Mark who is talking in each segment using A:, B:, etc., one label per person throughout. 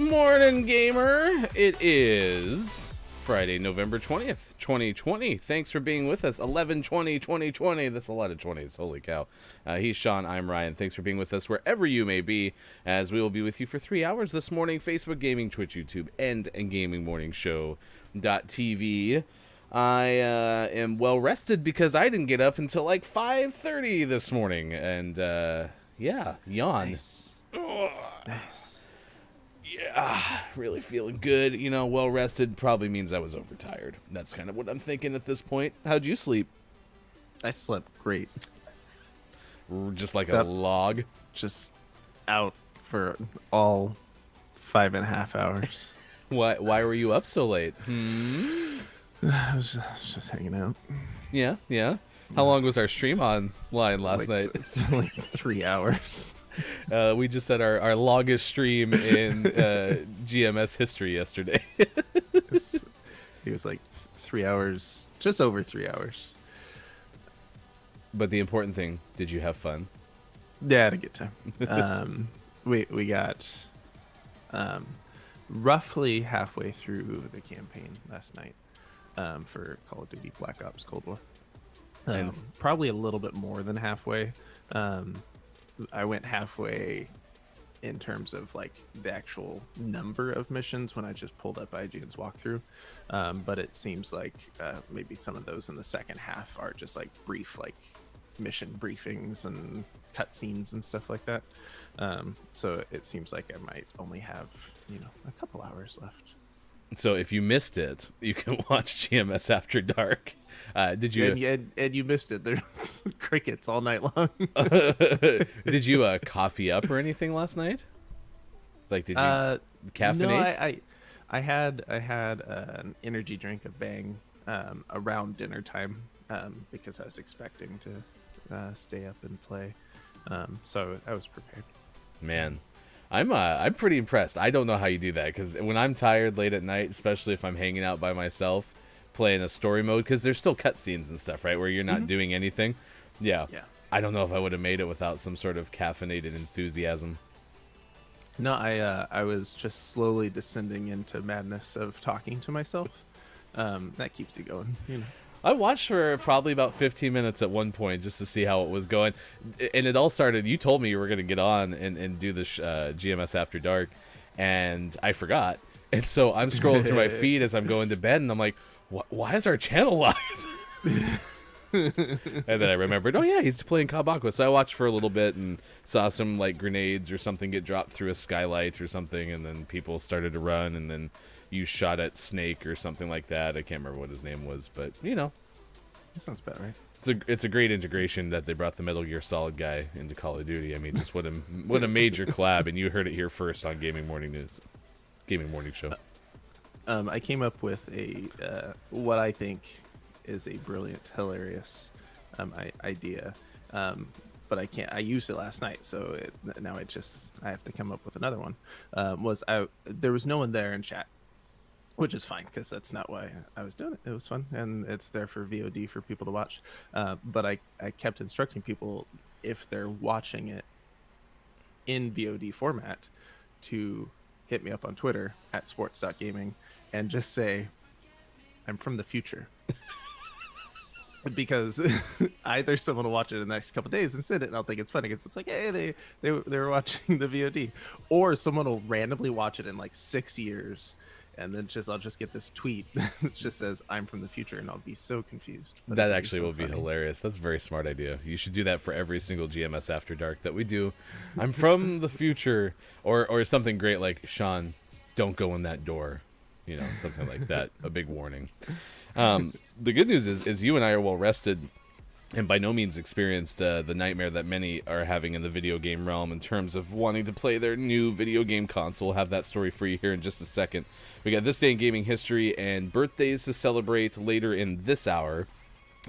A: Morning, gamer. It is Friday, November 20th, 2020. Thanks for being with us. 11/20/2020. That's a lot of 20s. Holy cow. He's Sean. I'm Ryan. Thanks for being with us wherever you may be, as we will be with you for 3 hours this morning. Facebook Gaming, Twitch, YouTube, and Gaming Morning Show.tv. I am well rested because I didn't get up until like 5:30 this morning. And yeah, yawn.
B: Nice. Nice.
A: Yeah, really feeling good. You know, well rested probably means I was overtired. That's kind of what I'm thinking at this point. How'd you sleep?
B: I slept great.
A: Just like a log?
B: Just out for all 5.5 hours.
A: Why were you up so late?
B: I was just hanging out.
A: Yeah. How long was our stream online last night?
B: Like 3 hours.
A: We just had our longest stream in GMS history yesterday.
B: It was like 3 hours, just over 3 hours.
A: But the important thing, did you have fun?
B: Yeah, I had a good time. We got roughly halfway through the campaign last night for Call of Duty Black Ops Cold War. And probably a little bit more than halfway. I went halfway in terms of like the actual number of missions when I just pulled up IGN's walkthrough. But it seems like maybe some of those in the second half are just like brief, like mission briefings and cutscenes and stuff like that. So it seems like I might only have, a couple hours left.
A: So if you missed it, you can watch GMS After Dark. Did you?
B: And you missed it. There's crickets all night long.
A: Did you coffee up or anything last night? Like, did you caffeinate?
B: No, I had an energy drink of Bang around dinner time because I was expecting to stay up and play. So I was prepared.
A: Man, I'm pretty impressed. I don't know how you do that, because when I'm tired late at night, especially if I'm hanging out by myself playing a story mode, because there's still cutscenes and stuff, right, where you're not doing anything. Yeah. I don't know if I would have made it without some sort of caffeinated enthusiasm.
B: No, I was just slowly descending into madness of talking to myself. That keeps you going,
A: I watched for probably about 15 minutes at one point just to see how it was going. And it all started, you told me you were going to get on and do the GMS After Dark, and I forgot. And so I'm scrolling through my feed as I'm going to bed, and I'm like, why is our channel live? And then I remembered, oh yeah, he's playing Kabakwa. So I watched for a little bit and saw some like grenades or something get dropped through a skylight or something, and then people started to run, and then you shot at Snake or something like that. I can't remember what his name was, but
B: that sounds about right.
A: It's a great integration that they brought the Metal Gear Solid guy into Call of Duty. I mean, just what a major collab, and you heard it here first on Gaming Morning Show.
B: I came up with a what I think is a brilliant, hilarious idea, but I can't. I used it last night, so now I have to come up with another one. There was no one there in chat, which is fine because that's not why I was doing it. It was fun, and it's there for VOD for people to watch. But I kept instructing people, if they're watching it in VOD format, to hit me up on Twitter at sports.gaming and just say, I'm from the future. Because either someone will watch it in the next couple of days and send it, and I'll think it's funny because it's like, hey, they were watching the VOD, or someone will randomly watch it in like 6 years, and then I'll just get this tweet that just says I'm from the future, and I'll be so confused.
A: But that actually will be hilarious. That's a very smart idea. You should do that for every single GMS After Dark that we do. I'm from the future, or something great like, Sean, don't go in that door, something like that. A big warning. The good news is you and I are well rested and by no means experienced the nightmare that many are having in the video game realm in terms of wanting to play their new video game console. We'll have that story for you here in just a second. We got this day in gaming history and birthdays to celebrate later in this hour.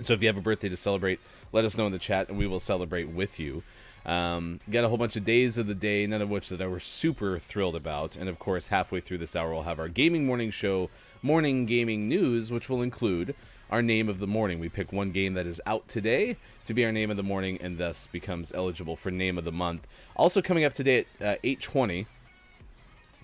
A: So if you have a birthday to celebrate, let us know in the chat and we will celebrate with you. Got a whole bunch of days of the day, none of which that I were super thrilled about. And of course, halfway through this hour, we'll have our gaming morning show, morning gaming news, which will include our name of the morning. We pick one game that is out today to be our name of the morning and thus becomes eligible for name of the month. Also coming up today at 8:20,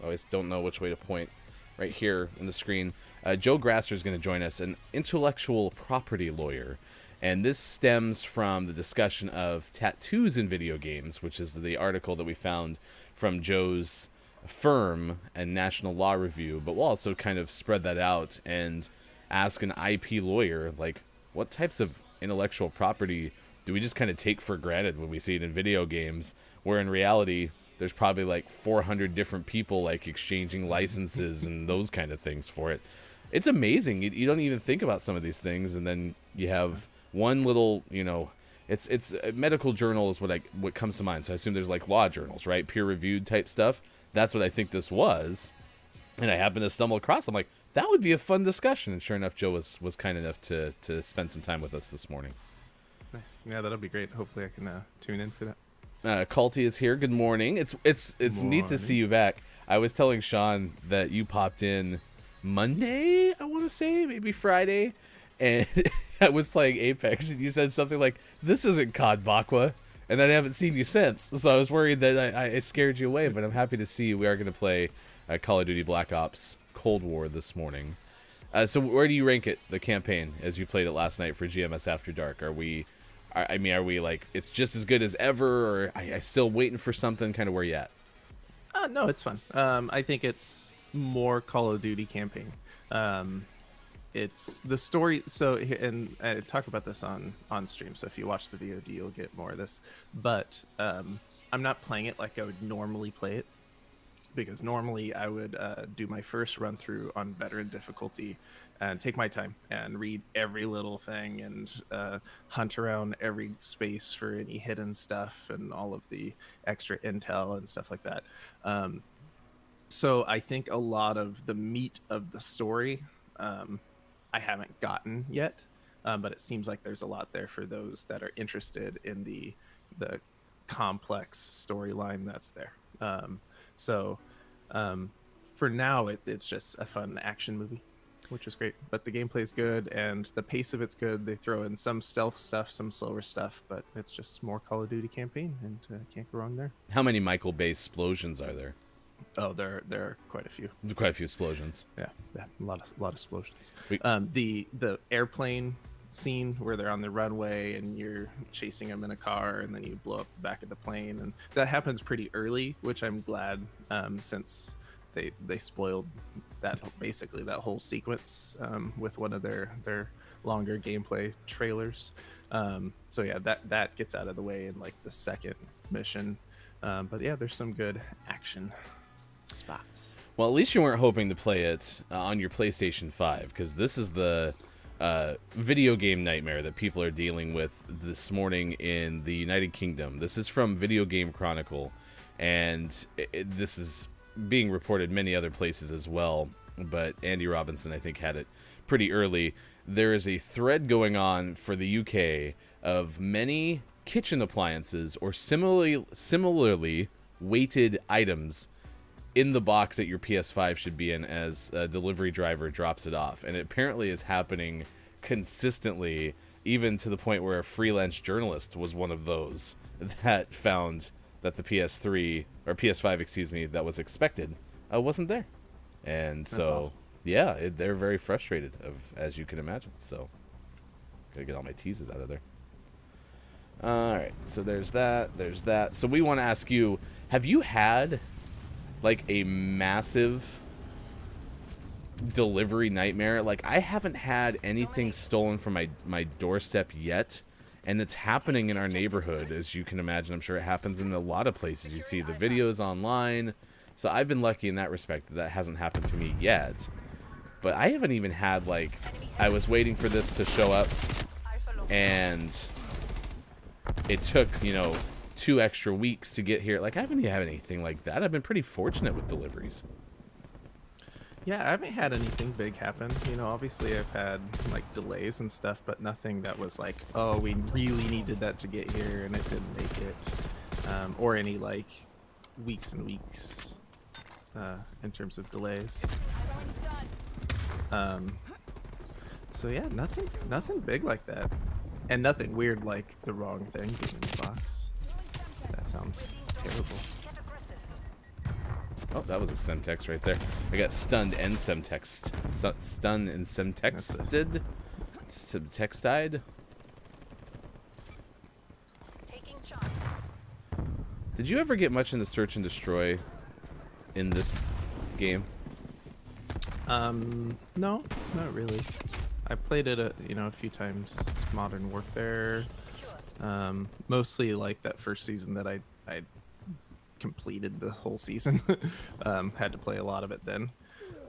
A: I always don't know which way to point. Right here in the screen, Joe Grasser is going to join us, an intellectual property lawyer. And this stems from the discussion of tattoos in video games, which is the article that we found from Joe's firm and National Law Review. But we'll also kind of spread that out and ask an IP lawyer, like, what types of intellectual property do we just kind of take for granted when we see it in video games, where in reality there's probably like 400 different people like exchanging licenses and those kind of things for it. It's amazing. You don't even think about some of these things, and then you have one little, it's a medical journal is what comes to mind. So I assume there's like law journals, right? Peer-reviewed type stuff. That's what I think this was. And I happened to stumble across. I'm like, that would be a fun discussion. And sure enough, Joe was kind enough to spend some time with us this morning.
B: Nice. Yeah, that'll be great. Hopefully I can tune in for that.
A: Culty is here. Good morning. It's neat to see you back. I was telling Sean that you popped in Monday, I want to say, maybe Friday, and I was playing Apex, and you said something like, "This isn't COD Bakwa," and then I haven't seen you since. So I was worried that I scared you away, but I'm happy to see you. We are going to play Call of Duty Black Ops Cold War this morning. So where do you rank it, the campaign, as you played it last night for GMS After Dark? Are we like, it's just as good as ever, or I still waiting for something? Kind of where you at?
B: No, it's fun. I think it's more Call of Duty campaign. It's the story. So, and I talk about this on stream. So if you watch the VOD, you'll get more of this. But I'm not playing it like I would normally play it, because normally I would do my first run through on veteran difficulty and take my time and read every little thing and hunt around every space for any hidden stuff and all of the extra intel and stuff like that. So I think a lot of the meat of the story I haven't gotten yet, but it seems like there's a lot there for those that are interested in the complex storyline that's there. For now, it's just a fun action movie, which is great. But the gameplay's good, and the pace of it's good. They throw in some stealth stuff, some slower stuff, but it's just more Call of Duty campaign, and can't go wrong there.
A: How many Michael Bay explosions are there?
B: Oh, there are quite a few.
A: Quite a few explosions.
B: Yeah, a lot of explosions. The airplane scene where they're on the runway and you're chasing them in a car, and then you blow up the back of the plane, and that happens pretty early, which I'm glad, since they spoiled that whole sequence with one of their longer gameplay trailers. So yeah, that gets out of the way in like the second mission. But yeah, there's some good action spots.
A: Well, at least you weren't hoping to play it on your PlayStation 5, because this is the video game nightmare that people are dealing with this morning in the United Kingdom. This is from Video Game Chronicle, and this is being reported many other places as well, but Andy Robinson, I think, had it pretty early. There is a thread going on for the UK of many kitchen appliances or similarly weighted items in the box that your PS5 should be in as a delivery driver drops it off. And it apparently is happening consistently, even to the point where a freelance journalist was one of those that found that the PS3 or PS5, excuse me, that was expected wasn't there. And
B: That's
A: so
B: awful.
A: yeah, they're very frustrated, as you can imagine. So gotta get all my teases out of there. All right, so there's that. So we want to ask you, have you had like a massive delivery nightmare? Like, I haven't had anything stolen from my doorstep yet, and it's happening in our neighborhood, as you can imagine. I'm sure it happens in a lot of places. You see the videos online. So I've been lucky in that respect that hasn't happened to me yet. But I haven't even had, like, I was waiting for this to show up, and it took, 2 extra weeks to get here. Like, I haven't even had anything like that. I've been pretty fortunate with deliveries.
B: Yeah, I haven't had anything big happen. Obviously I've had like delays and stuff, but nothing that was like, oh, we really needed that to get here and it didn't make it, or any like weeks and weeks in terms of delays. So yeah, nothing big like that, and nothing weird like the wrong thing being in the box. That sounds terrible.
A: Oh, that was a Semtex right there. I got stunned and Semtexed. Stunned and Semtexted. Semtextied. Did you ever get much into search and destroy in this game?
B: No, not really. I played it a few times. Modern Warfare. Mostly like that first season that I completed the whole season. Had to play a lot of it then.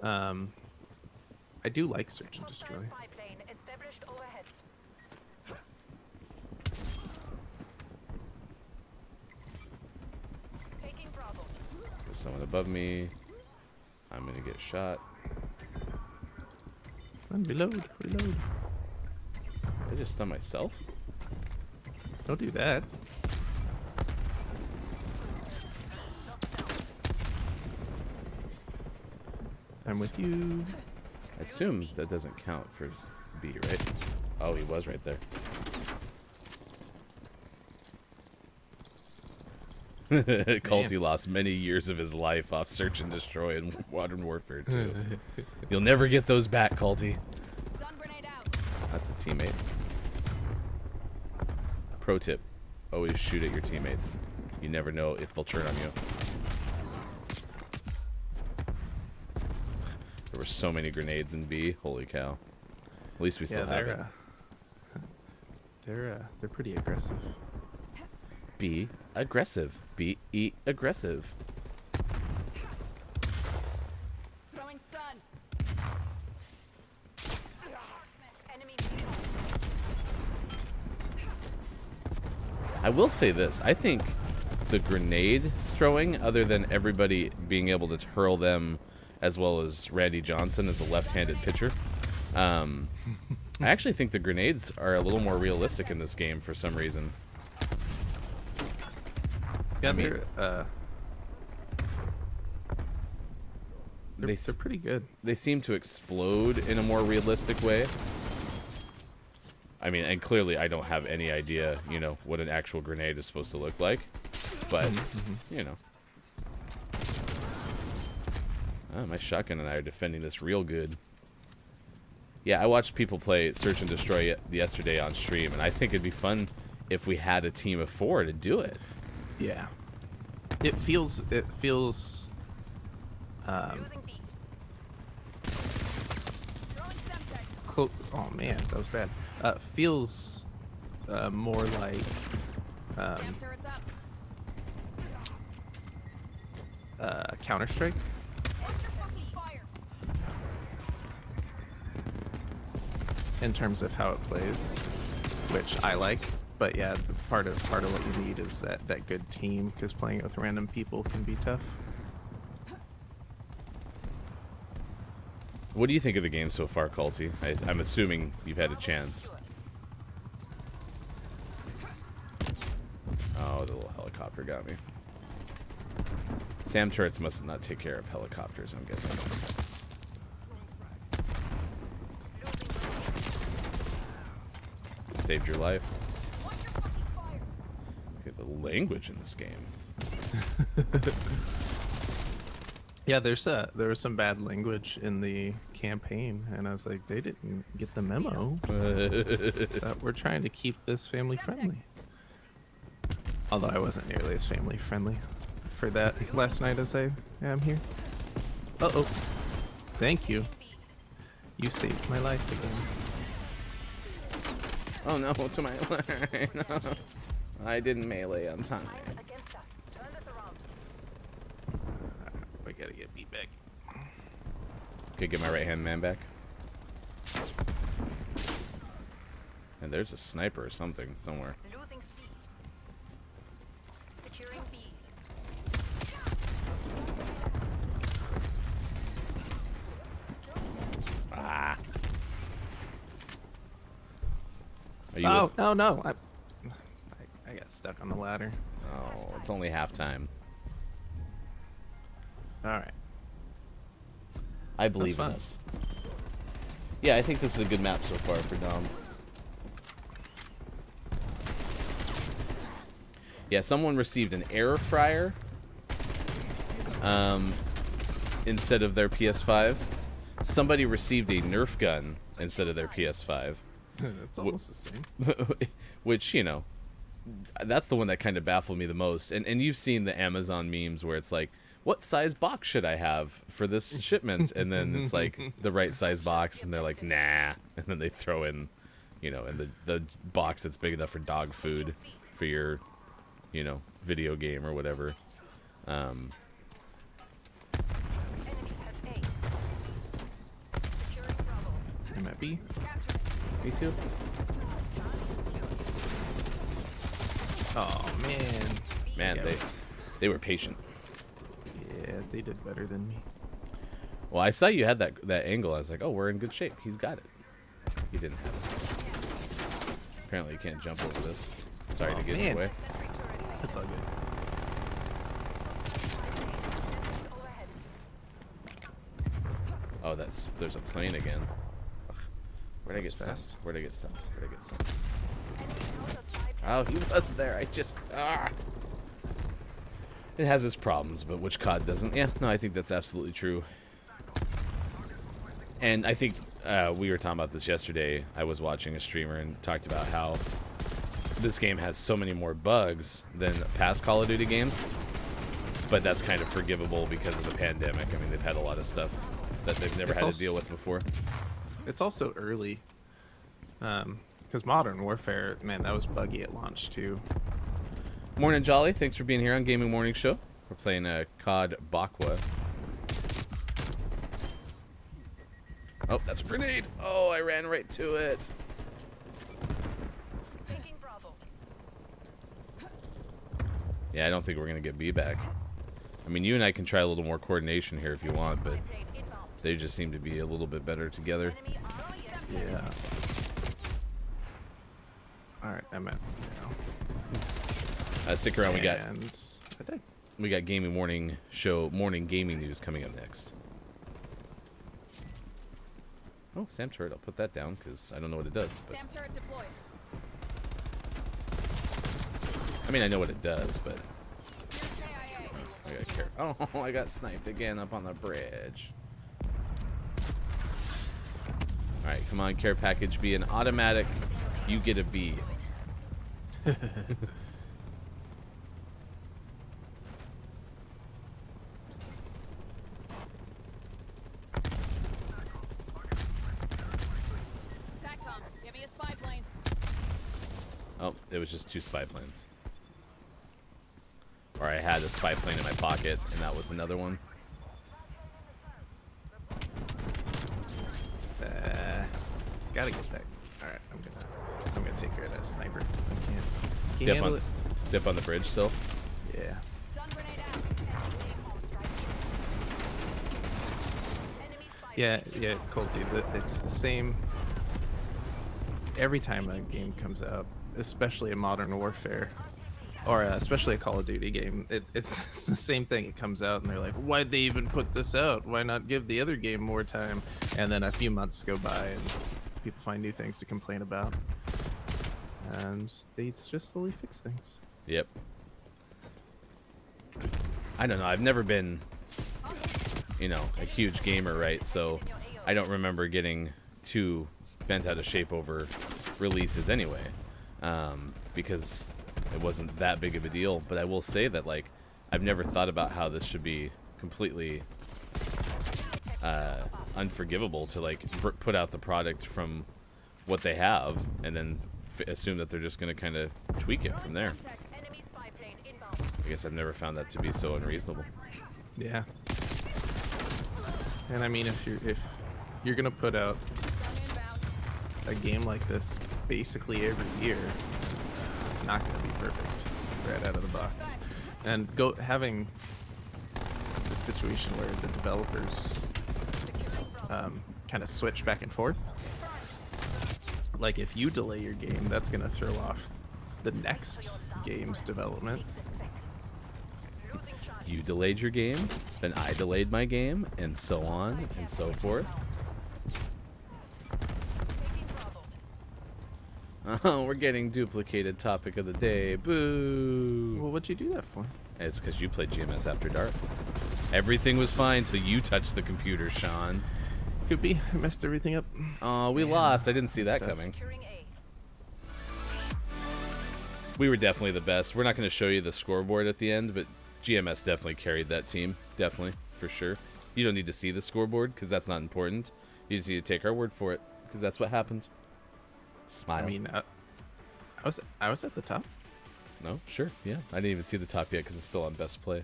B: I do like search and destroy.
A: There's someone above me. I'm gonna get shot.
B: And reload.
A: I just stunned myself?
B: Don't do that. I'm with you.
A: I assume that doesn't count for B, right? Oh, he was right there. Culty lost many years of his life off search and destroy in Modern Warfare 2. You'll never get those back, Culty. That's a teammate. Pro tip: always shoot at your teammates. You never know if they'll turn on you. There were so many grenades in B. Holy cow! At least we still have it.
B: They're pretty aggressive.
A: Be aggressive. Be aggressive.
C: Throwing stun.
A: I will say this. I think the grenade throwing, other than everybody being able to hurl them as well as Randy Johnson as a left-handed pitcher, I actually think the grenades are a little more realistic in this game for some reason.
B: Yeah, they're pretty good.
A: They seem to explode in a more realistic way. I mean, and clearly I don't have any idea, what an actual grenade is supposed to look like. But, Oh, my shotgun and I are defending this real good. Yeah, I watched people play Search and Destroy yesterday on stream, and I think it'd be fun if we had a team of 4 to do it.
B: Yeah. It feels oh man, that was bad. Feels more like Counter-Strike. In terms of how it plays, which I like. But yeah, part of what you need is that good team, because playing it with random people can be tough.
A: What do you think of the game so far, Culty? I'm assuming you've had a chance. Oh, the little helicopter got me. Sam turrets must not take care of helicopters, I'm guessing. Saved your life. Look at the language in this game.
B: Yeah, there was some bad language in the campaign, and I was like, they didn't get the memo that we're trying to keep this family friendly. Although I wasn't nearly as family friendly for that last night as I am here. Uh-oh. Thank you. You saved my life again.
A: Oh no, to my line. No. I didn't melee on time.
B: I gotta get beat back.
A: Okay, get my right-hand man back. And there's a sniper or something somewhere.
C: Losing C. Securing B.
A: Ah. Are you
B: No. I got stuck on the ladder.
A: Oh, it's only halftime.
B: Alright.
A: I believe in us. Yeah, I think this is a good map so far for Dom. Yeah, someone received an air fryer. instead of their PS5. Somebody received a Nerf gun instead of their PS5.
B: It's almost the same.
A: Which, you know, that's the one that kind of baffled me the most. And you've seen the Amazon memes where it's like, what size box should I have for this shipment? And then it's like the right size box, and they're like, nah. And then they throw in, you know, in the box that's big enough for dog food for your, you know, video game or whatever.
B: I'm at B.
A: Me too.
B: Oh man.
A: Man,
B: Yeah,
A: they were patient.
B: yeah, they did better than me.
A: Well, I saw you had that angle. I was like, oh, we're in good shape. He's got it. He didn't have it. Apparently, you can't jump over this. Sorry to get in
B: man.
A: the way.
B: That's all good.
A: Oh, there's a plane again. Ugh. Where'd I get
B: That's
A: stunned?
B: fast.
A: Where'd I get stunned? Oh, he was there. It has its problems, but which COD doesn't? Yeah, no, I think that's absolutely true. And I think we were talking about this yesterday. I was watching a streamer and talked about how this game has so many more bugs than past Call of Duty games. But that's kind of forgivable because of the pandemic. I mean, they've had a lot of stuff that they've never had to deal with before.
B: It's also early. Because Modern Warfare, man, that was buggy at launch too.
A: Morning, Jolly. Thanks for being here on Gaming Morning Show. We're playing COD Bakwa. Oh, that's a grenade. Oh, I ran right to it.
C: Taking Bravo.
A: Yeah, I don't think we're going to get B back. I mean, you and I can try a little more coordination here if you want, but they just seem to be a little bit better together.
C: Enemy RCS
B: Yeah. Alright, I'm at now.
A: Stick around.
B: And I did.
A: We got Gaming Morning Show, morning gaming news coming up next. Oh, Sam turret. I'll put that down because I don't know what it does. But,
C: SAM turret deployed.
A: I mean, I know what it does, but
C: Here's KIA.
A: I got care. Oh, I got sniped again up on the bridge. All right, come on, care package be an automatic. You get a B.
C: TACCOM, give me a spy plane.
A: Oh, it was just 2 spy planes. Or I had a spy plane in my pocket, and that was another one.
B: Gotta get that. Alright, I'm gonna take care of that sniper. I can't.
A: See
B: Can
A: up,
B: handle
A: on,
B: it?
A: see up on the bridge still?
B: Yeah.
C: Stun grenade out. Enemy home strike. Enemy spy
B: Yeah,
C: plane
B: yeah,
C: inbound.
B: Colty. It's the same. Every time a game comes out, especially a Modern Warfare, or especially a Call of Duty game, it's the same thing. It comes out and they're like, "Why'd they even put this out? Why not give the other game more time?" And then a few months go by and people find new things to complain about, and they just slowly fix things.
A: Yep. I don't know. I've never been, you know, a huge gamer, right? So I don't remember getting too bent out of shape over releases anyway, because it wasn't that big of a deal. But I will say that, like, I've never thought about how this should be completely unforgivable to, like, put out the product from what they have and then assume that they're just going to kind of tweak it from there.
C: Enemy spy plane inbound.
A: I guess I've never found that to be so unreasonable.
B: Yeah. And I mean, if you're gonna put out
C: Stun inbound.
B: a game like this basically every year, it's not gonna be perfect right out of the box. And having the situation where the developers kind of switch back and forth. Like, if you delay your game, that's gonna throw off the next game's development.
C: Losing charge.
A: You delayed your game, then I delayed my game, and so on and so forth.
C: Taking Bravo.
A: Oh, we're getting duplicated topic of the day. Boo!
B: Well, what'd you do that for?
A: It's because you played GMS After Dark. Everything was fine till you touched the computer, Sean.
B: Could be. I messed everything up.
A: Oh, we lost. I didn't see that
B: Stuff.
A: coming.
C: Securing A.
A: We were definitely the best. We're not going to show you the scoreboard at the end, but GMS definitely carried that team. Definitely, for sure. You don't need to see the scoreboard because that's not important. You just need to take our word for it because that's what happened. Smile.
B: I mean, I was at the top.
A: No, sure, yeah. I didn't even see the top yet because it's still on best play.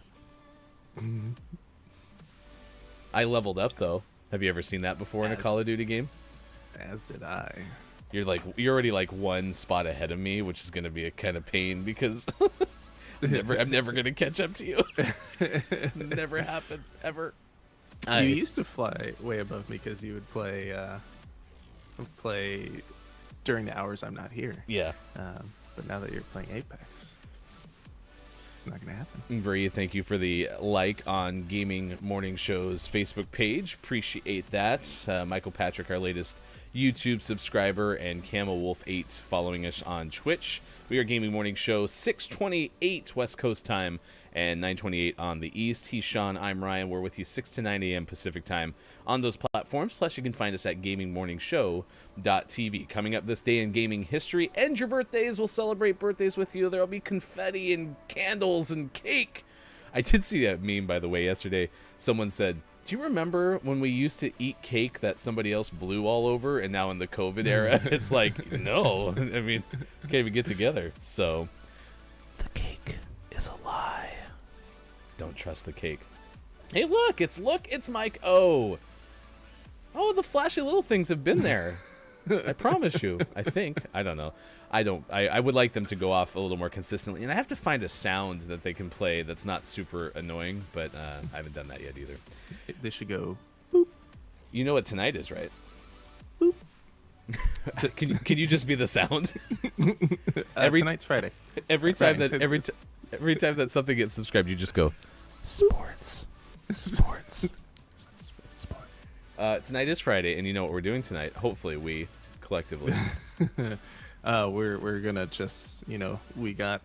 A: I leveled up though. Have you ever seen that before in a
B: As-
A: Call of Duty game?
B: As did I.
A: You're already like one spot ahead of me, which is gonna be a kind of pain because I'm never gonna catch up to you. Never happened ever.
B: You used to fly way above me because you would play during the hours I'm not here.
A: Yeah.
B: But now that you're playing Apex, it's not gonna happen.
A: Bree, thank you for the like on Gaming Morning Show's Facebook page. Appreciate that. Michael Patrick, our latest YouTube subscriber, and Camel Wolf 8 following us on Twitch. We are Gaming Morning Show 6:28 West Coast time and 9:28 on the East. He's Sean, I'm Ryan. We're with you 6 to 9 a.m. Pacific time on those platforms. Plus, you can find us at gamingmorningshow.tv. Coming up this day in gaming history and your birthdays, we'll celebrate birthdays with you. There'll be confetti and candles and cake. I did see that meme, by the way, yesterday. Someone said, do you remember when we used to eat cake that somebody else blew all over, and now in the COVID era, it's like, no. I mean, can't even get together. So, the cake is a lie. Don't trust the cake. Hey, look, it's Mike O. Oh, the flashy little things have been there. I promise you. I think. I don't know. I would like them to go off a little more consistently, and I have to find a sound that they can play that's not super annoying, but I haven't done that yet either.
B: They should go.
A: You know what tonight is, right? Boop. Can you just be the sound?
B: Tonight's Friday.
A: Every time
B: Right.
A: that every time that something gets subscribed, you just go sports. Tonight is Friday, and you know what we're doing tonight. Hopefully, we collectively.
B: We're gonna just, we got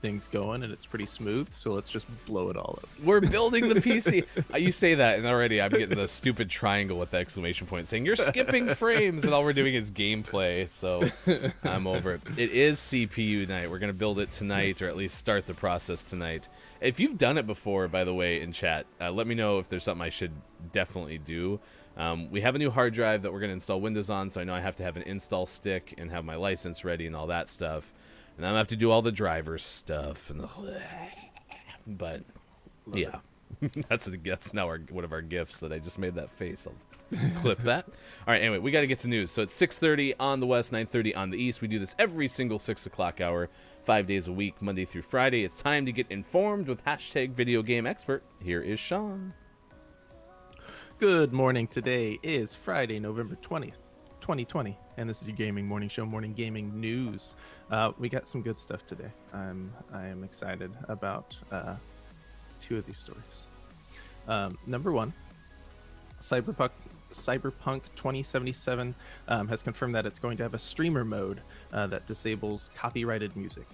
B: things going and it's pretty smooth, so let's just blow it all up.
A: We're building the PC. You say that, and already I'm getting the stupid triangle with the exclamation point saying you're skipping frames, and all we're doing is gameplay. So I'm over it. It is CPU night. We're gonna build it tonight, or at least start the process tonight. If you've done it before, by the way, in chat, let me know if there's something I should definitely do. We have a new hard drive that we're going to install Windows on, so I know I have to have an install stick and have my license ready and all that stuff. And I'm going to have to do all the driver stuff. But, yeah. That's now one of our gifts that I just made that face. I'll clip that. All right, anyway, we got to get to news. So it's 6:30 on the West, 9:30 on the East. We do this every single 6 o'clock hour, 5 days a week, Monday through Friday. It's time to get informed with #VideoGameExpert. Here is Sean.
B: Good morning. Today is Friday, November 20th, 2020, and this is your Gaming Morning Show, morning gaming news. We got some good stuff today. I am excited about two of these stories. Number one, Cyberpunk 2077 has confirmed that it's going to have a streamer mode that disables copyrighted music.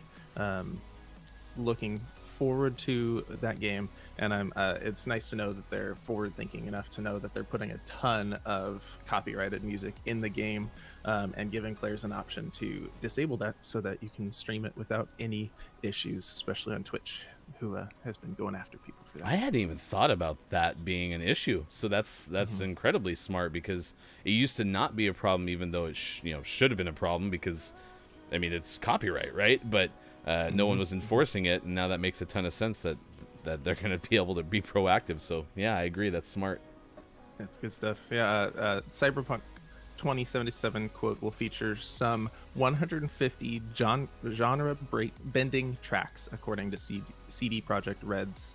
B: Looking forward to that game, and it's nice to know that they're forward thinking enough to know that they're putting a ton of copyrighted music in the game, and giving players an option to disable that so that you can stream it without any issues, especially on Twitch, who has been going after people for that.
A: I hadn't even thought about that being an issue, so that's incredibly smart, because it used to not be a problem, even though it should have been a problem, because I mean it's copyright, right? But no one was enforcing it, and now that makes a ton of sense that they're going to be able to be proactive. So yeah, I agree, that's smart.
B: That's good stuff. Yeah, Cyberpunk 2077 quote will feature some 150 genre bending tracks, according to CD Projekt Red's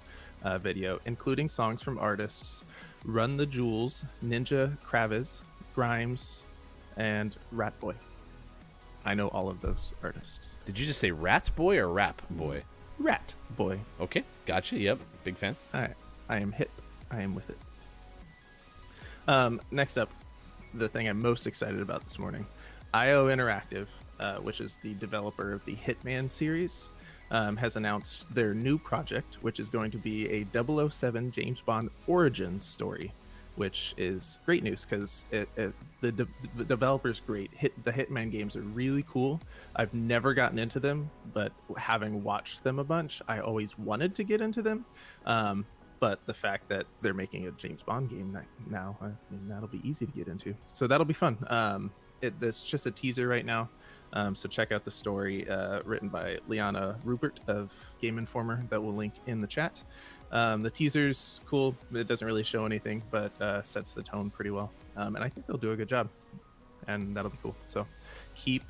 B: video, including songs from artists Run the Jewels, Ninja Kravitz, Grimes, and Rat Boy. I know all of those artists.
A: Did you just say Rat Boy or Rap Boy?
B: Rat Boy.
A: Okay, gotcha. Yep, big fan.
B: I am hip. I am with it. Next up, the thing I'm most excited about this morning, IO Interactive, which is the developer of the Hitman series, has announced their new project, which is going to be a 007 James Bond origin story, which is great news because the developer's great. The Hitman games are really cool. I've never gotten into them, but having watched them a bunch, I always wanted to get into them. But the fact that they're making a James Bond game now, I mean, that'll be easy to get into. So that'll be fun. It's just a teaser right now. So check out the story written by Liana Rupert of Game Informer that we'll link in the chat. The teaser's cool. It doesn't really show anything, but sets the tone pretty well. And I think they'll do a good job. And that'll be cool. So keep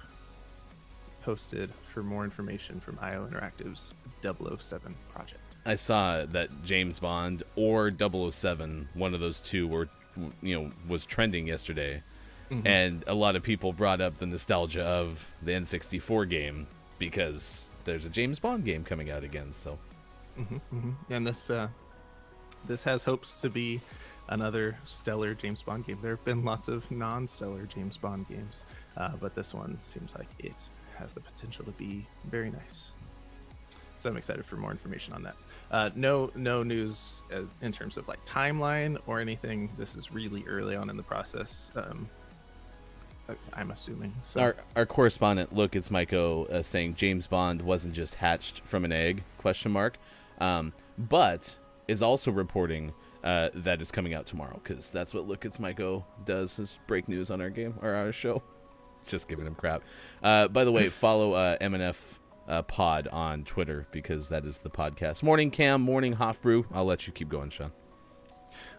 B: posted for more information from IO Interactive's 007 project.
A: I saw that James Bond or 007, one of those two, was trending yesterday. Mm-hmm. And a lot of people brought up the nostalgia of the N64 game because there's a James Bond game coming out again. So,
B: and this has hopes to be another stellar James Bond game. There have been lots of non-stellar James Bond games, but this one seems like it has the potential to be very nice. So I'm excited for more information on that. No news in terms of like timeline or anything. This is really early on in the process. I'm assuming. So.
A: Our correspondent, look, it's Maiko saying James Bond wasn't just hatched from an egg, ? But is also reporting that it's coming out tomorrow because that's what Look, it's Maiko does, is break news on our game or our show. Just giving him crap. By the way, follow MNF Pod on Twitter because that is the podcast. Morning Cam, morning Hofbrew. I'll let you keep going, Sean.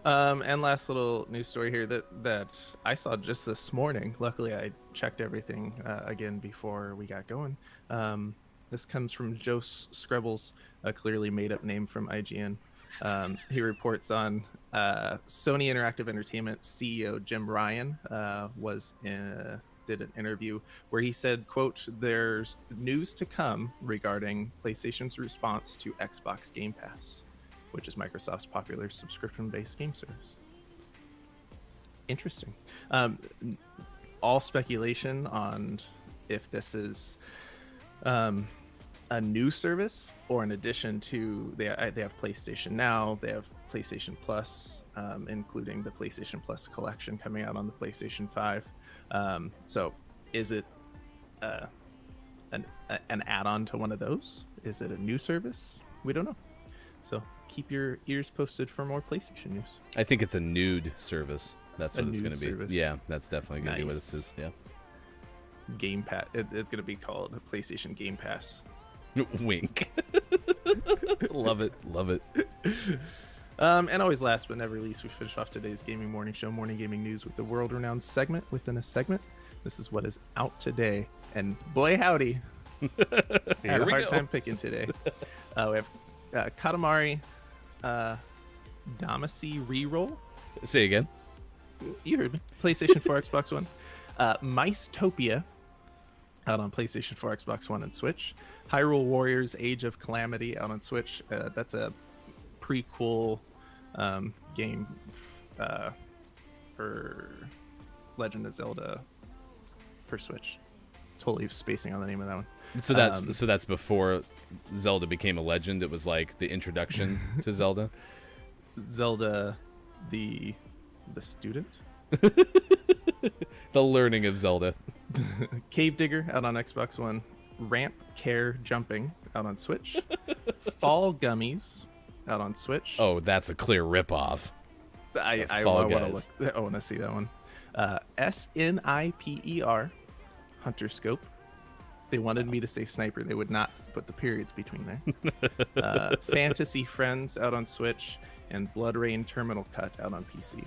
B: And last little news story here that I saw just this morning. Luckily, I checked everything again before we got going. This comes from Joe Screbbles, a clearly made-up name from IGN. He reports on Sony Interactive Entertainment CEO Jim Ryan did an interview where he said, quote, "There's news to come regarding PlayStation's response to Xbox Game Pass, which is Microsoft's popular subscription-based game service." Interesting. All speculation on if this is a new service or in addition to they have PlayStation Now, they have PlayStation Plus, including the PlayStation Plus collection coming out on the PlayStation 5. So is it an add-on to one of those? Is it a new service? We don't know. So keep your ears posted for more PlayStation news.
A: I think it's a nude service. That's what it's going to be.
B: Service.
A: Yeah, that's definitely going to be what it is. Yeah.
B: Game Pass. It's going to be called PlayStation Game Pass.
A: Wink. Love it. Love it.
B: And always last but never least, we finish off today's gaming morning show, morning gaming news, with the world-renowned segment within a segment. This is what is out today, and boy howdy, I had a hard time picking today. We have Katamari Damacy Reroll.
A: Say again.
B: You heard me. PlayStation 4, Xbox One. Micetopia out on PlayStation 4, Xbox One, and Switch. Hyrule Warriors Age of Calamity out on Switch. That's a prequel game for Legend of Zelda for Switch. Totally spacing on the name of that one.
A: So that's before Zelda became a legend. It was like the introduction to Zelda.
B: Zelda, the student.
A: The learning of Zelda.
B: Cave Digger out on Xbox One. Ramp Care Jumping out on Switch. Fall Gummies out on Switch.
A: Oh, that's a clear ripoff.
B: I want to see that one. SNIPER Hunter Scope. They wanted me to say sniper. They would not put the periods between there. Fantasy Friends out on Switch, and Blood Rain Terminal Cut out on PC.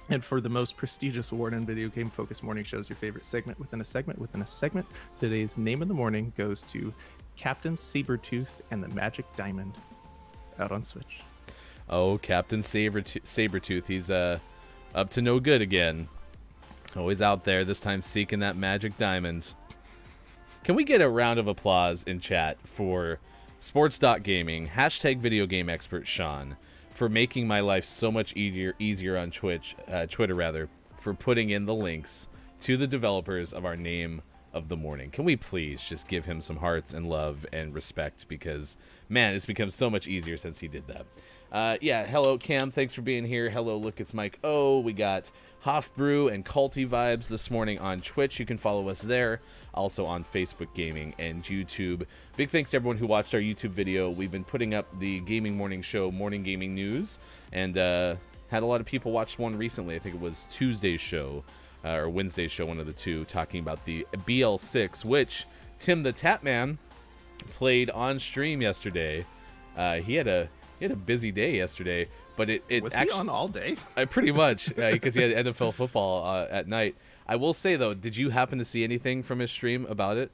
B: And for the most prestigious award in video game focused morning shows, your favorite segment within a segment within a segment, today's name of the morning goes to Captain Sabertooth and the Magic Diamond out on Switch.
A: Oh, Captain Sabertooth. He's up to no good again. Always out there, this time seeking that magic diamond. Can we get a round of applause in chat for Sports.Gaming, hashtag video game expert Sean, for making my life so much easier on Twitter, for putting in the links to the developers of our Name of the morning. Can we please just give him some hearts and love and respect? Because, man, it's become so much easier since he did that. Yeah, hello, Cam. Thanks for being here. Hello, look, it's Mike O. We got Hofbrew and Culty Vibes this morning on Twitch. You can follow us there. Also on Facebook Gaming and YouTube. Big thanks to everyone who watched our YouTube video. We've been putting up the Gaming Morning Show Morning Gaming News, and had a lot of people watch one recently. I think it was Tuesday's show, or Wednesday's show, one of the two, talking about the BL6, which Tim the Tapman played on stream yesterday. He had a busy day yesterday, but it
B: Was
A: actually
B: he on all day?
A: pretty much because he had NFL football at night. I will say though, did you happen to see anything from his stream about it?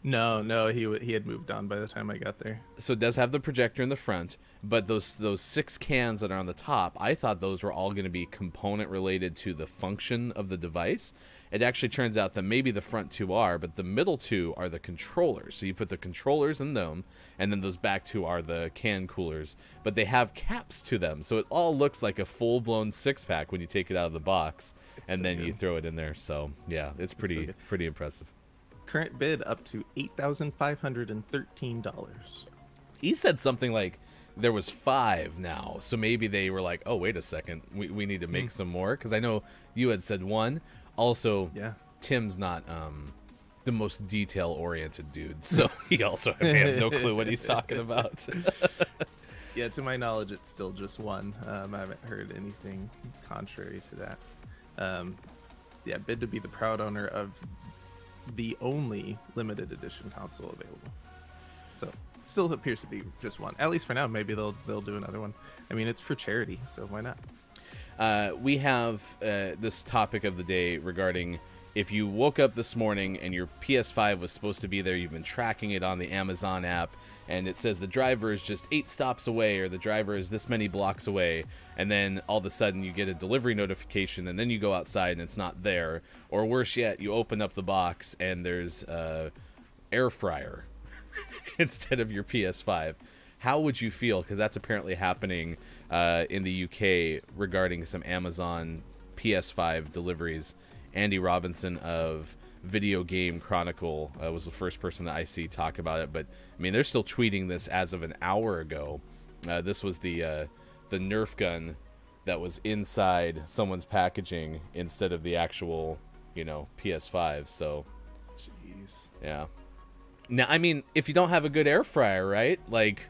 B: No, he had moved on by the time I got there.
A: So it does have the projector in the front, but those 6 cans that are on the top, I thought those were all going to be component related to the function of the device. It actually turns out that maybe the front 2 are, but the middle 2 are the controllers. So you put the controllers in them, and then those back 2 are the can coolers. But they have caps to them, so it all looks like a full-blown 6-pack when you take it out of the box, and
B: so
A: then
B: good.
A: you throw it in there. So yeah, it's pretty impressive.
B: Current bid up to $8,513.
A: He said something like there was 5 now, so maybe they were like, oh, wait a second, we need to make some more, because I know you had said 1. Also,
B: Yeah.
A: Tim's not the most detail-oriented dude, so he also may have no clue what he's talking about.
B: Yeah, to my knowledge, it's still just 1. I haven't heard anything contrary to that. Yeah, bid to be the proud owner of the only limited edition console available. So it still appears to be just 1. At least for now. Maybe they'll do another one. I mean, it's for charity, so why not?
A: We have this topic of the day regarding if you woke up this morning and your PS5 was supposed to be there, you've been tracking it on the Amazon app, and it says the driver is just 8 stops away, or the driver is this many blocks away, and then all of a sudden you get a delivery notification, and then you go outside and it's not there, or worse yet, you open up the box and there's air fryer instead of your PS5. How would you feel? Because that's apparently happening in the UK regarding some Amazon PS5 deliveries. Andy Robinson of Video Game Chronicle was the first person that I see talk about it. But, I mean, they're still tweeting this as of an hour ago. This was the Nerf gun that was inside someone's packaging instead of the actual, PS5. So,
B: Jeez.
A: yeah. Now, I mean, if you don't have a good air fryer, right? Like,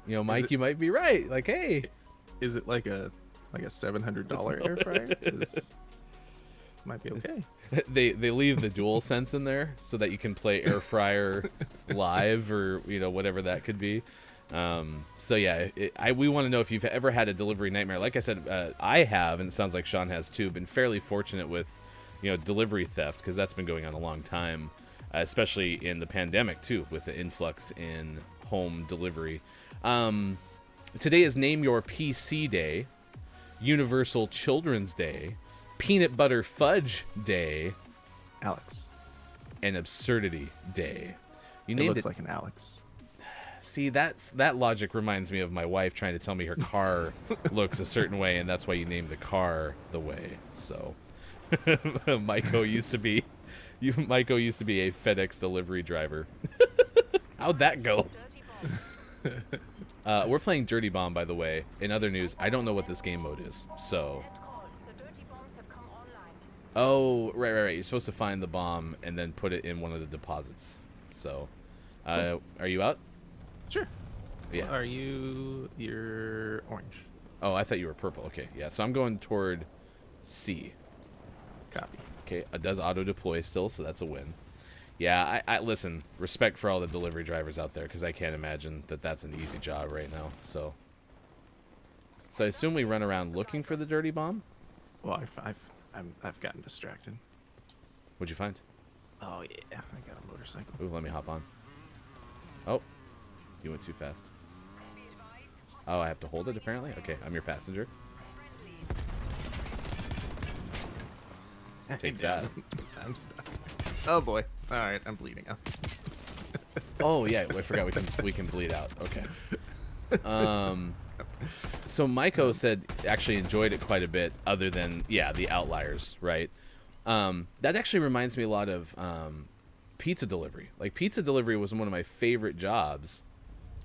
A: Mike, you might be right. Like, hey.
B: Is it like a $700 air fryer? 'Cause might be okay.
A: They leave the DualSense in there so that you can play air fryer live or whatever that could be. So yeah, we want to know if you've ever had a delivery nightmare. Like I said, I have, and it sounds like Sean has too. Been fairly fortunate with delivery theft, because that's been going on a long time, especially in the pandemic too, with the influx in home delivery. Today is Name Your PC Day, Universal Children's Day, Peanut Butter Fudge Day,
B: Alex.
A: and Absurdity Day. You
B: It
A: named
B: looks
A: it.
B: like an Alex.
A: See, that logic reminds me of my wife trying to tell me her car looks a certain way, and that's why you named the car the way. So, Maiko used to be a FedEx delivery driver. How'd that go?
C: Dirty bomb.
A: We're playing Dirty Bomb, by the way. In other news, I don't know what this game mode is. So,
C: Net call. The dirty bombs have come online.
A: oh, right. You're supposed to find the bomb and then put it in one of the deposits. So, are you out?
B: Sure.
A: Yeah.
B: Are you're orange?
A: Oh, I thought you were purple. Okay, yeah. So I'm going toward C.
B: Copy.
A: Okay, it does auto deploy still, so that's a win. Yeah, I listen. Respect for all the delivery drivers out there, because I can't imagine that that's an easy job right now. So I assume we run around looking for the dirty bomb.
B: Well, I've gotten distracted.
A: What'd you find?
B: Oh yeah, I got a motorcycle.
A: Ooh, let me hop on. Oh, you went too fast. Oh, I have to hold it apparently. Okay, I'm your passenger. Take that.
B: I'm stuck. Oh boy. All right, I'm bleeding out.
A: Oh yeah, I forgot we can bleed out. Okay. So Maiko said actually enjoyed it quite a bit, other than the outliers, right? That actually reminds me a lot of pizza delivery. Like, pizza delivery was one of my favorite jobs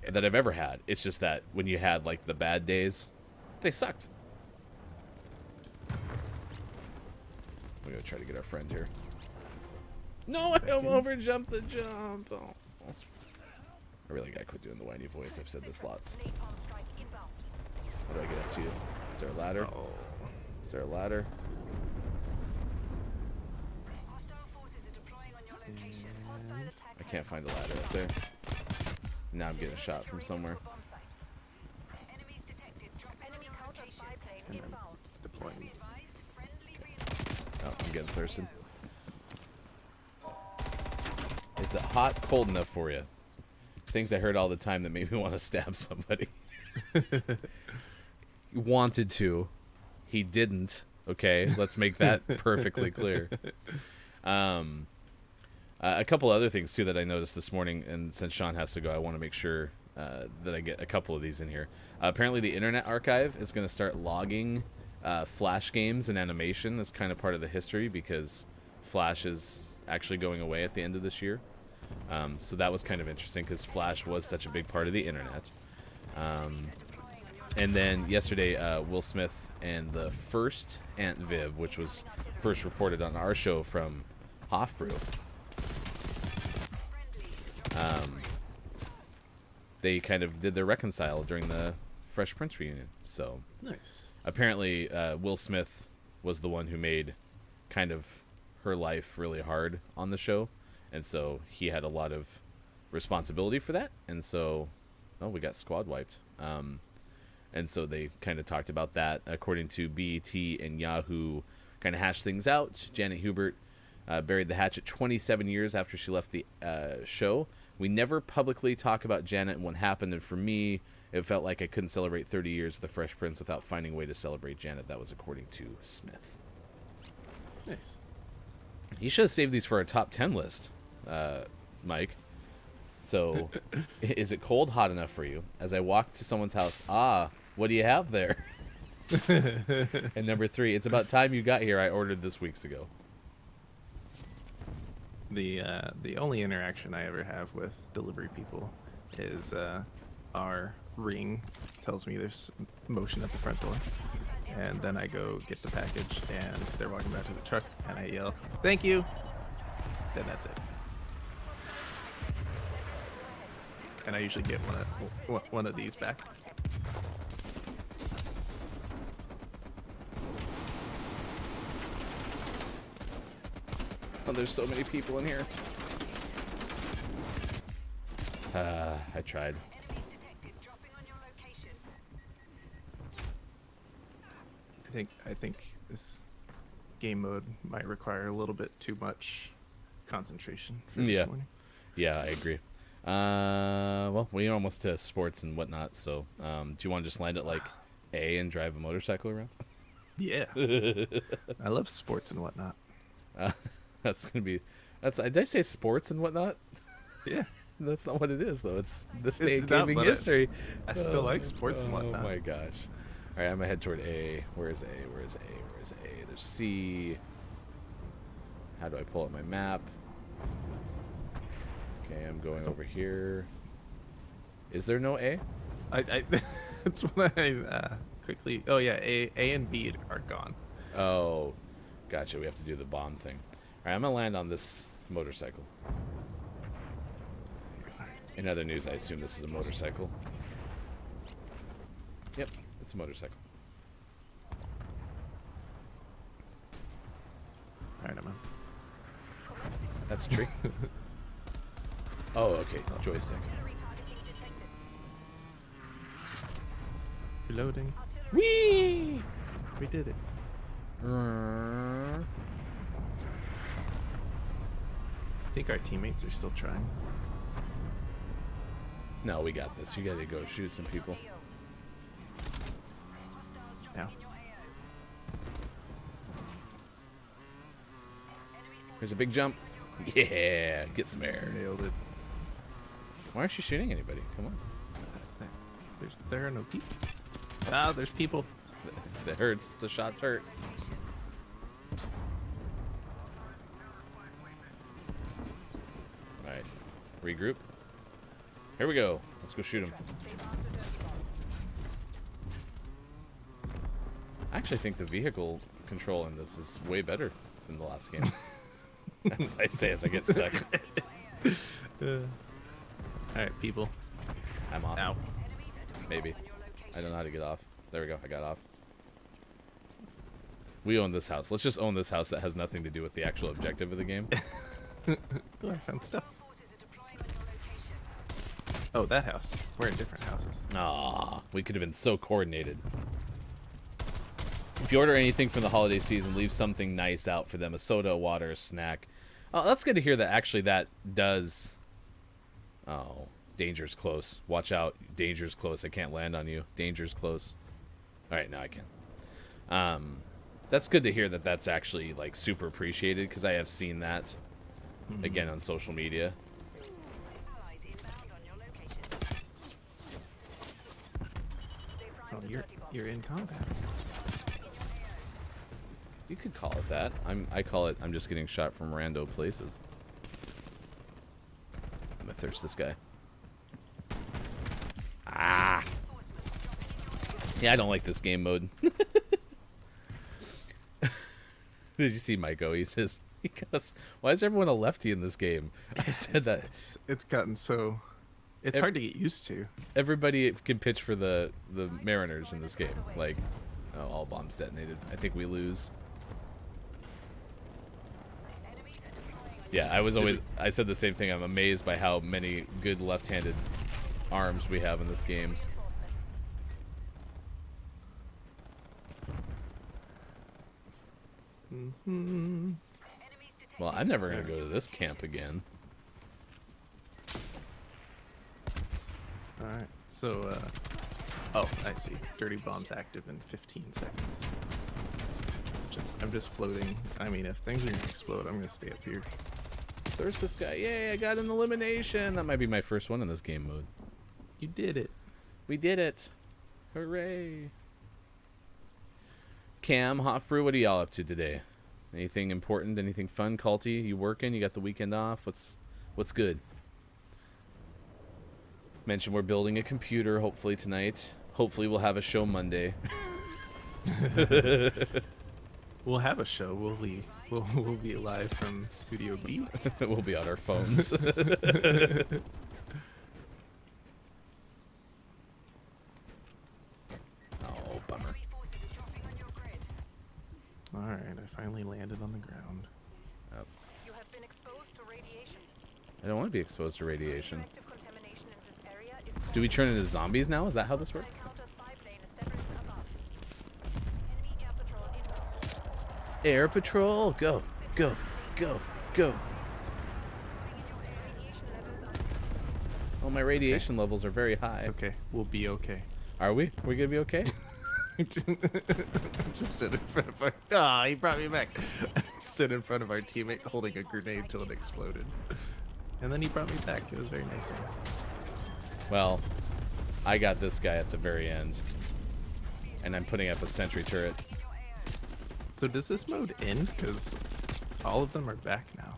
A: that I've ever had. It's just that when you had, like, the bad days, they sucked. We're going to try to get our friend here. No, I overjumped the jump. Oh. I really got to quit doing the whiny voice. I've said this lots.
C: Napalm strike inbound.
A: How do I get up to you? Is there a ladder?
B: Oh.
A: Is there a ladder?
C: Hostile forces are deploying on your location. Hostile attack.
A: I can't find a ladder up there. Now I'm getting shot from somewhere.
C: Bomb site. Enemies detected. Enemy counter spy plane
B: And I'm
C: inbound.
B: deploying.
A: Oh, I'm getting thirsty. Is it hot, cold enough for you? Things I heard all the time that made me want to stab somebody. He wanted to. He didn't. Okay, let's make that perfectly clear. A couple other things, too, that I noticed this morning, and since Sean has to go, I want to make sure that I get a couple of these in here. Apparently, the Internet Archive is going to start logging Flash games and animation as kind of part of the history, because Flash is actually going away at the end of this year. So that was kind of interesting, because Flash was such a big part of the Internet. And then yesterday, Will Smith and the first Aunt Viv, which was first reported on our show from Hofbrew, they kind of did their reconcile during the Fresh Prince reunion. So
B: Nice.
A: apparently, Will Smith was the one who made kind of her life really hard on the show, and so he had a lot of responsibility for that. And so, oh, we got squad wiped. And so they kind of talked about that. According to BET and Yahoo, kind of hashed things out. Janet Hubert buried the hatchet 27 years after she left the show. We never publicly talk about Janet and what happened, and for me, it felt like I couldn't celebrate 30 years of The Fresh Prince without finding a way to celebrate Janet. That was according to Smith.
B: Nice.
A: You should have saved these for our top 10 list, Mike. So, is it cold, hot enough for you? As I walk to someone's house, what do you have there? And number 3, it's about time you got here. I ordered this weeks ago.
B: The only interaction I ever have with delivery people is our ring tells me there's motion at the front door, and then I go get the package, and they're walking back to the truck, and I yell, "Thank you." Then that's it. And I usually get one of these back.
A: Oh, there's so many people in here. I tried.
B: I think this game mode might require a little bit too much concentration for this morning.
A: Yeah, I agree. Well, we're almost to sports and whatnot, so do you want to just land at like A and drive a motorcycle around?
B: Yeah. I love sports and whatnot.
A: That's gonna be. Did I say sports and whatnot?
B: Yeah.
A: That's not what it is, though. It's this day in
B: It's not,
A: gaming
B: but
A: history.
B: I still like sports and whatnot.
A: Oh my gosh! All right, I'm gonna head toward A. Where's A? Where's A? Where's A? There's C. How do I pull up my map? Okay, I'm going over here. Is there no A?
B: That's what I quickly. Oh yeah, A and B are gone.
A: Oh, gotcha. We have to do the bomb thing. All right, I'm gonna land on this motorcycle. In other news, I assume this is a motorcycle. Yep, it's a motorcycle.
B: All right, I'm on.
A: That's a tree. Oh, okay. Joystick.
B: Reloading.
A: Whee!
B: We did it. I think our teammates are still trying.
A: No, we got this. You gotta go shoot some people.
B: Now.
A: Here's a big jump. Yeah, get some air.
B: Nailed it.
A: Why aren't you shooting anybody? Come on.
B: There are no people. Ah, there's people.
A: That hurts. The shots hurt. Regroup. Here we go. Let's go shoot him. I actually think the vehicle control in this is way better than the last game. As I say as I get stuck.
B: Alright, people.
A: I'm off.
B: Ow.
A: Maybe. I don't know how to get off. There we go. I got off. We own this house. Let's just own this house that has nothing to do with the actual objective of the game.
B: Oh, I found stuff. Oh, that house. We're in different houses.
A: Ah, we could have been so coordinated. If you order anything from the holiday season, leave something nice out for them. A soda, a water, a snack. Oh, that's good to hear that actually that does... Oh, danger's close. Watch out. Danger's close. I can't land on you. Danger's close. All right, now I can. That's good to hear that that's actually like super appreciated because I have seen that again on social media.
B: Oh, you're in combat.
A: You could call it that. I call it I'm just getting shot from rando places. I'm gonna thirst this guy. Ah. Yeah, I don't like this game mode. Did you see Mike go? He goes, why is everyone a lefty in this game? I've said that.
B: It's gotten so... It's hard to get used to.
A: Everybody can pitch for the Mariners in this game. Like, oh, all bombs detonated. I think we lose. Yeah, I said the same thing. I'm amazed by how many good left-handed arms we have in this game. Well, I'm never going to go to this camp again.
B: Alright, so, oh, I see. Dirty bomb's active in 15 seconds. I'm just floating. I mean, if things are gonna explode, I'm gonna stay up here.
A: There's this guy. Yay, I got an elimination. That might be my first one in this game mode.
B: You did it.
A: We did it. Hooray. Cam, Hofbrew, what are y'all up to today? Anything important? Anything fun? Culty, you working? You got the weekend off? What's good? Mentioned we're building a computer hopefully tonight. Hopefully we'll have a show Monday.
B: We'll have a show. We'll be live from Studio B.
A: We'll be on our phones. Oh, bummer.
B: Alright, I finally landed on the ground.
C: You have been exposed to radiation.
A: I don't want to be exposed to radiation.
C: Radioactive contamination in this area is
A: Do we turn into zombies now? Is that how this works?
C: Counter spy plane established above. Enemy air patrol inbound.
A: Air patrol, go, go, go, go.
C: Radiation levels are
A: Oh, my radiation levels are very high.
B: It's okay. We'll be okay.
A: Are we? We gonna be okay?
B: Just stood in front of our... Ah, he brought me back. Stood in front of our teammate holding a grenade till it exploded. And then he brought me back. It was very nice of him.
A: Well, I got this guy at the very end. And I'm putting up a sentry turret.
B: So does this mode end? Because all of them are back now.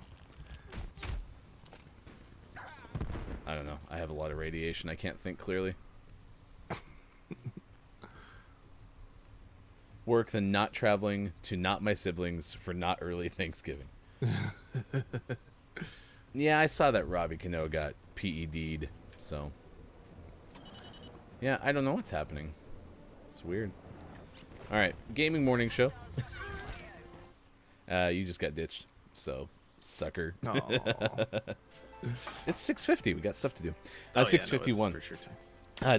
A: I don't know. I have a lot of radiation. I can't think clearly. Work than not traveling to not my siblings for not early Thanksgiving. Yeah, I saw that Robbie Cano got PED'd, so. Yeah, I don't know what's happening. It's weird. Alright, gaming morning show. You just got ditched, so sucker. It's 6:50. We got stuff to do. 6:51.
B: For sure too.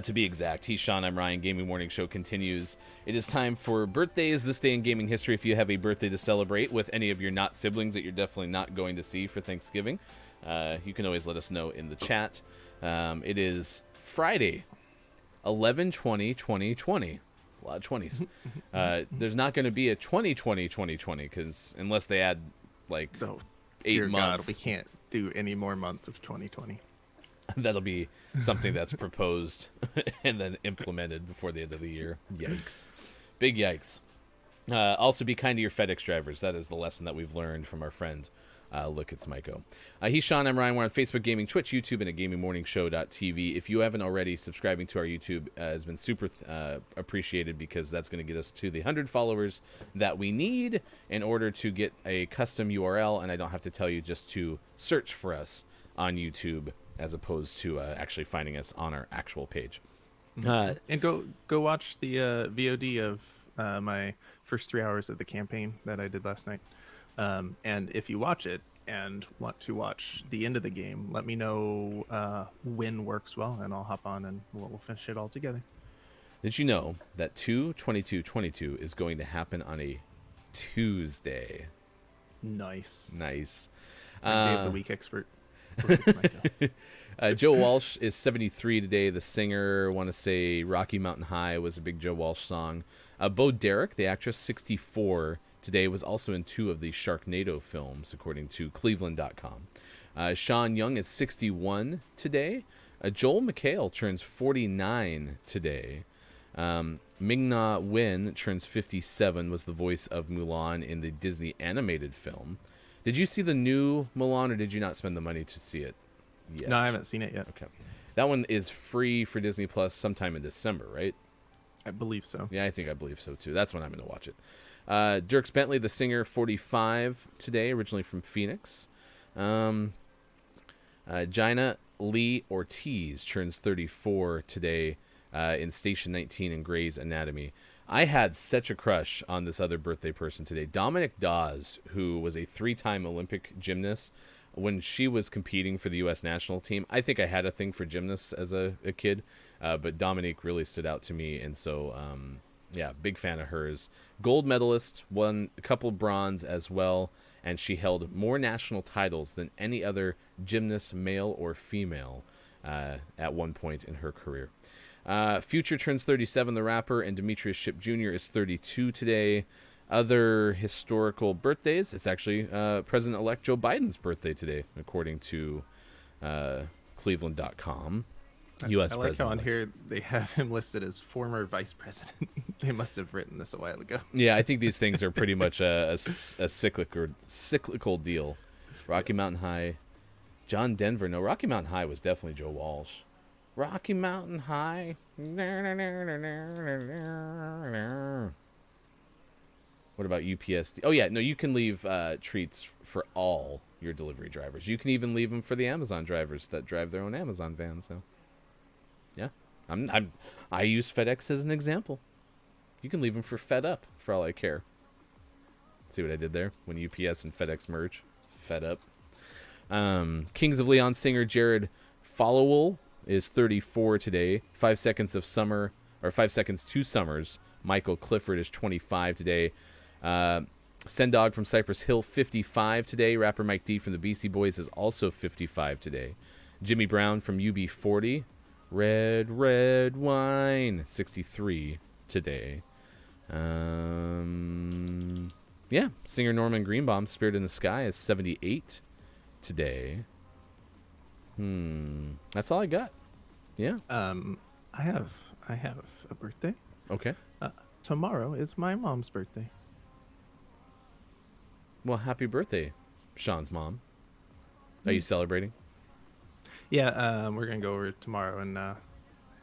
A: To be exact, he's Sean, I'm Ryan. Gaming Morning Show continues. It is time for birthdays this day in gaming history. If you have a birthday to celebrate with any of your not siblings that you're definitely not going to see for Thanksgiving, you can always let us know in the chat. It is Friday, 11/20/2020. It's a lot of 20s. There's not going to be a 2020/2020 because unless they add like 8 months,
B: God, we can't do any more months of 2020.
A: That'll be something that's proposed and then implemented before the end of the year. Yikes. Big yikes. Also, be kind to your FedEx drivers. That is the lesson that we've learned from our friend look, it's Maiko. He's Sean. I'm Ryan. We're on Facebook Gaming, Twitch, YouTube, and at gamingmorningshow.tv. If you haven't already, subscribing to our YouTube has been super appreciated, because that's going to get us to the 100 followers that we need in order to get a custom URL, and I don't have to tell you just to search for us on YouTube as opposed to actually finding us on our actual page.
B: And go watch the VOD of my first 3 hours of the campaign that I did last night. And if you watch it and want to watch the end of the game, let me know when works well, and I'll hop on and we'll finish it all together.
A: Did you know that 2/22/22 is going to happen on a Tuesday?
B: Nice.
A: Nice.
B: Day of the week expert. Perfect,
A: Joe Walsh is 73 today. The singer, want to say Rocky Mountain High was a big Joe Walsh song. Bo Derek, the actress, 64 today, was also in 2 of the Sharknado films, according to Cleveland.com. Sean Young is 61 today. Joel McHale turns 49 today. Ming-Na Wen turns 57, was the voice of Mulan in the Disney animated film. Did you see the new Mulan, or did you not spend the money to see it yet?
B: No, I haven't seen it yet.
A: Okay. That one is free for Disney Plus sometime in December, right?
B: I believe so.
A: Yeah, I believe so too. That's when I'm going to watch it. Dierks Bentley, the singer, 45 today, originally from Phoenix. Gina Lee Ortiz turns 34 today in Station 19 in Grey's Anatomy. I had such a crush on this other birthday person today. Dominic Dawes, who was a 3-time Olympic gymnast. When she was competing for the U.S. national team, I think I had a thing for gymnasts as a kid, but Dominique really stood out to me, and so, yeah, big fan of hers. Gold medalist, won a couple bronze as well, and she held more national titles than any other gymnast, male or female, at one point in her career. Future turns 37, the rapper, and Demetrius Shipp Jr. is 32 today. Other historical birthdays, it's actually President-elect Joe Biden's birthday today, according to Cleveland.com. U.S.
B: I like how on
A: President-elect.
B: here they have him listed as former vice president. They must have written this a while ago.
A: Yeah, I think these things are pretty much a cyclical deal. Rocky Mountain High. John Denver. No, Rocky Mountain High was definitely Joe Walsh. Rocky Mountain High. What about UPS? Oh, yeah. No, you can leave treats for all your delivery drivers. You can even leave them for the Amazon drivers that drive their own Amazon vans. So, yeah. I use FedEx as an example. You can leave them for Fed Up for all I care. See what I did there? When UPS and FedEx merge. Fed Up. Kings of Leon singer Jared Followell is 34 today. 5 Seconds of Summer, or 5 Seconds to Summers. Michael Clifford is 25 today. Sendog from Cypress Hill, 55 today. Rapper Mike D from the Beastie Boys is also 55 today. Jimmy Brown from UB40, Red Red Wine, 63 today. Yeah, singer Norman Greenbaum, Spirit in the Sky, is 78 today. That's all I got. Yeah.
B: I have a birthday.
A: Okay.
B: Tomorrow is my mom's birthday.
A: Well, happy birthday, Sean's mom. Are you celebrating?
B: Yeah, we're gonna go over tomorrow and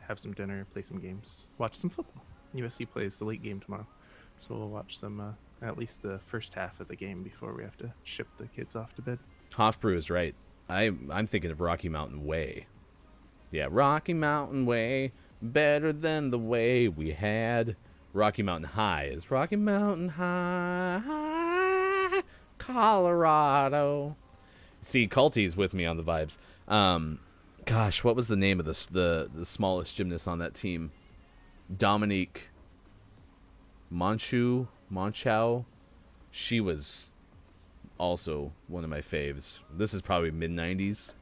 B: have some dinner, play some games, watch some football. USC plays the late game tomorrow, so we'll watch some at least the first half of the game before we have to ship the kids off to bed.
A: Hofbrew is right. I'm thinking of Rocky Mountain Way. Yeah, Rocky Mountain Way, better than the way we had. Rocky Mountain High is Rocky Mountain High, Colorado. See, Culty's with me on the vibes. Gosh, what was the name of the smallest gymnast on that team? Dominique Monchow. She was also one of my faves. This is probably mid-90s.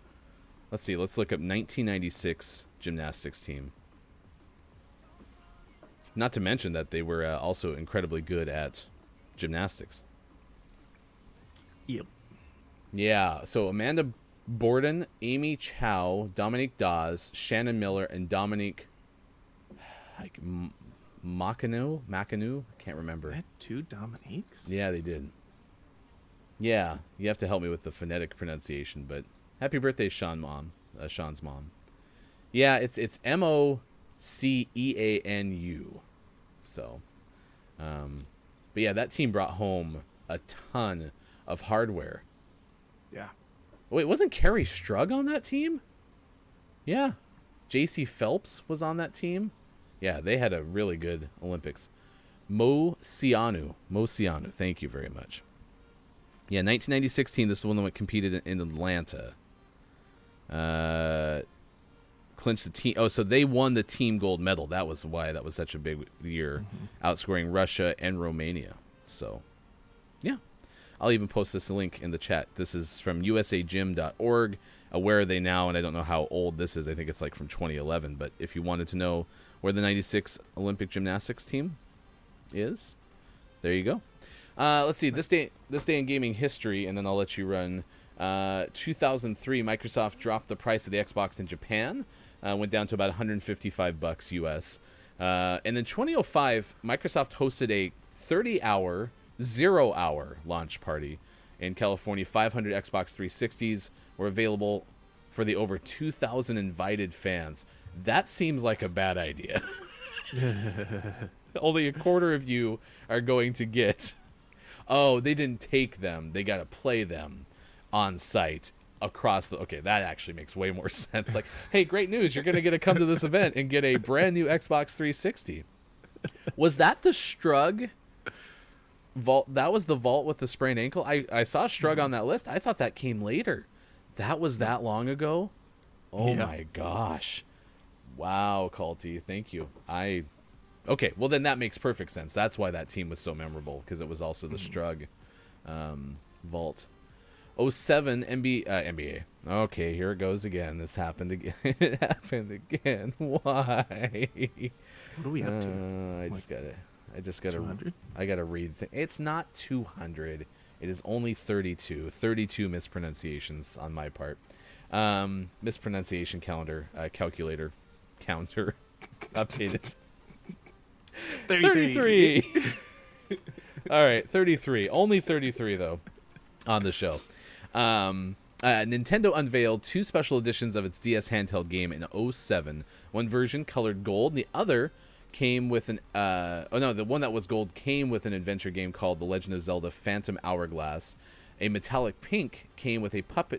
A: Let's see. Let's look up 1996 gymnastics team. Not to mention that they were also incredibly good at gymnastics.
B: Yep.
A: Yeah. So Amanda Borden, Amy Chow, Dominique Dawes, Shannon Miller, and Dominique Makanu. I can't remember.
B: They had two Dominiques?
A: Yeah, they did. Yeah, you have to help me with the phonetic pronunciation, but happy birthday, Sean's mom. Yeah, it's Moceanu. So, but yeah, that team brought home a ton of hardware.
B: Yeah.
A: Wait, wasn't Kerry Strug on that team? Yeah. J.C. Phelps was on that team. Yeah, they had a really good Olympics. Moceanu, thank you very much. Yeah, 1996 team. This is the one that competed in Atlanta. Clinched the team. Oh, so they won the team gold medal. That was why that was such a big year, outscoring Russia and Romania. So, yeah. I'll even post this link in the chat. This is from usagym.org. Where are they now? And I don't know how old this is. I think it's like from 2011. But if you wanted to know where the 96 Olympic gymnastics team is, there you go. Let's see. This day in gaming history, and then I'll let you run. 2003, Microsoft dropped the price of the Xbox in Japan. Went down to about $155 US. And then 2005, Microsoft hosted a 30-hour, 0-hour launch party in California. 500 Xbox 360s were available for the over 2,000 invited fans. That seems like a bad idea. Only a quarter of you are going to get. Oh, they didn't take them. They got to play them on site across the. Okay, that actually makes way more sense. Like, hey, great news. You're going to get to come to this event and get a brand new Xbox 360. Was that the Strug vault? That was the vault with the sprained ankle. I saw Strug on that list. I thought that came later. That was that long ago? Oh, yeah. My gosh. Wow, Culty. Thank you. Okay, well, then that makes perfect sense. That's why that team was so memorable, because it was also the Strug vault. 07 NBA. Okay, here it goes again. This happened again. It happened again. Why?
B: What are we up to?
A: I just gotta
B: 200?
A: I gotta read. It's not 200. It is only 32. 32 mispronunciations on my part. Mispronunciation calculator counter updated. 33. All right, 33. Only 33 though on the show. Nintendo unveiled two special editions of its DS handheld game in 07. One version colored gold, and the other came with an the one that was gold came with an adventure game called The Legend of Zelda Phantom Hourglass. A metallic pink came with a puppy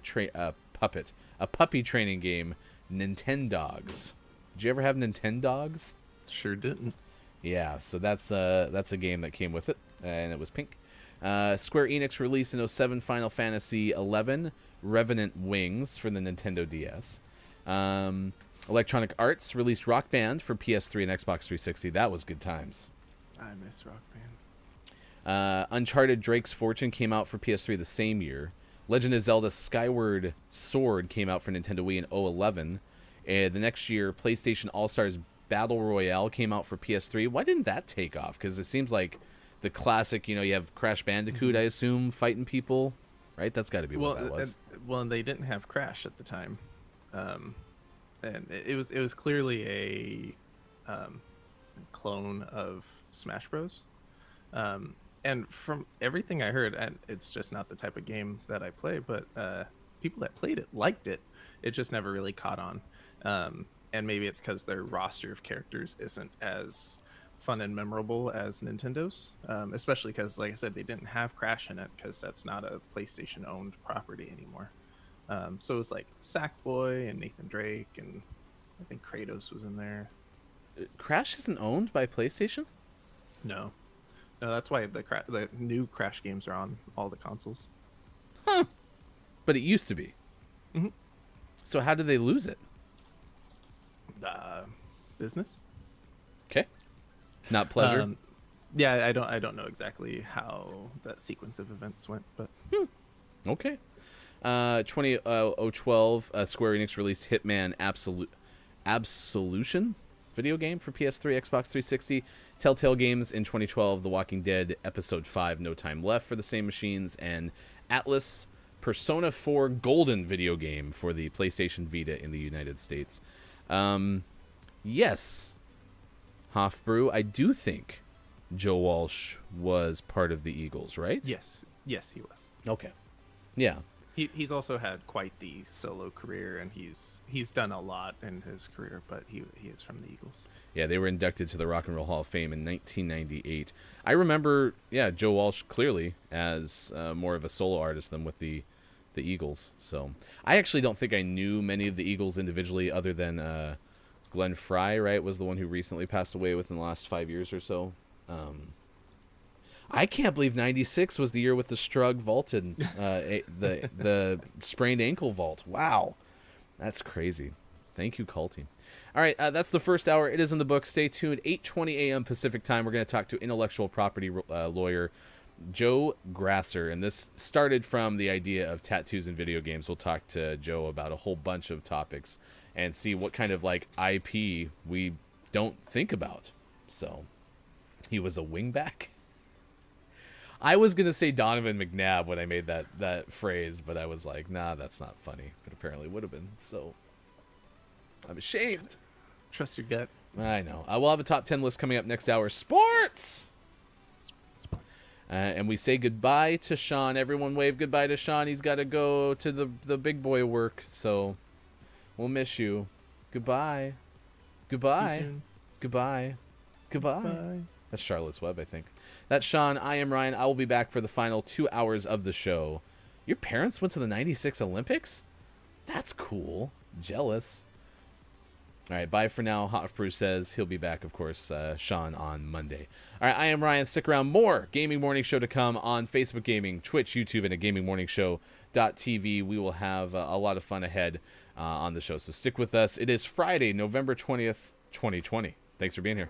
A: training game, Nintendogs. Did you ever have Nintendogs?
B: Sure didn't.
A: Yeah, so that's a game that came with it, and it was pink. Square Enix released in 07 Final Fantasy XI Revenant Wings for the Nintendo DS. Electronic Arts released Rock Band for PS3 and Xbox 360. That was good times.
B: I miss Rock Band.
A: Uncharted Drake's Fortune came out for PS3 the same year. Legend of Zelda Skyward Sword came out for Nintendo Wii in 2011. And the next year, PlayStation All-Stars Battle Royale came out for PS3. Why didn't that take off? Because it seems like the classic, you have Crash Bandicoot, I assume, fighting people, right? That's got to be what that was.
B: And they didn't have Crash at the time. And it was clearly a clone of Smash Bros. And from everything I heard, and it's just not the type of game that I play, but people that played it liked it. It just never really caught on. And maybe it's because their roster of characters isn't as fun and memorable as Nintendo's, especially because, like I said, they didn't have Crash in it because that's not a PlayStation-owned property anymore. So it was like Sackboy and Nathan Drake, and I think Kratos was in there.
A: Crash isn't owned by PlayStation?
B: No, that's why the new Crash games are on all the consoles.
A: Huh. But it used to be.
B: Mm-hmm.
A: So how did they lose it?
B: Business.
A: Okay. Not pleasure.
B: Yeah, I don't know exactly how that sequence of events went, but
A: okay. 2012, Square Enix released Hitman Absolution video game for PS3, Xbox 360. Telltale Games in 2012, The Walking Dead Episode 5, No Time Left for the same machines, and Atlas Persona 4 Golden video game for the PlayStation Vita in the United States. Yes, Hofbrew, I do think Joe Walsh was part of the Eagles, right?
B: yes, he was.
A: Okay. Yeah.
B: He's also had quite the solo career, and he's done a lot in his career, but he is from the Eagles.
A: Yeah, they were inducted to the Rock and Roll Hall of Fame in 1998. I remember, Joe Walsh clearly as more of a solo artist than with the Eagles. So I actually don't think I knew many of the Eagles individually, other than Glenn Frey, right, was the one who recently passed away within the last 5 years or so. I can't believe 96 was the year with the Strug vaulted, the sprained ankle vault. Wow, that's crazy. Thank you, Culty. All right, that's the first hour. It is in the book. Stay tuned. 8:20 a.m. Pacific time. We're going to talk to intellectual property lawyer Joe Grasser, and this started from the idea of tattoos in video games. We'll talk to Joe about a whole bunch of topics and see what kind of like IP we don't think about. So, he was a wingback. I was going to say Donovan McNabb when I made that phrase, but I was like, nah, that's not funny. But apparently would have been. So, I'm ashamed.
B: Trust your gut.
A: I know. We'll have a top 10 list coming up next hour. Sports! And we say goodbye to Sean. Everyone wave goodbye to Sean. He's got to go to the big boy work. So we'll miss you. Goodbye. Goodbye.
B: See you soon.
A: Goodbye. Goodbye.
B: Bye.
A: That's Charlotte's Web, I think. That's Sean. I am Ryan. I will be back for the final 2 hours of the show. Your parents went to the 96 Olympics? That's cool. Jealous. All right, bye for now. Hot Brew says he'll be back, of course, Sean, on Monday. All right, I am Ryan. Stick around. More Gaming Morning Show to come on Facebook Gaming, Twitch, YouTube, and at gamingmorningshow.tv. We will have a lot of fun ahead on the show, so stick with us. It is Friday, November 20th, 2020. Thanks for being here.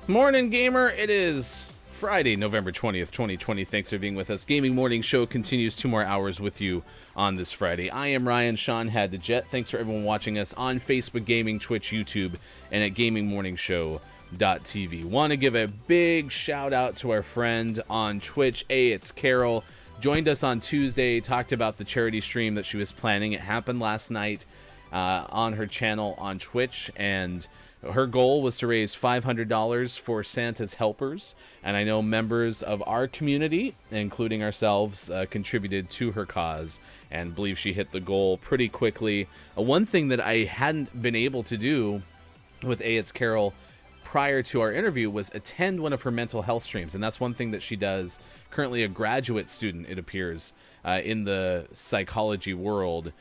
A: Morning, gamer. It is Friday, November 20th, 2020. Thanks for being with us. Gaming Morning Show continues 2 more hours with you on this Friday. I am Ryan. Sean had the jet. Thanks for everyone watching us on Facebook Gaming, Twitch, YouTube, and at gamingmorningshow.tv. Want to give a big shout out to our friend on Twitch. It's Carol. Joined us on Tuesday, talked about the charity stream that she was planning. It happened last night on her channel on Twitch, and her goal was to raise $500 for Santa's helpers, and I know members of our community, including ourselves, contributed to her cause, and believe she hit the goal pretty quickly. One thing that I hadn't been able to do with It's Carol prior to our interview was attend one of her mental health streams, and that's one thing that she does. Currently a graduate student, it appears, in the psychology world.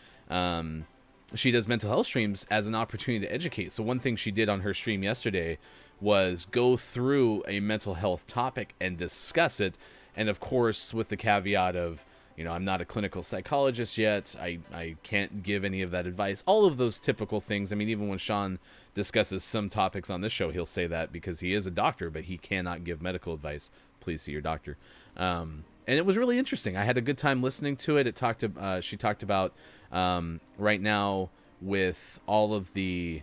A: She does mental health streams as an opportunity to educate. So one thing she did on her stream yesterday was go through a mental health topic and discuss it. And of course, with the caveat of, you know, I'm not a clinical psychologist yet. I can't give any of that advice. All of those typical things. I mean, even when Sean discusses some topics on this show, he'll say that because he is a doctor, but he cannot give medical advice. Please see your doctor. And it was really interesting. I had a good time listening to it. She talked about right now with all of the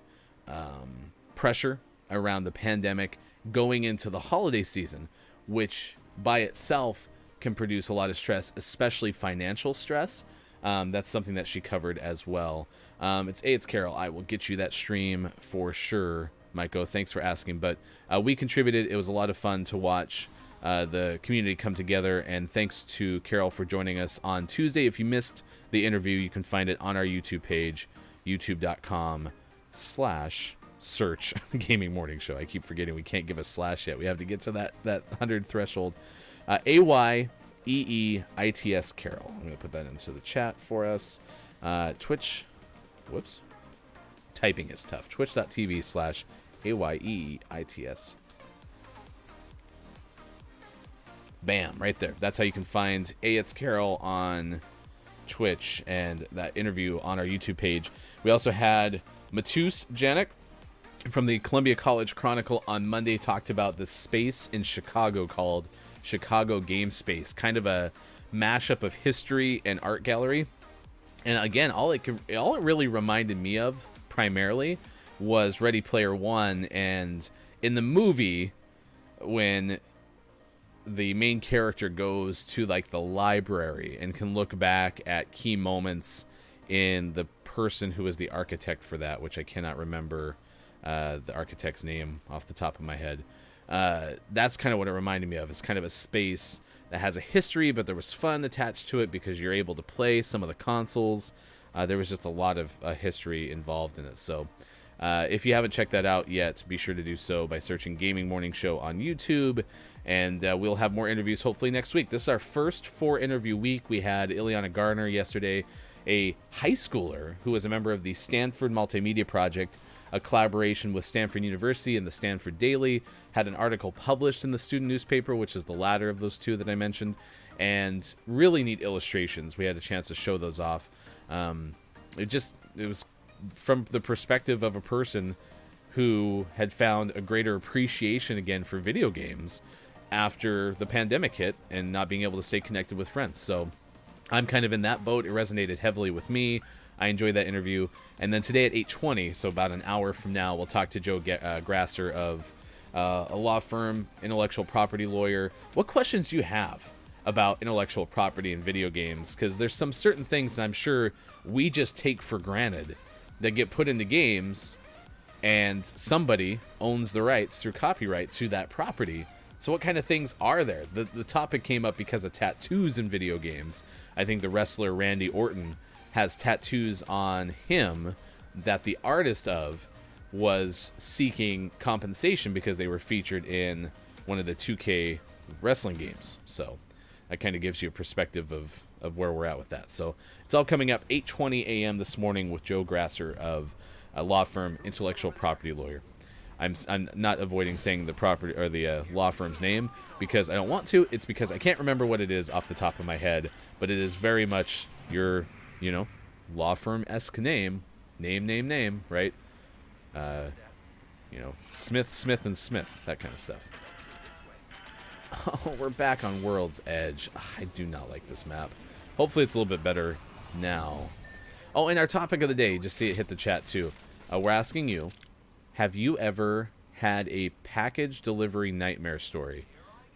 A: pressure around the pandemic going into the holiday season, which by itself can produce a lot of stress, especially financial stress. That's something that she covered as well. It's Carol. I will get you that stream for sure, Maiko. Thanks for asking. But we contributed. It was a lot of fun to watch the community come together, and thanks to Carol for joining us on Tuesday. If you missed the interview, you can find it on our YouTube page, youtube.com/search Gaming Morning Show. I keep forgetting we can't give a slash yet. We have to get to that 100 threshold. AYEEITS Carol. I'm going to put that into the chat for us. Twitch. Whoops. Typing is tough. Twitch.tv/AYEEITS. Bam, right there. That's how you can find It's Carol on Twitch and that interview on our YouTube page. We also had Matus Janik from the Columbia College Chronicle on Monday talked about this space in Chicago called Chicago Game Space, kind of a mashup of history and art gallery. And again, all it really reminded me of primarily was Ready Player One, and in the movie when the main character goes to like the library and can look back at key moments in the person who was the architect for that, which I cannot remember the architect's name off the top of my head. That's kind of what it reminded me of. It's kind of a space that has a history, but there was fun attached to it because you're able to play some of the consoles. There was just a lot of history involved in it. So if you haven't checked that out yet, be sure to do so by searching Gaming Morning Show on YouTube. And we'll have more interviews hopefully next week. This is our first 4-interview week. We had Ileana Garner yesterday, a high schooler who was a member of the Stanford Multimedia Project, a collaboration with Stanford University and the Stanford Daily, had an article published in the student newspaper, which is the latter of those two that I mentioned, and really neat illustrations. We had a chance to show those off. It was from the perspective of a person who had found a greater appreciation again for video games after the pandemic hit and not being able to stay connected with friends. So I'm kind of in that boat. It resonated heavily with me. I enjoyed that interview. And then today at 8:20, so about an hour from now, we'll talk to Joe Grasser of a law firm, intellectual property lawyer. What questions do you have about intellectual property in video games? Because there's some certain things that I'm sure we just take for granted that get put into games, and somebody owns the rights through copyright to that property. So what kind of things are there? The topic came up because of tattoos in video games. I think the wrestler Randy Orton has tattoos on him that the artist of was seeking compensation because they were featured in one of the 2K wrestling games. So that kind of gives you a perspective of where we're at with that. So it's all coming up 8:20 a.m. this morning with Joe Grasser of a law firm, intellectual property lawyer. I'm not avoiding saying the property or the law firm's name because I don't want to. It's because I can't remember what it is off the top of my head, but it is very much your, law firm-esque name, right? You know, Smith, Smith, and Smith, that kind of stuff. Oh, we're back on World's Edge. I do not like this map. Hopefully it's a little bit better now. Oh, and our topic of the day, just see it hit the chat too. We're asking you, have you ever had a package delivery nightmare story?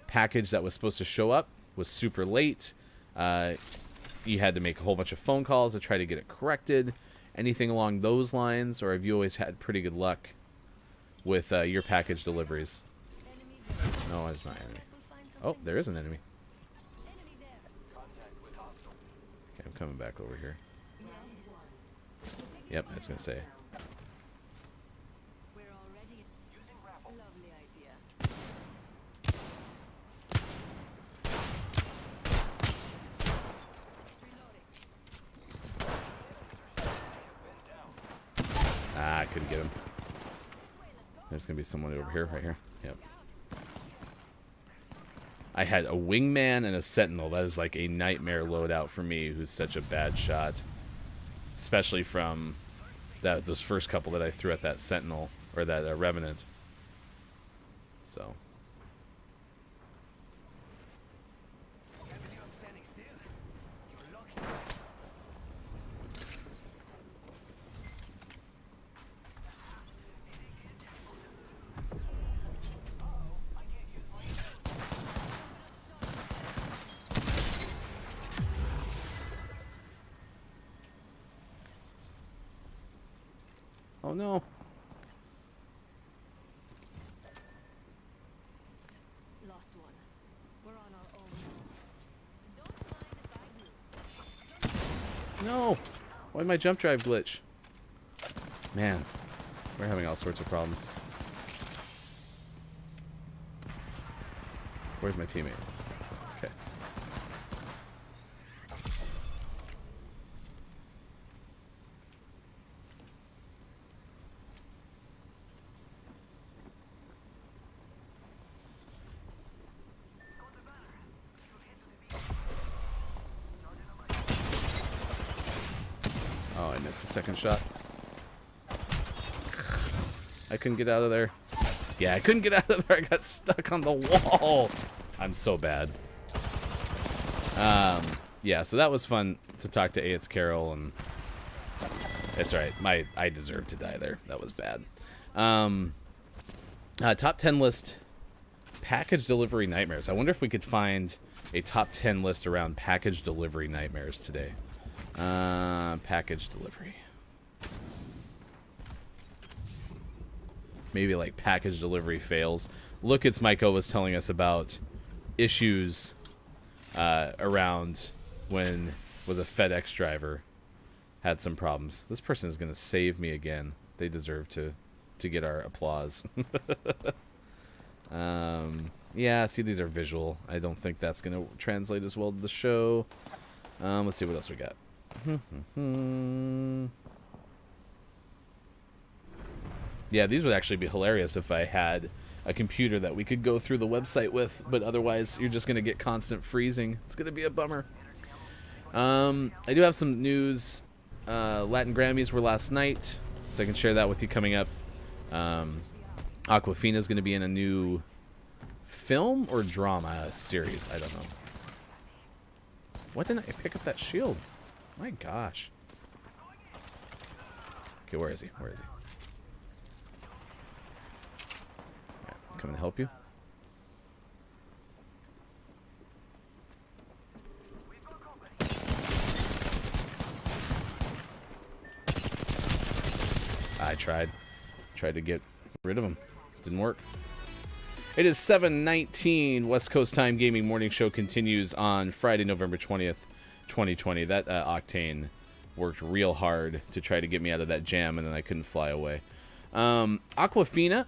A: Package that was supposed to show up, was super late. You had to make a whole bunch of phone calls to try to get it corrected. Anything along those lines? Or have you always had pretty good luck with your package deliveries? No, it's not enemy. Oh, there is an enemy. Okay, I'm coming back over here. Yep, I was going to say. Ah, I couldn't get him. There's going to be someone over here, right here. Yep. I had a wingman and a sentinel. That is like a nightmare loadout for me, who's such a bad shot. Especially from those first couple that I threw at that sentinel, or that revenant. So. Oh no.
C: Lost one. We're on our own. Don't mind if I do.
A: No. Why'd my jump drive glitch? Man, we're having all sorts of problems. Where's my teammate? Okay. Oh, I missed the second shot. I couldn't get out of there. Yeah, I couldn't get out of there. I got stuck on the wall. I'm so bad. Yeah, so that was fun to talk to It's Carol, and it's right. I deserved to die there. That was bad. Top 10 list package delivery nightmares. I wonder if we could find a top 10 list around package delivery nightmares today. Package delivery. Maybe like package delivery fails. Look, it's Michael was telling us about issues around when was a FedEx driver had some problems. This person is going to save me again. They deserve to get our applause. Yeah, see, these are visual. I don't think that's going to translate as well to the show. Let's see what else we got. Yeah, these would actually be hilarious if I had a computer that we could go through the website with, but otherwise you're just going to get constant freezing. It's going to be a bummer. I do have some news. Latin Grammys were last night, so I can share that with you coming up. Aquafina is going to be in a new film or drama series. I don't know. Why didn't I pick up that shield? My gosh. Okay, where is he? Where is he? Right, coming to help you. I tried to get rid of him. Didn't work. It is 7:19. West Coast Time Gaming Morning Show continues on Friday, November 20th, 2020. That Octane worked real hard to try to get me out of that jam, and then I couldn't fly away. Aquafina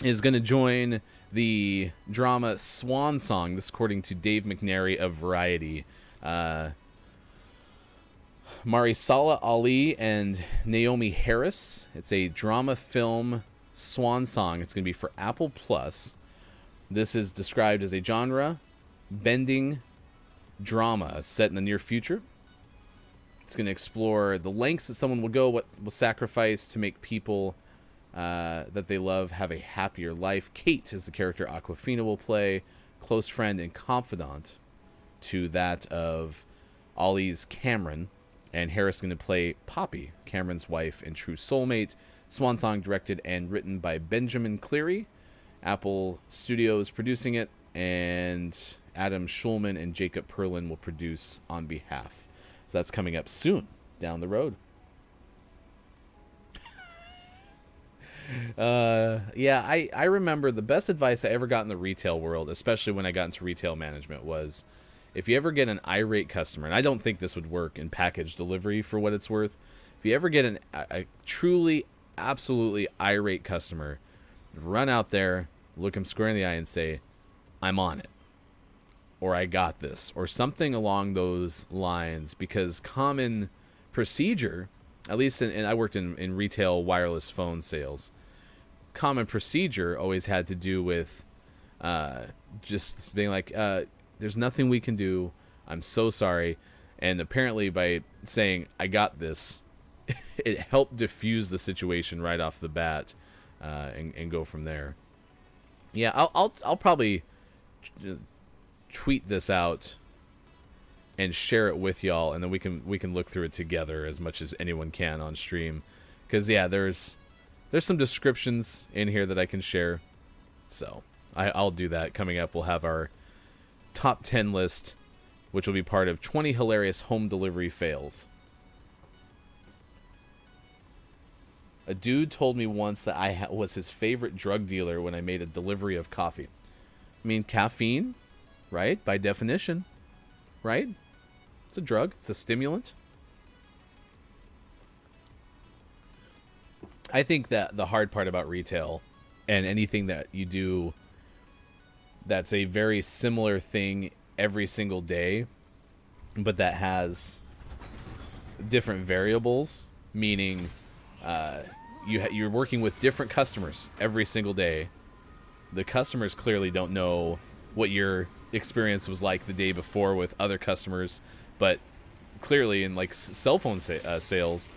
A: is going to join the drama Swan Song. This according to Dave McNary of Variety. Marisala Ali and Naomi Harris. It's a drama film Swan Song. It's going to be for Apple Plus. This is described as a genre-bending drama set in the near future. It's going to explore the lengths that someone will go, what will sacrifice to make people that they love have a happier life. Kate is the character Aquafina will play, close friend and confidant to that of Ollie's Cameron, and Harris going to play Poppy, Cameron's wife and true soulmate. Swan Song directed and written by Benjamin Cleary. Apple Studios producing it, and Adam Schulman and Jacob Perlin will produce on behalf. So that's coming up soon down the road. Yeah, I remember the best advice I ever got in the retail world, especially when I got into retail management, was if you ever get an irate customer, and I don't think this would work in package delivery for what it's worth, if you ever get a truly, absolutely irate customer, run out there, look him square in the eye and say, I'm on it, or I got this, or something along those lines, because common procedure, at least I worked in retail wireless phone sales, common procedure always had to do with just being like, there's nothing we can do, I'm so sorry. And apparently by saying I got this, it helped diffuse the situation right off the bat, and go from there. Yeah, I'll probably tweet this out and share it with y'all, and then we can look through it together as much as anyone can on stream, because yeah, there's some descriptions in here that I can share, so I'll do that. Coming up, we'll have our top 10 list, which will be part of 20 hilarious home delivery fails. A dude told me once that I was his favorite drug dealer when I made a delivery of coffee. I mean, caffeine, right? By definition, right? It's a drug. It's a stimulant. I think that the hard part about retail and anything that you do that's a very similar thing every single day, but that has different variables, meaning you're working with different customers every single day. The customers clearly don't know what your experience was like the day before with other customers, but clearly in like cell phone sales,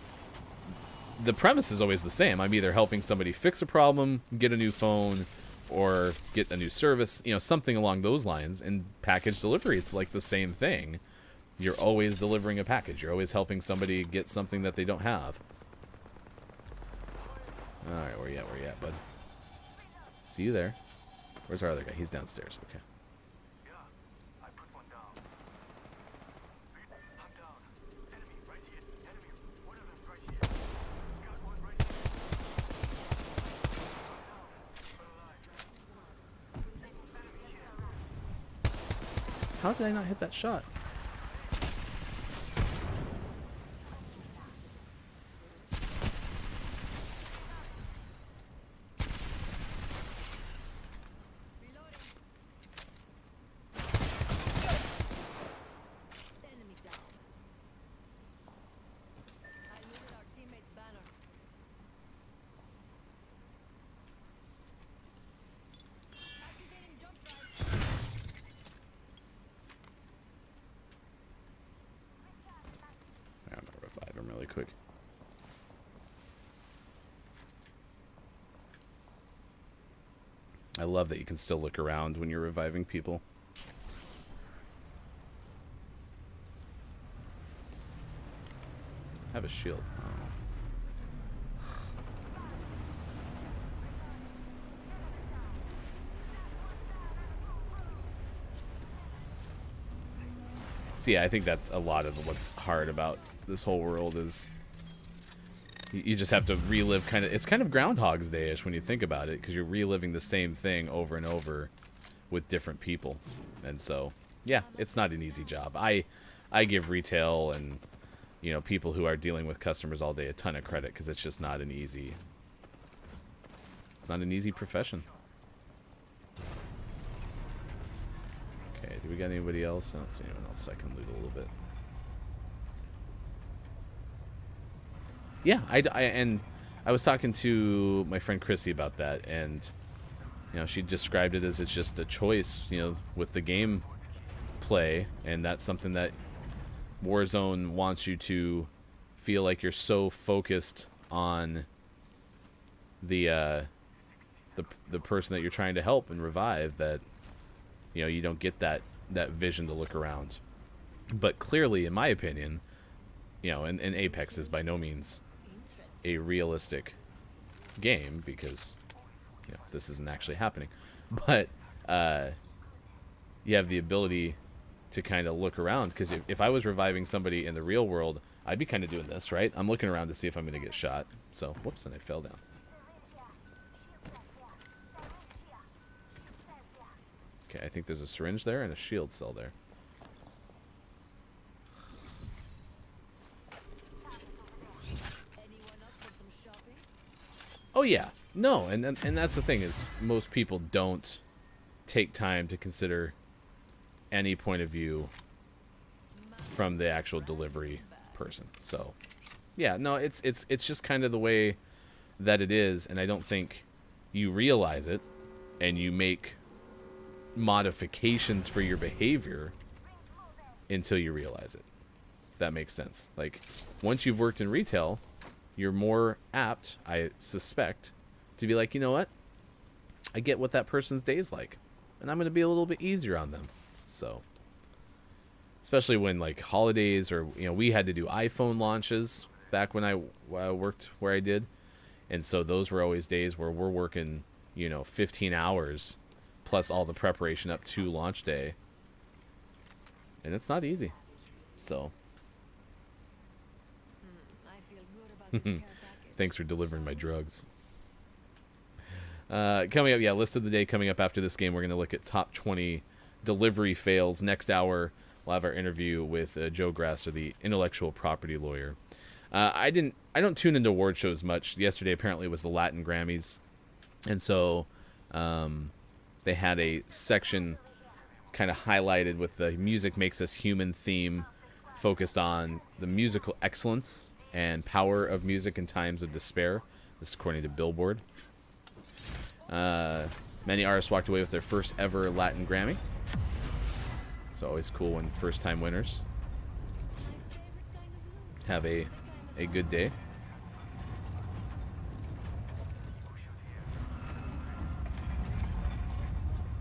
A: the premise is always the same. I'm either helping somebody fix a problem, get a new phone, or get a new service, something along those lines. And package delivery, it's like the same thing. You're always delivering a package. You're always helping somebody get something that they don't have. Alright, where you at, bud? See you there. Where's our other guy? He's downstairs. Okay. How did I not hit that shot?
C: Enemy down. I looted our teammate's banner. Activating jump drive.
A: I'm gonna revive him really quick. I love that you can still look around when you're reviving people. I have a shield. Oh. So yeah, I think that's a lot of what's hard about this whole world is you just have to relive it's kind of Groundhog's Day-ish when you think about it, because you're reliving the same thing over and over with different people. And so, yeah, it's not an easy job. I give retail and people who are dealing with customers all day a ton of credit, because it's just not an easy profession. Okay, do we got anybody else? I don't see anyone else I can loot a little bit. Yeah, I was talking to my friend Chrissy about that, and she described it as it's just a choice, with the game play, and that's something that Warzone wants you to feel like you're so focused on the the person that you're trying to help and revive, that you don't get that vision to look around. But clearly, in my opinion, and Apex is by no means a realistic game, because this isn't actually happening. But you have the ability to kind of look around, because if I was reviving somebody in the real world, I'd be kind of doing this, right? I'm looking around to see if I'm going to get shot. So, whoops, and I fell down. Okay, I think there's a syringe there and a shield cell there. Oh yeah, no, and that's the thing, is most people don't take time to consider any point of view from the actual delivery person. So, yeah, no, it's just kind of the way that it is, and I don't think you realize it, and you make modifications for your behavior until you realize it. If that makes sense. Like, once you've worked in retail, you're more apt, I suspect, to be like, you know what? I get what that person's day's like, and I'm going to be a little bit easier on them. So, especially when, like, holidays, or, we had to do iPhone launches back when I worked where I did. And so those were always days where we're working, 15 hours plus all the preparation up to launch day. And it's not easy. So. Thanks for delivering my drugs. Coming up, list of the day coming up after this game. We're going to look at top 20 delivery fails. Next hour, we'll have our interview with Joe Grasser, the intellectual property lawyer. I don't tune into award shows much. Yesterday apparently was the Latin Grammys, and so they had a section kind of highlighted with the Music Makes Us Human theme, focused on the musical excellence and power of music in times of despair. This is according to Billboard. Many artists walked away with their first ever Latin Grammy. It's always cool when first-time winners have a good day.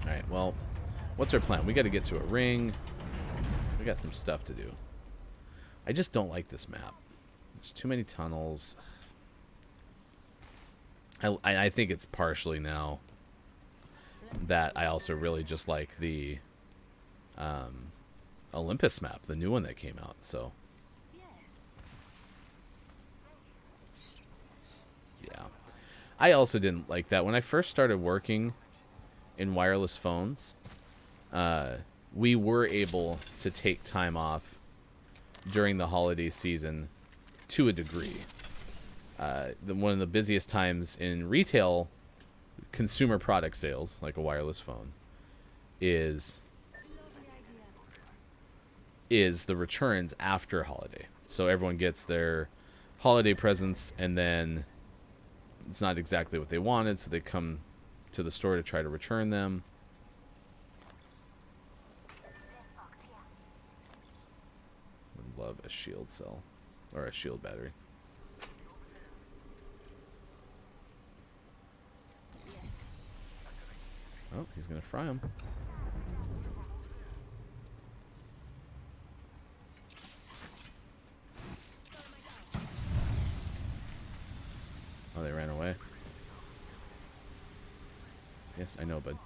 A: Alright, well, what's our plan? We got to get to a ring. We got some stuff to do. I just don't like this map. There's too many tunnels. I think it's partially now that I also really just like the Olympus map, the new one that came out. So, yeah. I also didn't like that. When I first started working in wireless phones, we were able to take time off during the holiday season to a degree. One of the busiest times in retail consumer product sales, like a wireless phone, is the returns after holiday. So everyone gets their holiday presents, and then it's not exactly what they wanted, so they come to the store to try to return them. Would love a shield cell, or a shield battery. Oh, he's gonna fry him. Oh, they ran away. Yes, I know, bud.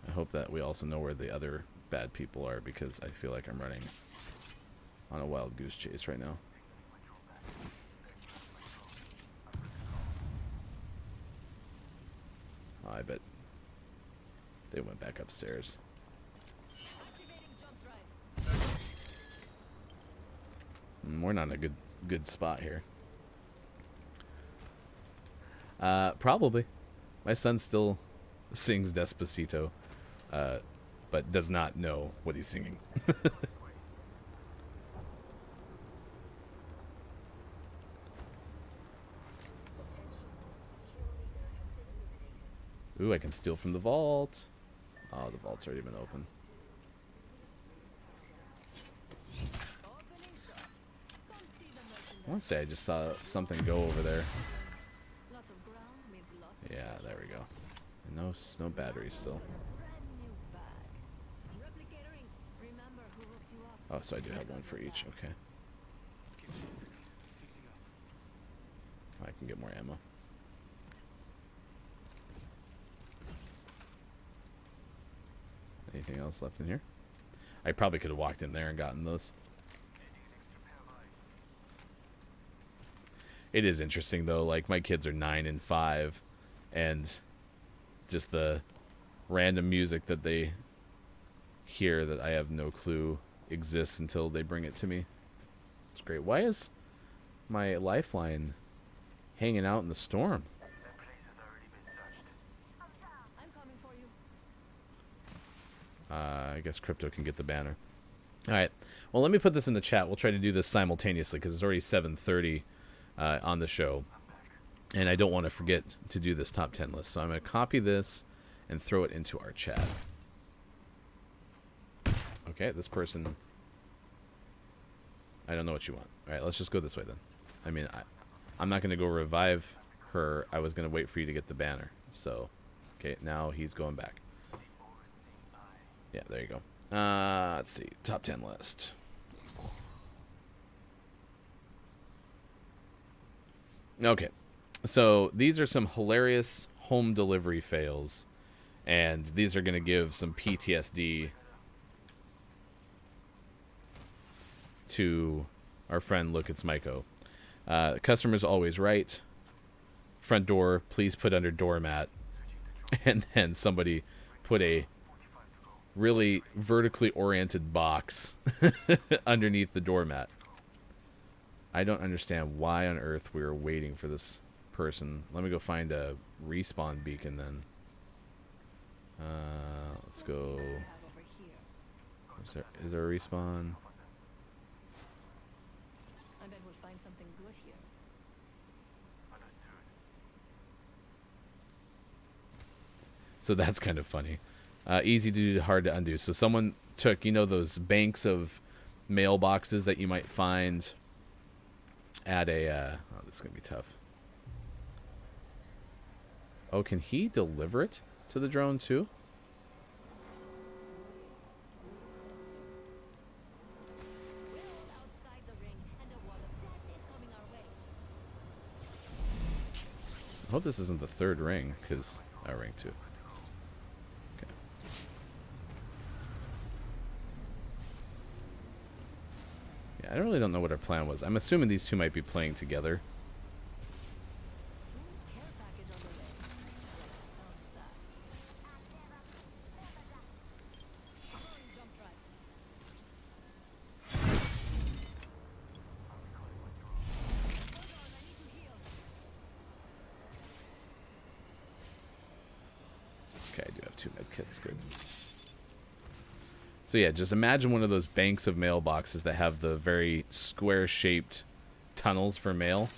A: I hope that we also know where the other bad people are, because I feel like I'm running on a wild goose chase right now. Oh, I bet they went back upstairs. We're not in a good spot here. Probably. My son still sings Despacito, but does not know what he's singing. Ooh, I can steal from the vault. Oh, the vault's already been open. I want to say I just saw something go over there.
C: Lots of ground means lots of
A: Yeah, there we go. And no batteries still.
C: brand new bag. Replicator ink. Remember who hooked you up.
A: Oh, so I do have one for each. Okay. I can get more ammo. Anything else left in here? I probably could have walked in there and gotten those. It is interesting though, like my kids are 9 and 5, and just the random music that they hear that I have no clue exists until they bring it to me. It's great. Why is my lifeline hanging out in the storm?
C: I'm coming for you.
A: I guess Crypto can get the banner. All right. Well, let me put this in the chat. We'll try to do this simultaneously because it's already 7:30 on the show, and I don't want to forget to do this top 10 list. So I'm going to copy this and throw it into our chat. Okay, this person. I don't know what you want. All right, let's just go this way then. I mean, I'm not going to go revive her. I was going to wait for you to get the banner. So, okay, now he's going back. Yeah, there you go. Let's see. Top 10 list. Okay. So these are some hilarious home delivery fails. And these are going to give some PTSD to our friend Look It's Myco. Customer's always right. Front door, please put under doormat. And then somebody put a really vertically oriented box underneath the doormat. I don't understand why on earth we were waiting for this person. Let me go find a respawn beacon then. Let's go.
C: Have over here.
A: Is there a respawn?
C: I bet we'll find something good here.
A: So that's kind of funny. Easy to do, hard to undo. So someone took, you know, those banks of mailboxes that you might find at a... oh, this is going to be tough. Oh, can he deliver it to the drone too?
C: We're all outside the ring, and a wall of death is coming our way.
A: I hope this isn't the third ring, because... Oh, ring 2. Okay. Yeah, I really don't know what our plan was. I'm assuming these two might be playing together.
C: Care package on the way. Like the sound of that. Jump drive. Hold on, I need to heal.
A: Okay, I do have 2 medkits. Good. So yeah, just imagine one of those banks of mailboxes that have the very square-shaped tunnels for mail,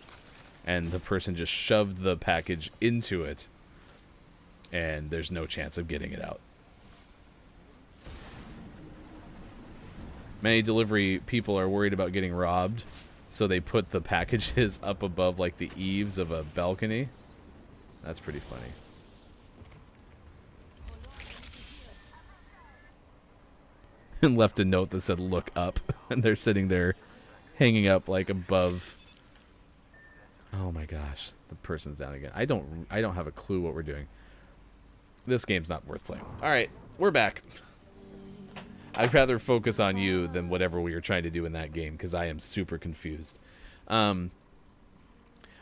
A: and the person just shoved the package into it, and there's no chance of getting it out. Many delivery people are worried about getting robbed, so they put the packages up above like the eaves of a balcony. That's pretty funny. And left a note that said "look up," and they're sitting there hanging up like above. Oh my gosh, the person's down again. I don't have a clue what we're doing. This game's not worth playing. All right, we're back. I'd rather focus on you than whatever we were trying to do in that game, because I am super confused. All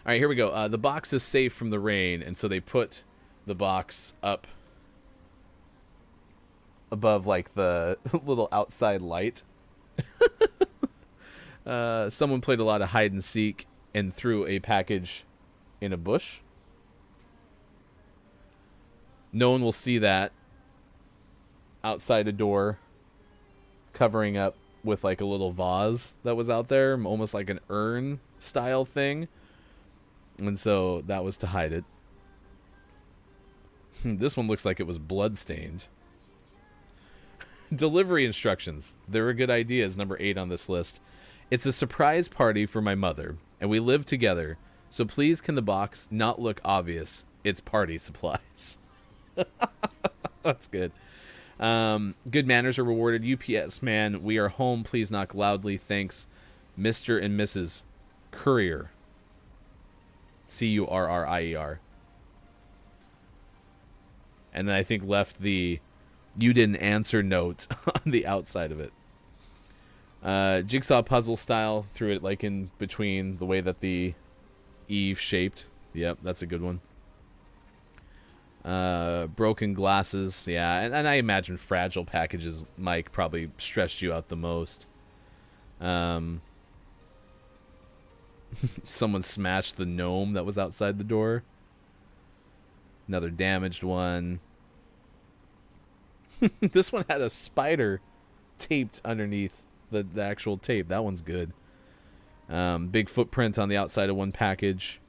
A: right, here we go. The box is safe from the rain, and so they put the box up above like the little outside light. Someone played a lot of hide and seek and threw a package in a bush. No one will see that outside a door, covering up with like a little vase that was out there, almost like an urn style thing. And so that was to hide it. This one looks like it was blood-stained. Delivery instructions. They're a good idea is number 8 on this list. It's a surprise party for my mother. and we live together. So please, can the box not look obvious? It's party supplies. That's good. Good manners are rewarded. UPS man, we are home. Please knock loudly. Thanks, Mr. and Mrs. Courier. Currier. And then I think left the "you didn't answer" note on the outside of it. Jigsaw puzzle style, threw it like in between the way that the Eve shaped. Yep, that's a good one. Broken glasses, yeah, and I imagine fragile packages, Mike, probably stressed you out the most. Someone smashed the gnome that was outside the door. Another damaged one. This one had a spider taped underneath the actual tape. That one's good. Big footprint on the outside of one package.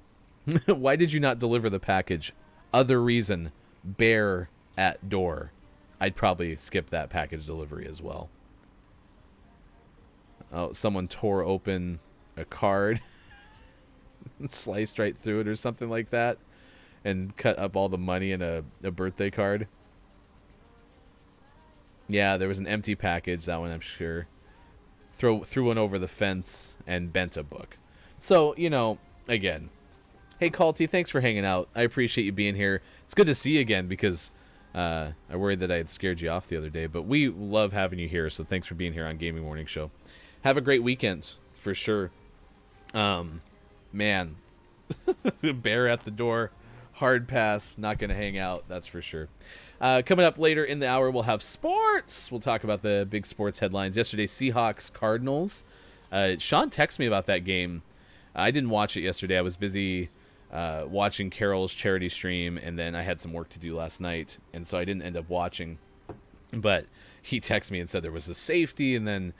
A: Why did you not deliver the package? Other reason, bear at door. I'd probably skip that package delivery as well. Oh, someone tore open a card, sliced right through it or something like that, and cut up all the money in a birthday card. Yeah, there was an empty package, that one I'm sure. Threw one over the fence and bent a book. So, you know, again, hey, Calty, thanks for hanging out. I appreciate you being here. It's good to see you again because I worried that I had scared you off the other day. But we love having you here, so thanks for being here on Gaming Morning Show. Have a great weekend, for sure. Man, bear at the door, hard pass, not going to hang out, that's for sure. Coming up later in the hour, we'll have sports. We'll talk about the big sports headlines. Yesterday, Seahawks, Cardinals. Sean texted me about that game. I didn't watch it yesterday. I was busy watching Carol's charity stream, and then I had some work to do last night, and so I didn't end up watching. But he texted me and said there was a safety, and then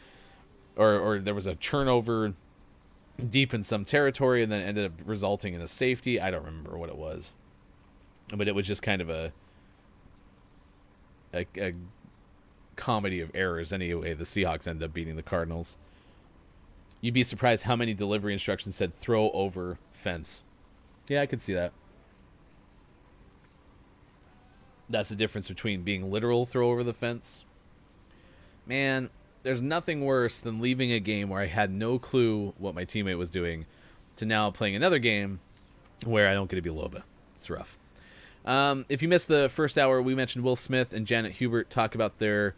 A: or there was a turnover deep in some territory, and then ended up resulting in a safety. I don't remember what it was, but it was just kind of a comedy of errors. Anyway, the Seahawks ended up beating the Cardinals. You'd be surprised how many delivery instructions said throw over fence. Yeah, I could see that. That's the difference between being literal throw over the fence. Man, there's nothing worse than leaving a game where I had no clue what my teammate was doing to now playing another game where I don't get to be Loba. It's rough. If you missed the first hour, we mentioned Will Smith and Janet Hubert talk about her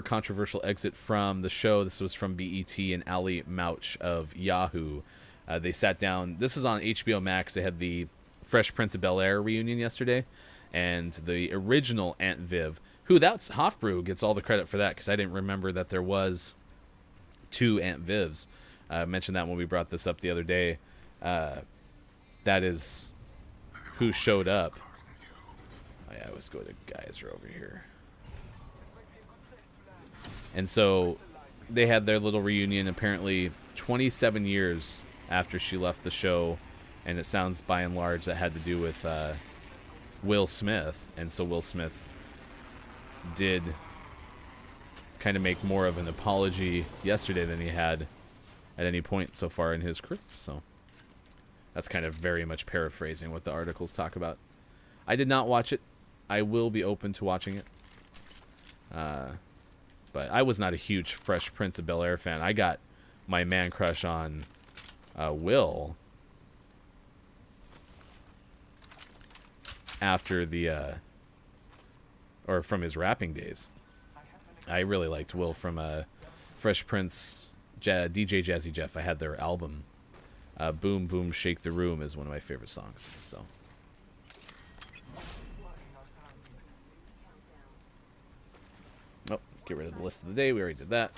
A: controversial exit from the show. This was from BET and Ali Mouch of Yahoo. They sat down. This is on HBO Max. They had the Fresh Prince of Bel-Air reunion yesterday, and the original Aunt Viv, who that's Hofbrew gets all the credit for that because I didn't remember that there was two Aunt Vivs. I mentioned that when we brought this up the other day. That is who showed up. I always go to Geyser over here. And so they had their little reunion apparently 27 years after she left the show, and it sounds by and large that had to do with Will Smith. And so Will Smith did kind of make more of an apology yesterday than he had at any point so far in his career. So that's kind of very much paraphrasing what the articles talk about. I did not watch it. I will be open to watching it. But I was not a huge Fresh Prince of Bel-Air fan. I got my man crush on Will after the or from his rapping days. I really liked Will from Fresh Prince, DJ Jazzy Jeff. I had their album Boom Boom Shake the Room is one of my favorite songs. So get rid of the list of the day. We already did that.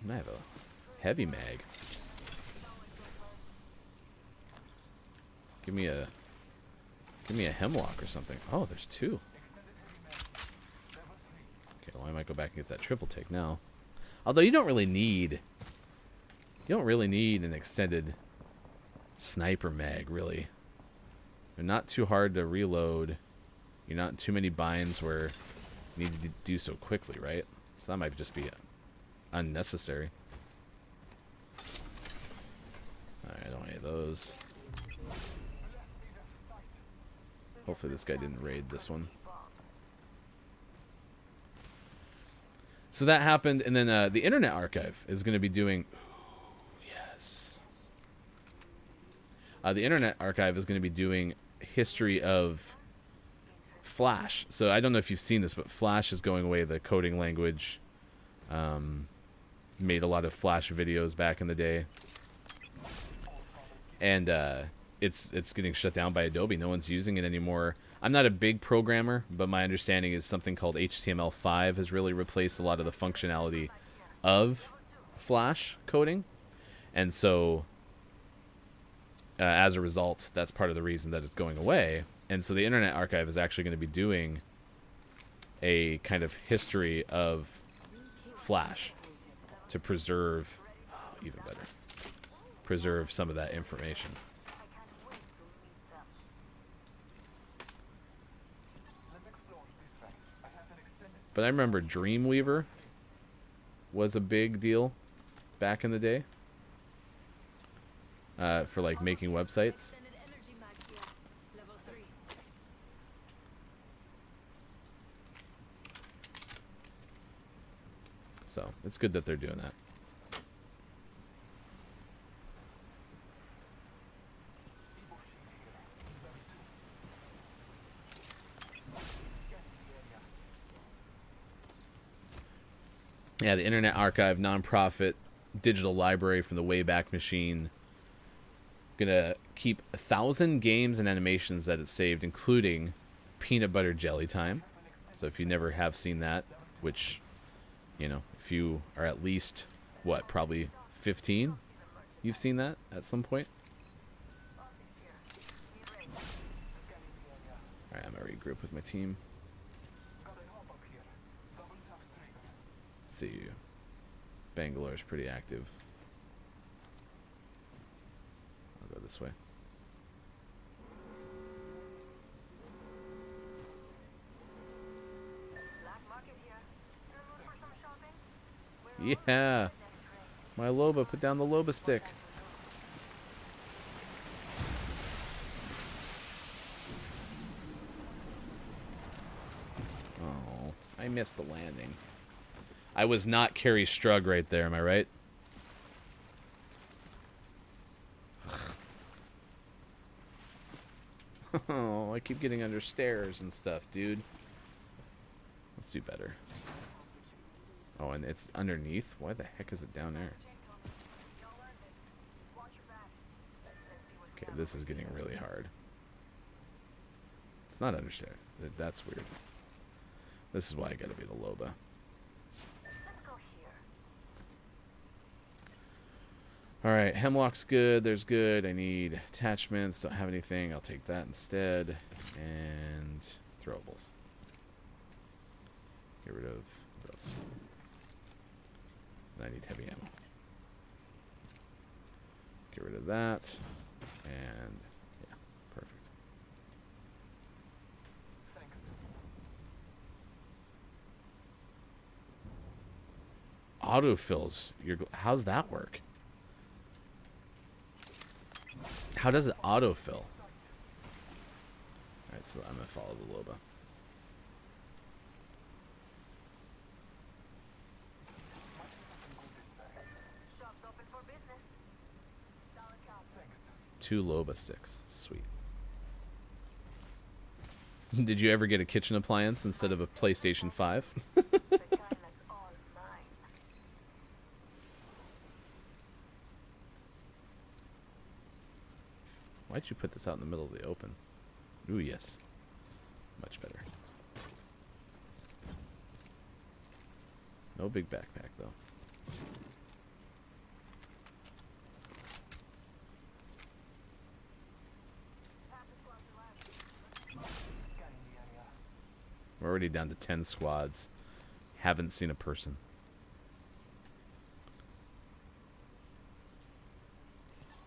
A: I have a heavy mag. Give me a hemlock or something. Oh, there's two. Okay, well I might go back and get that triple take now. Although you don't really need an extended sniper mag, really. They're not too hard to reload. You're not in too many binds where you need to do so quickly, right? So that might just be unnecessary. those. Hopefully this guy didn't raid this one. So that happened, and then the Internet Archive is going to be doing... Ooh, yes. The Internet Archive is going to be doing history of Flash. So I don't know if you've seen this, but Flash is going away, the coding language. Made a lot of Flash videos back in the day. And it's getting shut down by Adobe. No one's using it anymore. I'm not a big programmer, but my understanding is something called HTML5 has really replaced a lot of the functionality of Flash coding. And so, as a result, that's part of the reason that it's going away. And so the Internet Archive is actually going to be doing a kind of history of Flash to preserve, even better, preserve some of that information. But I remember Dreamweaver was a big deal back in the day for like making websites.
C: Extended energy mag here. Level 3.
A: So it's good that they're doing that. Yeah, the Internet Archive, nonprofit digital library from the Wayback Machine. Gonna keep 1,000 games and animations that it saved, including Peanut Butter Jelly Time. So if you never have seen that, which, you know, if you are at least, what, probably 15, you've seen that at some point. Alright, I'm gonna regroup with my team. Let's see. Bangalore's pretty active. I'll go this way. Yeah. My Loba, put down the Loba stick. Oh, I missed the landing. I was not Carrie Strug right there, am I right? Oh, I keep getting under stairs and stuff, dude. Let's do better. Oh, and it's underneath? Why the heck is it down there? Okay, this is getting really hard. It's not understairs. That's weird. This is why I gotta be the Loba. Alright, Hemlock's good. There's good. I need attachments. Don't have anything. I'll take that instead. And throwables. Get rid of those. I need heavy ammo. Get rid of that. And yeah, perfect.
D: Thanks.
A: Autofills. How's that work? How does it autofill? Alright, so I'm gonna follow the Loba.
C: Shop's open for business. Dollar count.
D: Thanks.
A: 2 Loba sticks. Sweet. Did you ever get a kitchen appliance instead of a PlayStation 5?
C: The time that's all mine.
A: Why'd you put this out in the middle of the open? Ooh, yes. Much better. No big backpack, though.
C: Half the squads are left.
D: Scanning the area.
A: We're already down to 10 squads. Haven't seen a person.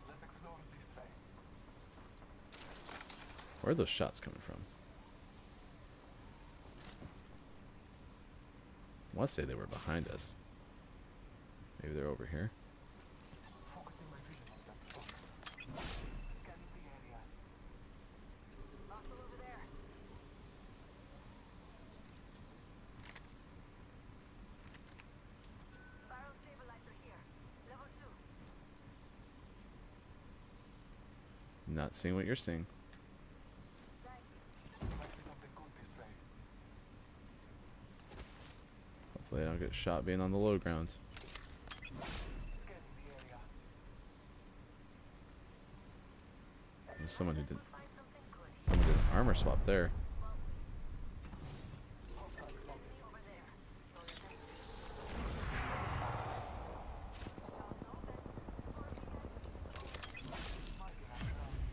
D: Let's explore this way.
A: Where are those shots coming from? I want to say they were behind us. Maybe they're over here.
D: Focusing my vision on that spot.
A: Not seeing what you're seeing.
D: Might be something good this way.
A: Hopefully I don't get shot being on the low ground.
D: Scanning the area.
A: There's someone who did
C: Find something good.
A: someone did an armor swap there.
C: Enemy over there.
D: Marking our surroundings.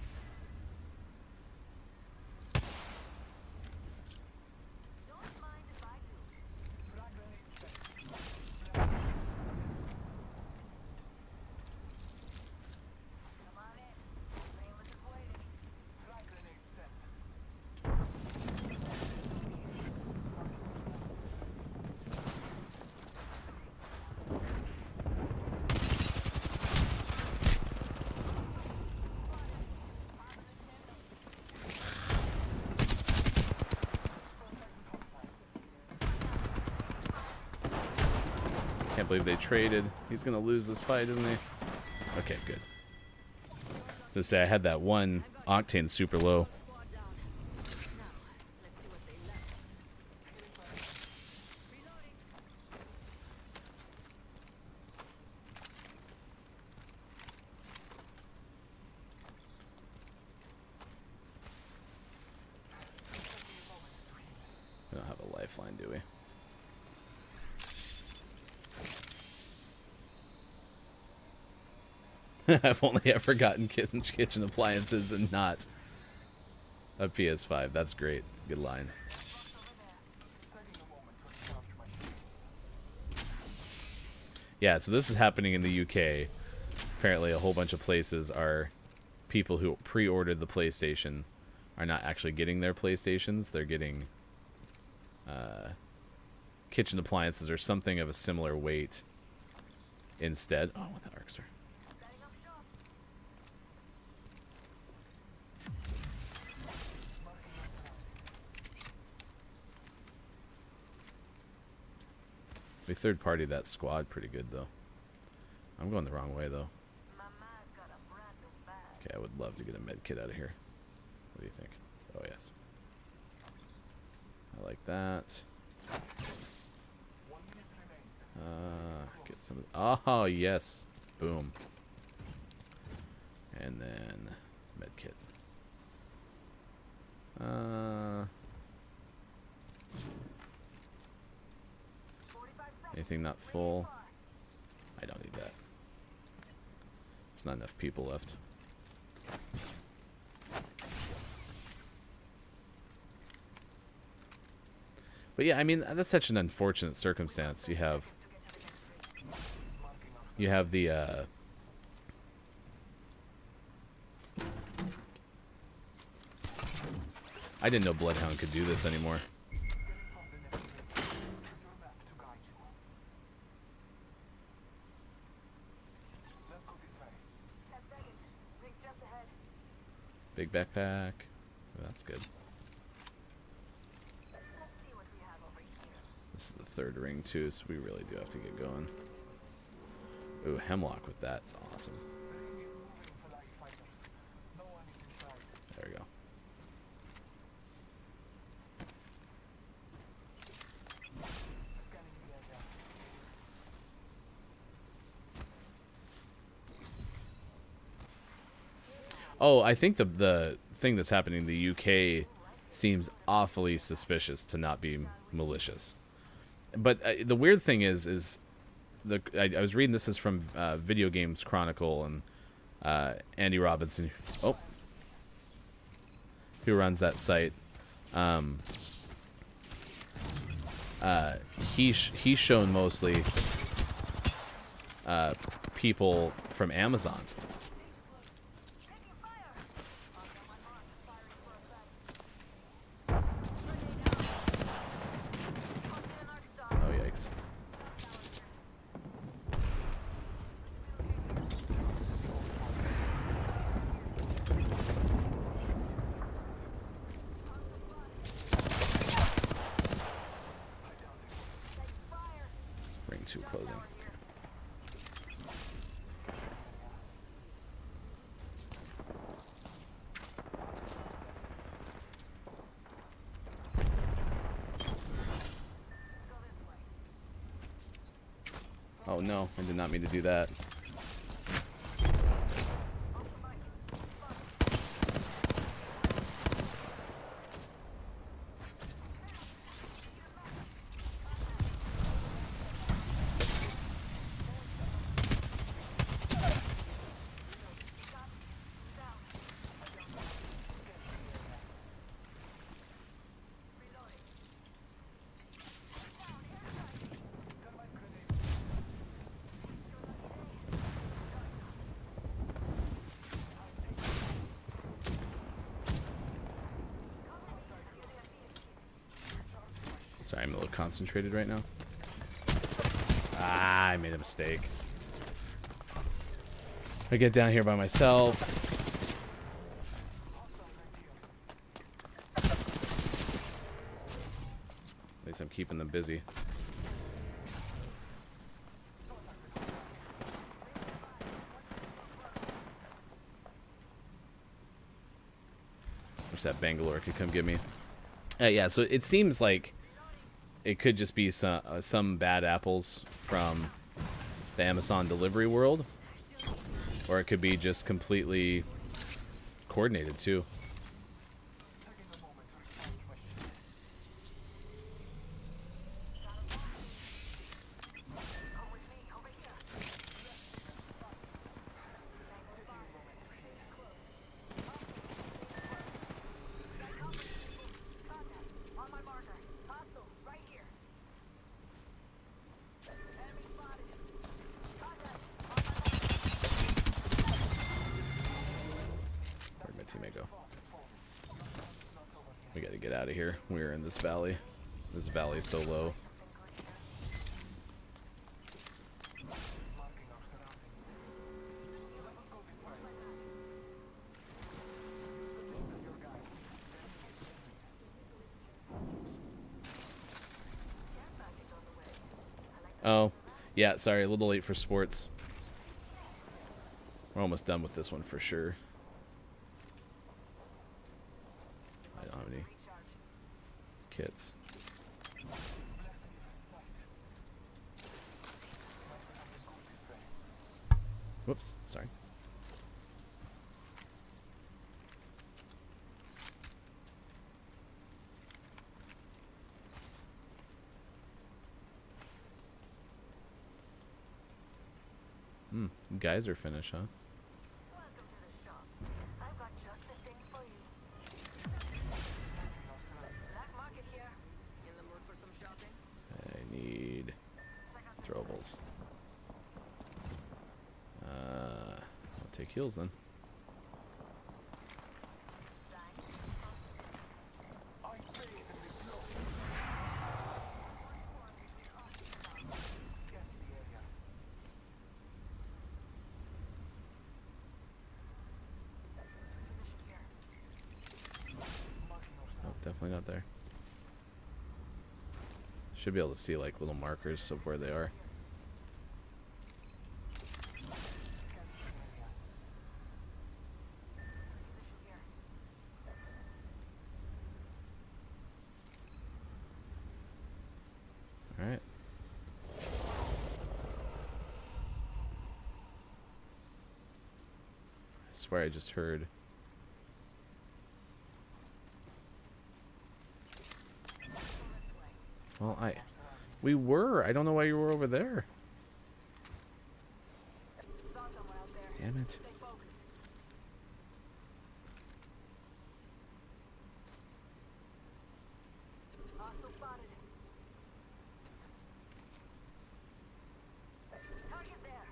C: Don't mind if I do.
D: Frag grenade set.
C: Come on in. Rail is waiting.
D: Frag grenade set.
A: Can't believe they traded. He's gonna lose this fight, isn't he? Okay, good. To say I had that one octane super low.
C: Squad down. Now, let's see what they left us. Reloading.
A: We don't have a lifeline, do we? I've only ever gotten kitchen appliances and not a PS5. That's great. Good line.
D: Taking a moment to recharge my shields.
A: Yeah, so this is happening in the UK. Apparently a whole bunch of places are people who pre-ordered the PlayStation are not actually getting their PlayStations. They're getting kitchen appliances or something of a similar weight instead. Oh, what the Arcster.
C: Setting up shop.
A: We third party that squad pretty good though. I'm going the wrong way though.
C: My man's got a brand new bag.
A: Okay, I would love to get a med kit out of here. What do you think? Oh yes. I like that.
D: 1 minute remains.
A: Get some of oh yes. Boom. And then med kit.
C: 45 seconds.
A: Anything not full? I don't need that. There's not enough people left. But yeah, I mean that's such an unfortunate circumstance. You have the I didn't know Bloodhound could do this anymore.
D: Scanning from the next ring. Use your map to guide you. Let's go this way.
C: 10 seconds. Ring's just ahead.
A: Big backpack. Oh, that's good.
C: Let's see what we have over here.
A: This is the third ring too, so we really do have to get going. Ooh, hemlock with that's awesome.
D: The ring is moving for light fighters. No one is inside.
A: There we go.
D: Scanning the area.
A: Oh, I think the thing that's happening in the UK seems awfully suspicious to not be malicious. But the weird thing is I was reading this is from Video Games Chronicle and Andy Robinson, who runs that site. He's shown mostly people from Amazon.
C: Taking fire. I've got my mark. Firing for effect. Grenade out. Tossing an arc star.
A: Oh yikes! Ring 2 closing. Oh no, I did not mean to do that. Sorry, I'm a little concentrated right now. Ah, I made a mistake. I get down here by myself. At least I'm keeping them busy. Wish that Bangalore could come get me. Yeah, so it seems like it could just be some bad apples from the Amazon delivery world, or it could be just completely coordinated too.
D: Taking a moment to recharge my shields.
C: Come with me, over here.
D: Taking a moment to heal.
C: Contact. On my marker. Hostile. Right here. Enemy spotted. Contact. On my marker.
A: Where'd my teammate go?
D: Fog is falling. It's not over yet.
A: We gotta get out of here. We're in this valley. This valley is so low.
D: Marking our surroundings. Let us go this way. Use the map as your guide. Then face the enemy.
C: Care package on the way. I like
A: Oh, yeah, sorry, a little late for sports. We're almost done with this one for sure. I don't have any
C: recharge.
A: kits.
D: Blessing at sight. Might be something good this way.
A: Whoops, sorry. Geyser finish, huh?
C: Welcome to the shop. I've got just the thing for you.
D: Taking our surroundings.
C: Black market here. In the mood for some shopping?
A: I need throwables. I'll take heals then.
D: I bathe in the glow. Scanning the area.
C: Position here.
D: Marking our
A: Oh,
D: surroundings.
A: definitely not there. Should be able to see like little markers of where they are.
D: Scanning the area.
C: Position here.
A: All right. I swear I just heard. Well, we were. I don't know why you were over there.
C: Saw someone out there.
A: Damn it.
C: Stay focused. Hostile spotted. Target there.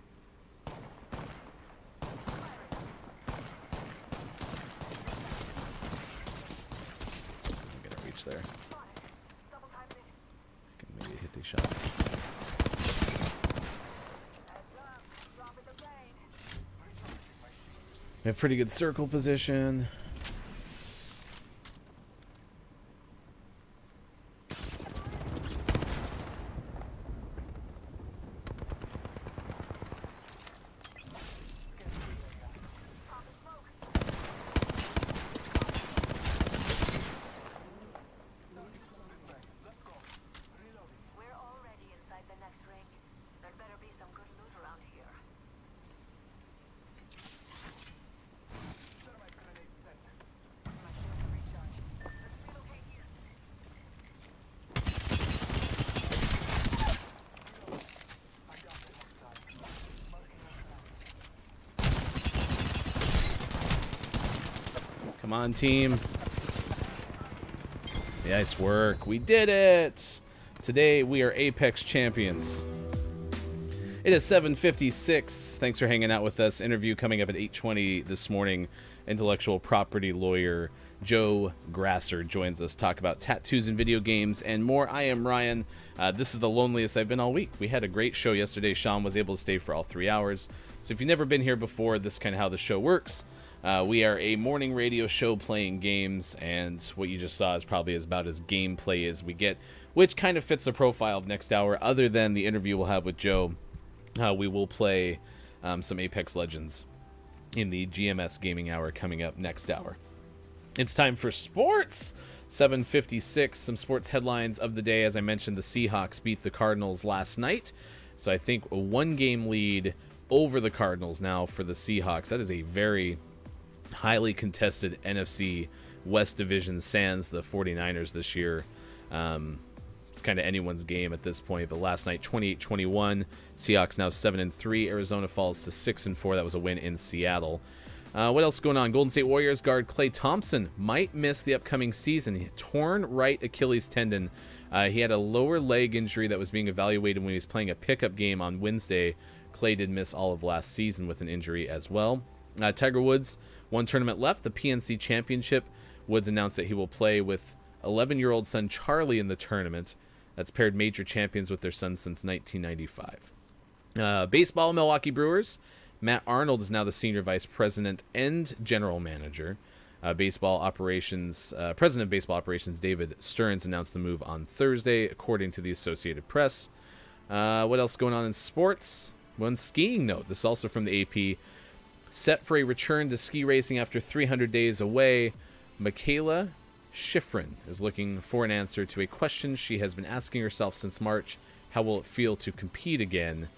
A: I'm gonna reach there.
C: Spotted. Double timing it.
A: I can maybe hit the shot.
C: Heads up. Dropping the plane.
A: We have pretty good circle position.
C: Popping smoke.
D: This way. Let's go. Reloading.
C: We're already inside the next ring. There better be some good
A: Come on, team. Nice work. We did it. Today, we are Apex champions. It is 7:56. Thanks for hanging out with us. Interview coming up at 8:20 this morning. Intellectual property lawyer Joe Grasser joins us. Talk about tattoos and video games and more. I am Ryan. This is the loneliest I've been all week. We had a great show yesterday. Sean was able to stay for all 3 hours. So if you've never been here before, this is kind of how the show works. We are a morning radio show playing games, and what you just saw is probably about as gameplay as we get, which kind of fits the profile of next hour. Other than the interview we'll have with Joe, we will play some Apex Legends in the GMS Gaming Hour coming up next hour. It's time for sports. 7:56. Some sports headlines of the day. As I mentioned, the Seahawks beat the Cardinals last night, so I think a one-game lead over the Cardinals now for the Seahawks. That is a very highly contested NFC West Division, sans the 49ers this year. It's kind of anyone's game at this point, but last night 28-21. Seahawks now 7-3. Arizona falls to 6-4. That was a win in Seattle. What else is going on? Golden State Warriors guard Klay Thompson might miss the upcoming season. He torn right Achilles tendon. He had a lower leg injury that was being evaluated when he was playing a pickup game on Wednesday. Klay did miss all of last season with an injury as well. Tiger Woods, one tournament left, the PNC Championship. Woods announced that he will play with 11-year-old son Charlie in the tournament. That's paired major champions with their son since 1995. Baseball, Milwaukee Brewers. Matt Arnold is now the senior vice president and general manager. President of baseball operations David Stearns announced the move on Thursday, according to the Associated Press. What else is going on in sports? One skiing note. This is also from the AP. Set for a return to ski racing after 300 days away, Michaela Schifrin is looking for an answer to a question she has been asking herself since March. How will it feel to compete again?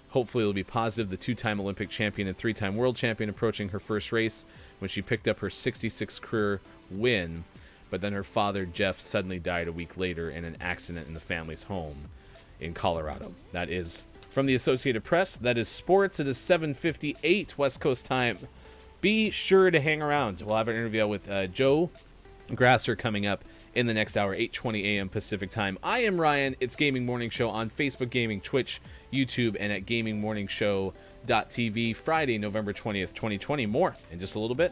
A: Hopefully it'll be positive. The two-time Olympic champion and three-time world champion approaching her first race when she picked up her 66th career win. But then her father, Jeff, suddenly died a week later in an accident in the family's home in Colorado. That is from the Associated Press. That is sports. It is 7:58 West Coast time. Be sure to hang around. We'll have an interview with Joe Grasser coming up in the next hour, 8:20 a.m. Pacific time. I am Ryan. It's Gaming Morning Show on Facebook Gaming, Twitch, YouTube, and at gamingmorningshow.tv. Friday, November 20th, 2020. More in just a little bit.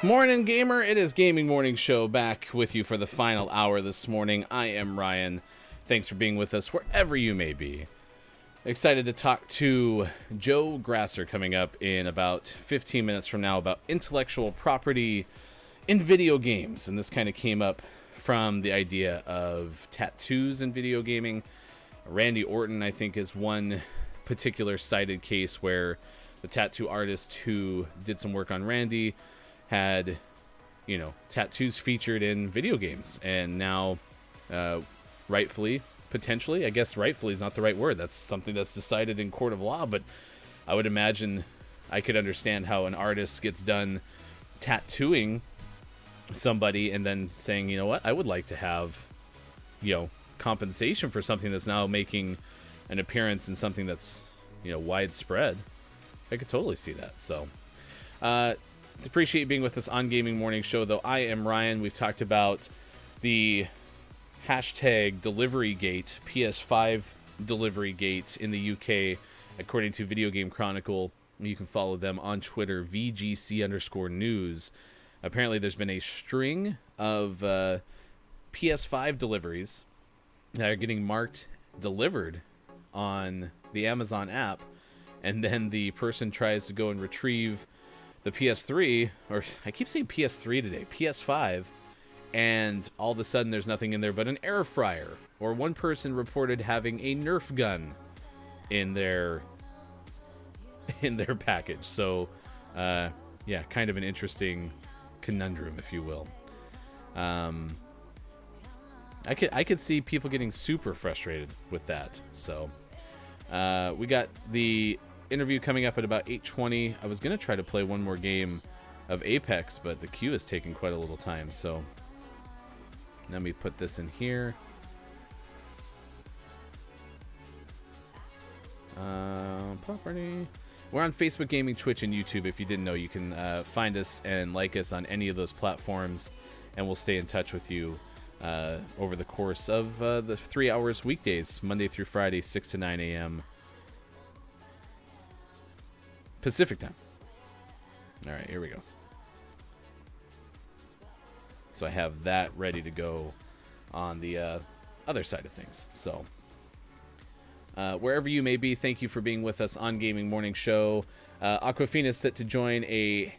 A: Morning Gamer, it is Gaming Morning Show back with you for the final hour this morning. I am Ryan. Thanks for being with us wherever you may be. Excited to talk to Joe Grasser coming up in about 15 minutes from now about intellectual property in video games. And this kind of came up from the idea of tattoos in video gaming. Randy Orton, I think, is one particular cited case where the tattoo artist who did some work on Randy had, you know, tattoos featured in video games, and now rightfully, potentially, I guess rightfully is not the right word, that's something that's decided in court of law, but I would imagine I could understand how an artist gets done tattooing somebody and then saying, you know what, I would like to have, compensation for something that's now making an appearance in something that's, widespread. I could totally see that. So, appreciate you being with us on Gaming Morning Show, though. I am Ryan. We've talked about the hashtag DeliveryGate, PS5 DeliveryGate in the UK, according to Video Game Chronicle. You can follow them on Twitter, VGC_news. Apparently, there's been a string of PS5 deliveries that are getting marked delivered on the Amazon app, and then the person tries to go and retrieve the PS3, or I keep saying PS3 today, PS5, and all of a sudden there's nothing in there but an air fryer. Or one person reported having a Nerf gun in their package. So, yeah, kind of an interesting conundrum, if you will. I could see people getting super frustrated with that. So, we got the interview coming up at about 8:20. I was gonna try to play one more game of Apex, but the queue is taking quite a little time. So, let me put this in here. Property. We're on Facebook Gaming, Twitch, and YouTube. If you didn't know, you can find us and like us on any of those platforms, and we'll stay in touch with you over the course of the 3 hours weekdays, Monday through Friday, 6 to 9 a.m. Pacific time. All right, here we go. So I have that ready to go on the other side of things. So wherever you may be, thank you for being with us on Gaming Morning Show. Aquafina is set to join a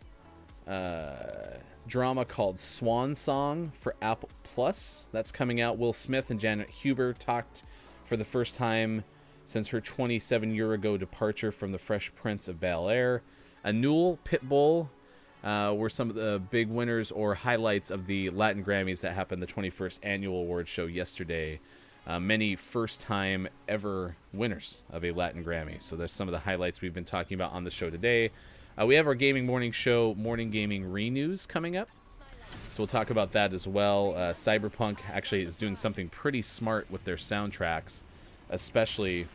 A: drama called Swan Song for Apple Plus. That's coming out. Will Smith and Janet Huber talked for the first time since her 27-year-ago departure from The Fresh Prince of Bel-Air. Anul, Pitbull were some of the big winners or highlights of the Latin Grammys that happened the 21st annual award show yesterday. Many first-time ever winners of a Latin Grammy. So there's some of the highlights we've been talking about on the show today. We have our Gaming Morning Show Morning Gaming Renews coming up. So we'll talk about that as well. Cyberpunk actually is doing something pretty smart with their soundtracks, especially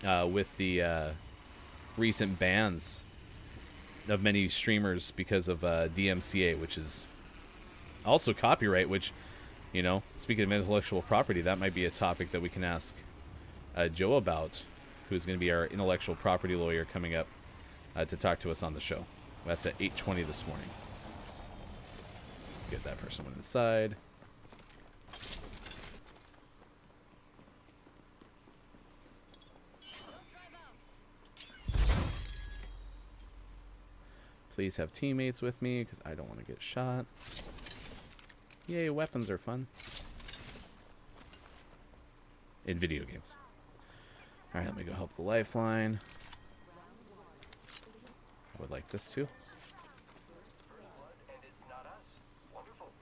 A: with the recent bans of many streamers because of DMCA, which is also copyright, which, speaking of intellectual property, that might be a topic that we can ask Joe about, who's going to be our intellectual property lawyer coming up to talk to us on the show. That's at 8:20 this morning. Get that person one inside. Please have teammates with me because I don't want to get shot. Yay, weapons are fun. In video games. Alright, let me go help the lifeline. I would like this too.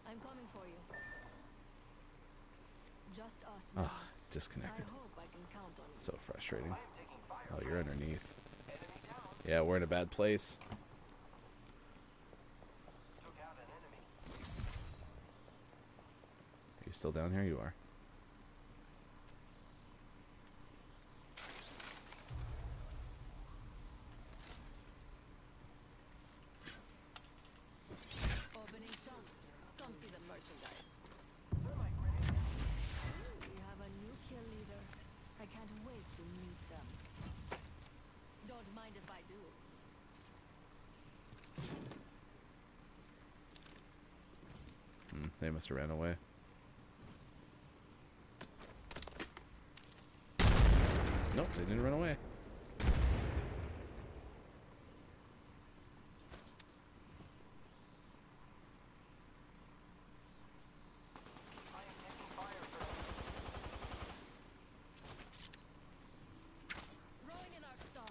C: I'm coming for you. Just us
A: Ah,
C: now.
A: disconnected.
C: I hope I can count on you.
A: So frustrating. Oh, you're underneath. Yeah, we're in a bad place. Are you still down here? You are.
C: Opening shop. Come see the merchandise. We have a new kill leader. I can't wait to meet them. Don't mind if I do.
A: They must have ran away. Nope, they didn't run away.
C: Throwing an arc star.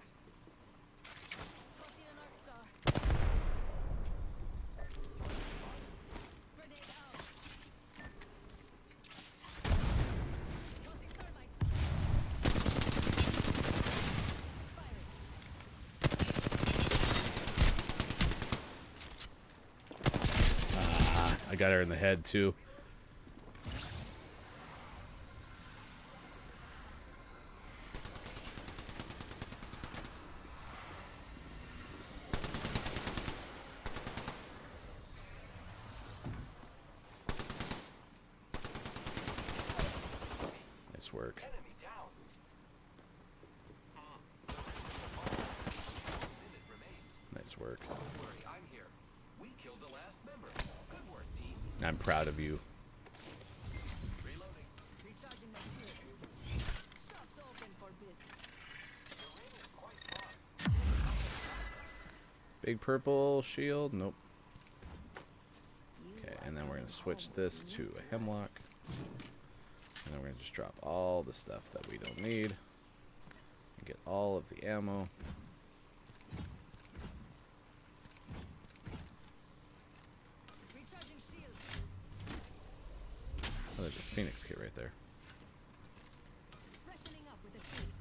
C: Tossing an arc star. Grenade out. Tossing thermite.
A: I got her in the head too. Nice work.
D: Enemy down. Limit remains.
A: Nice work.
D: Don't worry, I'm here. We killed the last member. Good work, team.
A: I'm proud of you.
D: Reloading.
C: Recharging my shield. Shops open for business.
D: The ring is quite far.
A: Big purple shield. Nope. Okay, and then we're going to switch this to a hemlock. And then we're going to just drop all the stuff that we don't need. And get all of the ammo.
C: Recharging shield.
A: Oh, there's a Phoenix kit right there.
C: Freshening up with a Phoenix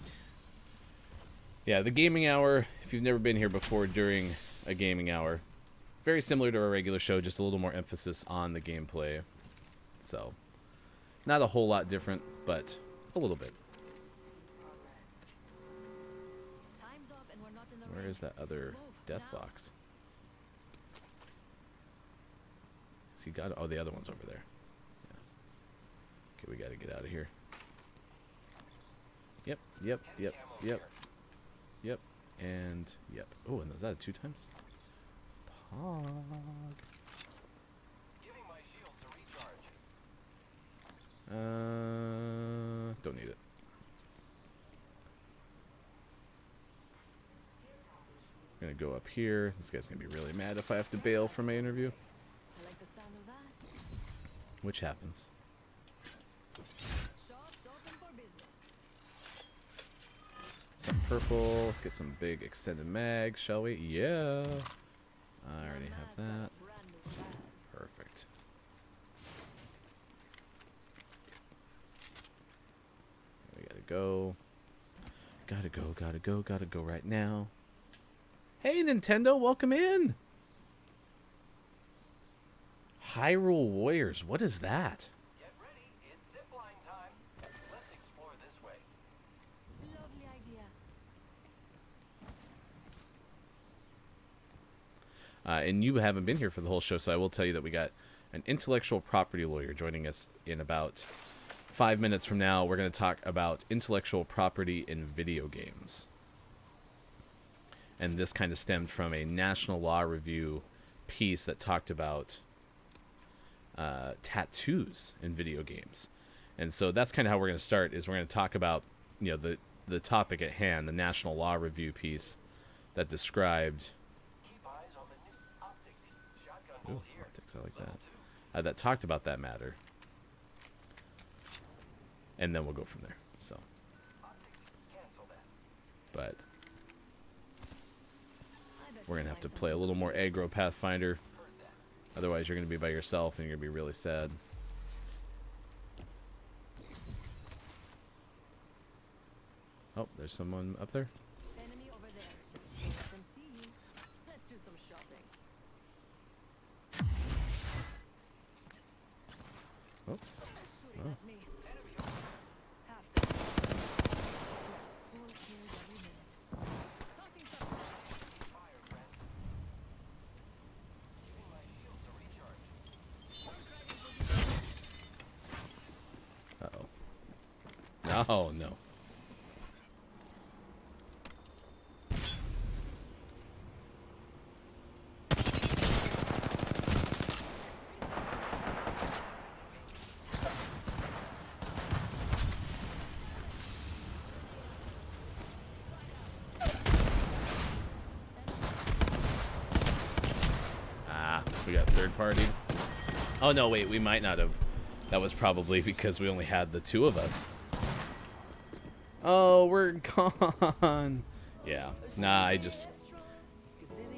C: kit.
A: Yeah, the gaming hour, if you've never been here before during a gaming hour, very similar to our regular show, just a little more emphasis on the gameplay. So, not a whole lot different, but a little bit.
C: Time's up and we're not in the
A: Where
C: ring.
A: is that other
C: Move
A: death
C: now.
A: box? Has he got? Oh, the other one's over there. Yeah. Okay, we got to get out of here. Yep, yep, yep, yep, yep, and yep. Oh, and is that 2 times? Pog.
D: Giving my shields a recharge.
A: Don't need it. I'm gonna go up here. This guy's gonna be really mad if I have to bail from my interview,
C: I like the sound of that.
A: which happens.
C: Shops open for business.
A: Some purple. Let's get some big extended mag, shall we? Yeah. I already have that.
C: Brand new bag.
A: Perfect. We gotta go. Gotta go, gotta go, gotta go right now. Hey, Nintendo, welcome in! Hyrule Warriors, what is that?
D: Get ready. It's zipline time. Let's explore this way.
C: Lovely idea.
A: And you haven't been here for the whole show, so I will tell you that we got an intellectual property lawyer joining us in about 5 minutes from now. We're going to talk about intellectual property in video games. And this kind of stemmed from a National Law Review piece that talked about tattoos in video games. And so that's kind of how we're going to start, is we're going to talk about, you know, the topic at hand, the National Law Review piece that described...
D: Keep eyes on the new optics. Shotgun
A: Ooh,
D: bolt here.
A: optics, I like
D: Level
A: that.
D: 2.
A: That talked about that matter. And then we'll go from there. So,
D: Optics. Cancel that.
A: but
C: I bet
A: we're
C: we
A: going to have to
C: find
A: play a little more aggro Pathfinder.
D: Heard that.
A: Otherwise, you're going to be by yourself and you're going to be really sad. Oh, there's someone up there.
C: enemy over there. Let them see you. Let's do some shopping.
A: Oh,
C: Shooting
A: Oh.
C: at me. Half the There's a full kill every minute. Tossing some.
D: Fire, friends. Giving my shields a recharge.
A: uh-oh. Oh, no. Ah, we got third party. Oh, no, wait, we might not have. That was probably because we only had the 2 of us. Oh, we're gone. Yeah, nah, I just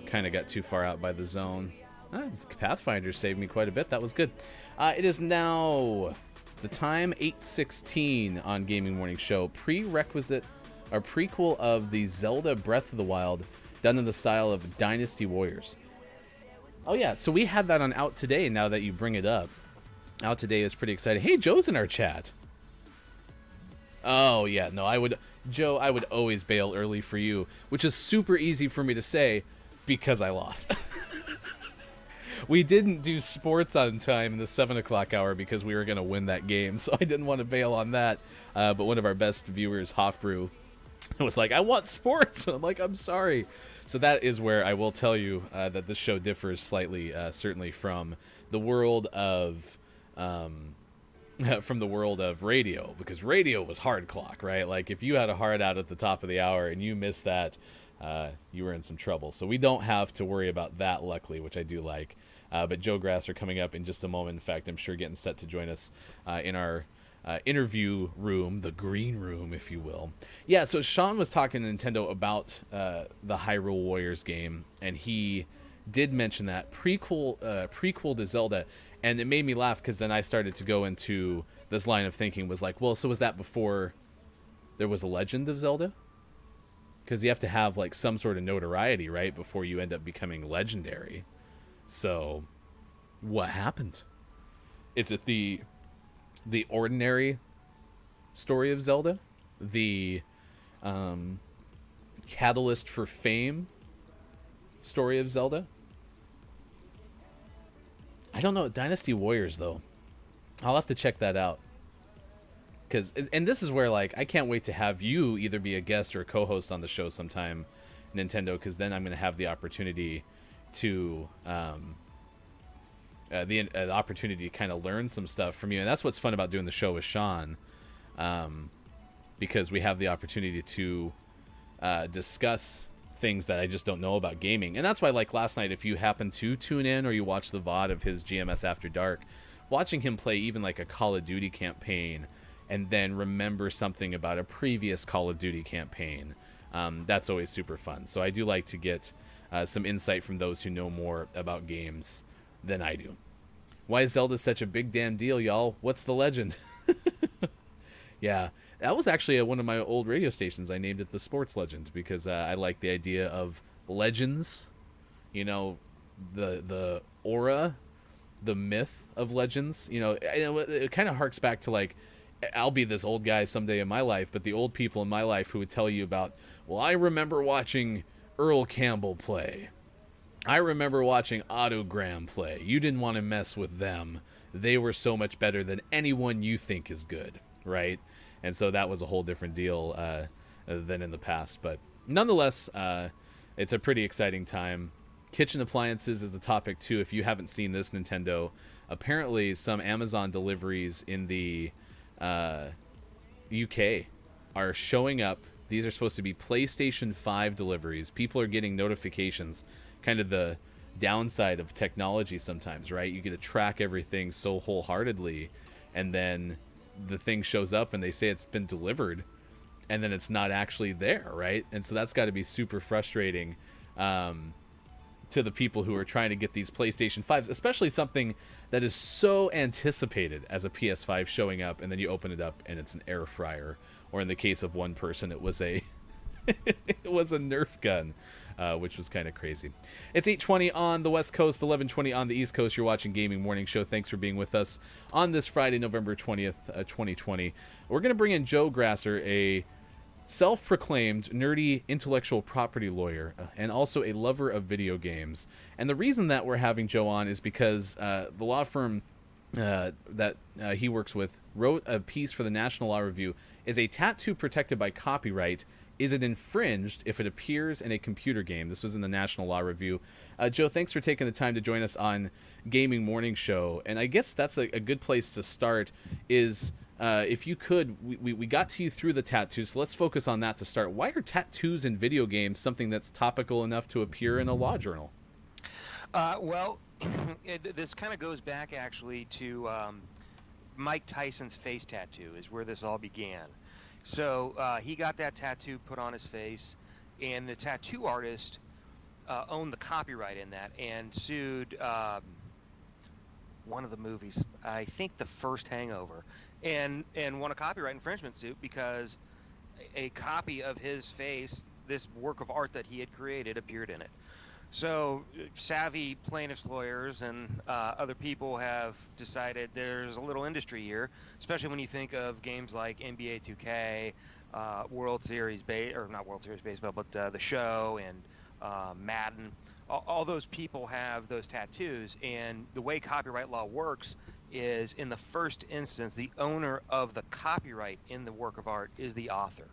A: kind of got too far out by the zone. Ah, Pathfinder saved me quite a bit. That was good. It is now the time 8:16 on Gaming Morning Show. Prerequisite or prequel of the Zelda Breath of the Wild done in the style of Dynasty Warriors. Oh yeah, so we had that on Out Today. Now that you bring it up, Out Today is pretty exciting. Hey, Joe's in our chat. Oh yeah, no, Joe, I would always bail early for you, which is super easy for me to say because I lost. We didn't do sports on time in the 7 o'clock hour because we were going to win that game, so I didn't want to bail on that. But one of our best viewers, Hofbrew, was like, I want sports. And I'm like, I'm sorry. So that is where I will tell you that this show differs slightly, certainly from the world of radio, because radio was hard clock, right? Like if you had a hard out at the top of the hour and you missed that, you were in some trouble. So we don't have to worry about that, luckily, which I do like. But Joe Grasser coming up in just a moment. In fact, I'm sure getting set to join us in our interview room, the green room, if you will. Yeah, so Sean was talking to Nintendo about the Hyrule Warriors game, and he did mention that prequel to Zelda, and it made me laugh because then I started to go into this line of thinking, was like, well, so was that before there was a Legend of Zelda? Because you have to have like some sort of notoriety, right, before you end up becoming legendary. So, what happened? Is it the ordinary story of Zelda? The catalyst for fame story of Zelda? I don't know. Dynasty Warriors, though. I'll have to check that out. And this is where, like, I can't wait to have you either be a guest or a co-host on the show sometime, Nintendo, because then I'm going to have the opportunity to the opportunity to kind of learn some stuff from you. And that's what's fun about doing the show with Sean, because we have the opportunity to discuss things that I just don't know about gaming. And that's why, like last night, if you happen to tune in or you watch the VOD of his GMS After Dark, watching him play even like a Call of Duty campaign and then remember something about a previous Call of Duty campaign, that's always super fun. So I do like to get some insight from those who know more about games than I do. Why is Zelda such a big damn deal, y'all? What's the legend? Yeah, that was actually one of my old radio stations. I named it the Sports Legend because I like the idea of legends. You know, the aura, the myth of legends. You know, it kind of harks back to, like, I'll be this old guy someday in my life, but the old people in my life who would tell you about, well, I remember watching Earl Campbell play. I remember watching Otto Graham play. You didn't want to mess with them. They were so much better than anyone you think is good, right? And so that was a whole different deal than in the past. But nonetheless, it's a pretty exciting time. Kitchen appliances is the topic, too. If you haven't seen this, Nintendo, apparently some Amazon deliveries in the UK are showing up. These are supposed to be PlayStation 5 deliveries. People are getting notifications. Kind of the downside of technology sometimes, right? You get to track everything so wholeheartedly, and then the thing shows up and they say it's been delivered, and then it's not actually there, right? And so that's got to be super frustrating to the people who are trying to get these PlayStation 5s, especially something that is so anticipated as a PS5 showing up, and then you open it up and it's an air fryer, or in the case of one person, it was a it was a Nerf gun. Which was kind of crazy. It's 8:20 on the West Coast, 11:20 on the East Coast. You're watching Gaming Morning Show. Thanks for being with us on this Friday, November 20th, 2020. We're going to bring in Joe Grasser, a self-proclaimed nerdy intellectual property lawyer and also a lover of video games. And the reason that we're having Joe on is because the law firm that he works with wrote a piece for the National Law Review. Is a tattoo protected by copyright? Is it infringed if it appears in a computer game? This was in the National Law Review. Joe, thanks for taking the time to join us on Gaming Morning Show. And I guess that's a good place to start is, if you could, we got to you through the tattoos, so let's focus on that to start. Why are tattoos in video games something that's topical enough to appear in a law journal?
E: Well, this kind of goes back actually to Mike Tyson's face tattoo is where this all began. So he got that tattoo put on his face, and the tattoo artist owned the copyright in that and sued one of the movies, I think the first Hangover, and won a copyright infringement suit because a copy of his face this work of art that he had created appeared in it. So savvy plaintiffs lawyers and other people have decided there's a little industry here, especially when you think of games like NBA 2K, World Series or not World Series baseball, but the show and Madden. All those people have those tattoos, and the way copyright law works is, in the first instance, the owner of the copyright in the work of art is the author.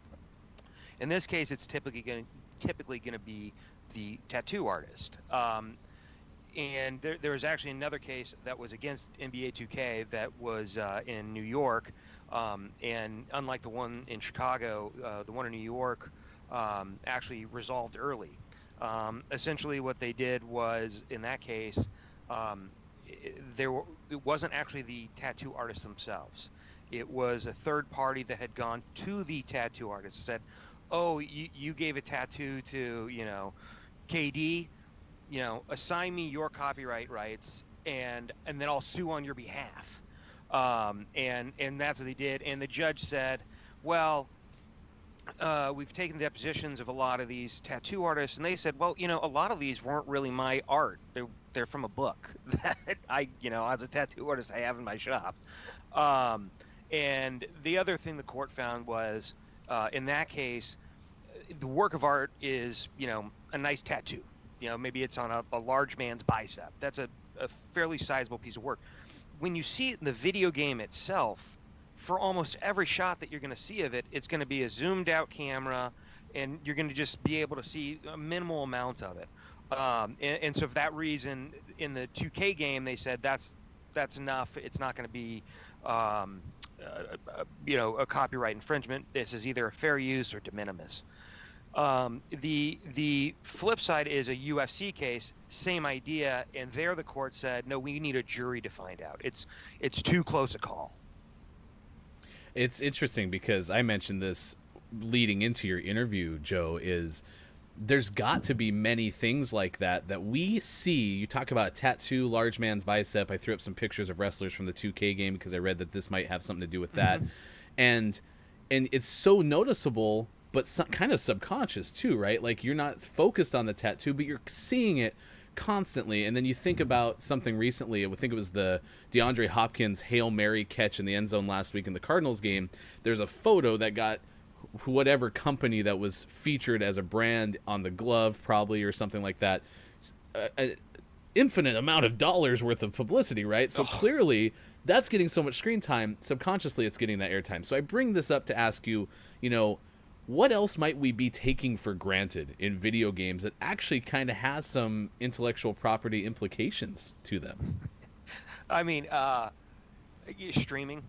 E: In this case, it's typically going to be the tattoo artist. And there was actually another case that was against NBA 2K that was in New York. And unlike the one in Chicago, the one in New York actually resolved early. Essentially, what they did was, in that case, it wasn't actually the tattoo artists themselves. It was a third party that had gone to the tattoo artist and said, "Oh, you gave a tattoo to, KD, assign me your copyright rights, and then I'll sue on your behalf." And that's what they did. And the judge said, "Well, we've taken depositions of a lot of these tattoo artists," and they said, "Well, a lot of these weren't really my art. They're from a book that I, as a tattoo artist, I have in my shop." And the other thing the court found was, in that case, the work of art is, a nice tattoo. Maybe it's on a large man's bicep. That's a fairly sizable piece of work. When you see it in the video game itself, for almost every shot that you're going to see of it, it's going to be a zoomed out camera, and you're going to just be able to see a minimal amount of it. And so for that reason, in the 2K game, they said that's enough. It's not going to be, a copyright infringement. This is either a fair use or de minimis. The flip side is a UFC case, same idea, and there the court said, no, we need a jury to find out. It's too close a call.
A: It's interesting because I mentioned this leading into your interview, Joe, is there's got to be many things like that we see. You talk about a tattoo, large man's bicep. I threw up some pictures of wrestlers from the 2K game because I read that this might have something to do with that. And it's so noticeable, but kind of subconscious too, right? Like, you're not focused on the tattoo, but you're seeing it constantly. And then you think about something recently. I would think it was the DeAndre Hopkins Hail Mary catch in the end zone last week in the Cardinals game. There's a photo that got whatever company that was featured as a brand on the glove, probably, or something like that, an infinite amount of dollars worth of publicity, right? So clearly that's getting so much screen time. Subconsciously, it's getting that airtime. So I bring this up to ask you, what else might we be taking for granted in video games that actually kind of has some intellectual property implications to them?
E: I mean, streaming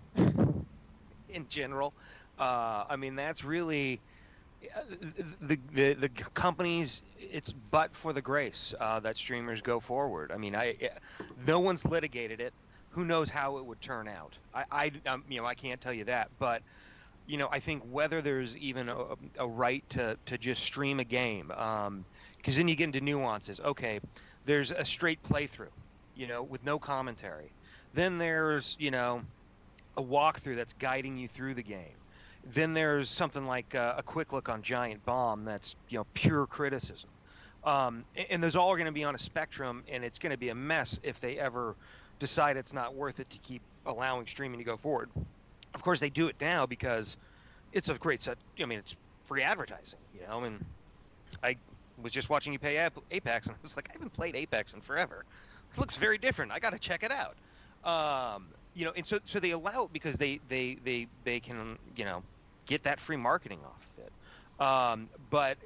E: in general. That's really the companies. It's but for the grace that streamers go forward. No one's litigated it. Who knows how it would turn out? I can't tell you that, but I think whether there's even a right to just stream a game, because then you get into nuances. Okay, there's a straight playthrough, with no commentary. Then there's, a walkthrough that's guiding you through the game. Then there's something like a quick look on Giant Bomb that's, pure criticism. And those all are going to be on a spectrum, and it's going to be a mess if they ever decide it's not worth it to keep allowing streaming to go forward. Of course, they do it now because it's a great set. It's free advertising, I was just watching you play Apex, and I was like, I haven't played Apex in forever. It looks very different. I got to check it out. And so they allow it because they can, get that free marketing off of it. But,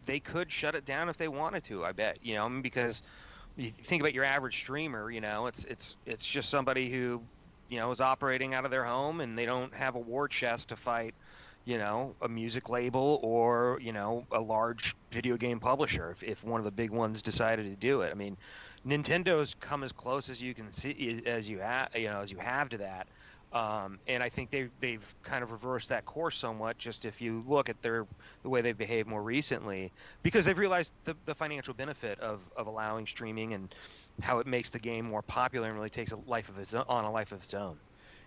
E: they could shut it down if they wanted to, I bet, because you think about your average streamer, it's just somebody who, is operating out of their home, and they don't have a war chest to fight, a music label or, a large video game publisher if one of the big ones decided to do it. Nintendo's come as close as you can see as you have to that. And I think they've kind of reversed that course somewhat, just if you look at the way they've behaved more recently, because they've realized the financial benefit of allowing streaming and how it makes the game more popular and really takes a life of its own.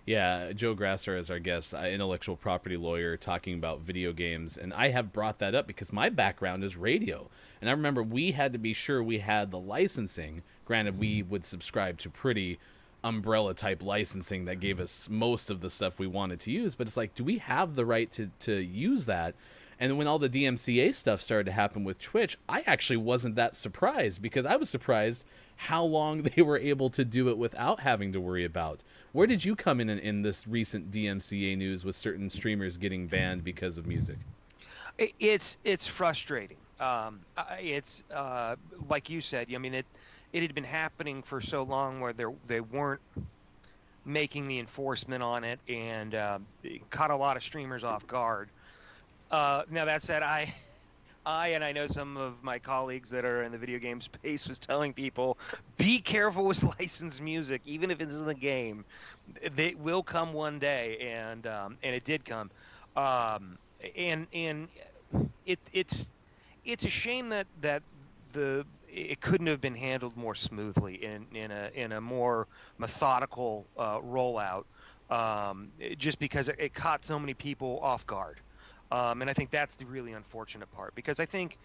A: Yeah, Joe Grasser is our guest, intellectual property lawyer, talking about video games. And I have brought that up because my background is radio. And I remember we had to be sure we had the licensing. Granted, we would subscribe to pretty umbrella type licensing that gave us most of the stuff we wanted to use. But it's like, do we have the right to use that? And when all the DMCA stuff started to happen with Twitch, I actually wasn't that surprised, because I was surprised how long they were able to do it without having to worry about. Where did you come in this recent DMCA news with certain streamers getting banned because of music?
E: It's frustrating. It's like you said. I mean, it had been happening for so long where they weren't making the enforcement on it, and it caught a lot of streamers off guard. Now that said, and I know some of my colleagues that are in the video game space was telling people, be careful with licensed music, even if it's in the game. They will come one day, and it did come. And it's a shame that it couldn't have been handled more smoothly in a more methodical rollout, just because it caught so many people off guard. And I think that's the really unfortunate part, because I think,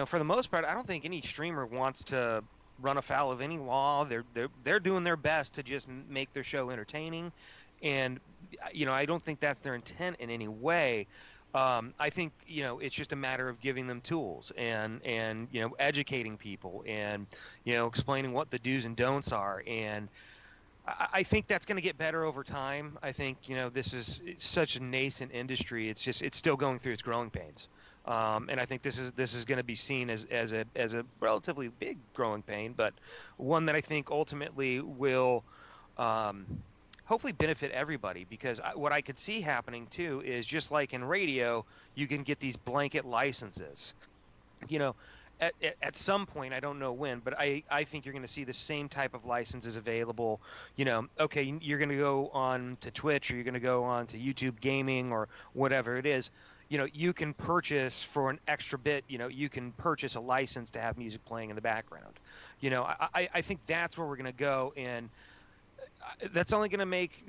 E: for the most part, I don't think any streamer wants to run afoul of any law. They're doing their best to just make their show entertaining, and I don't think that's their intent in any way. I think it's just a matter of giving them tools and educating people and explaining what the do's and don'ts are, and I think that's going to get better over time. I think this is such a nascent industry. It's still going through its growing pains, and I think this is going to be seen as a relatively big growing pain, but one that I think ultimately will hopefully benefit everybody. Because what I could see happening too is, just like in radio, you can get these blanket licenses. At some point, I don't know when, but I think you're going to see the same type of licenses available. Okay, you're going to go on to Twitch, or you're going to go on to YouTube Gaming, or whatever it is. You can purchase for an extra bit. You can purchase a license to have music playing in the background. I think that's where we're going to go, and that's only going to make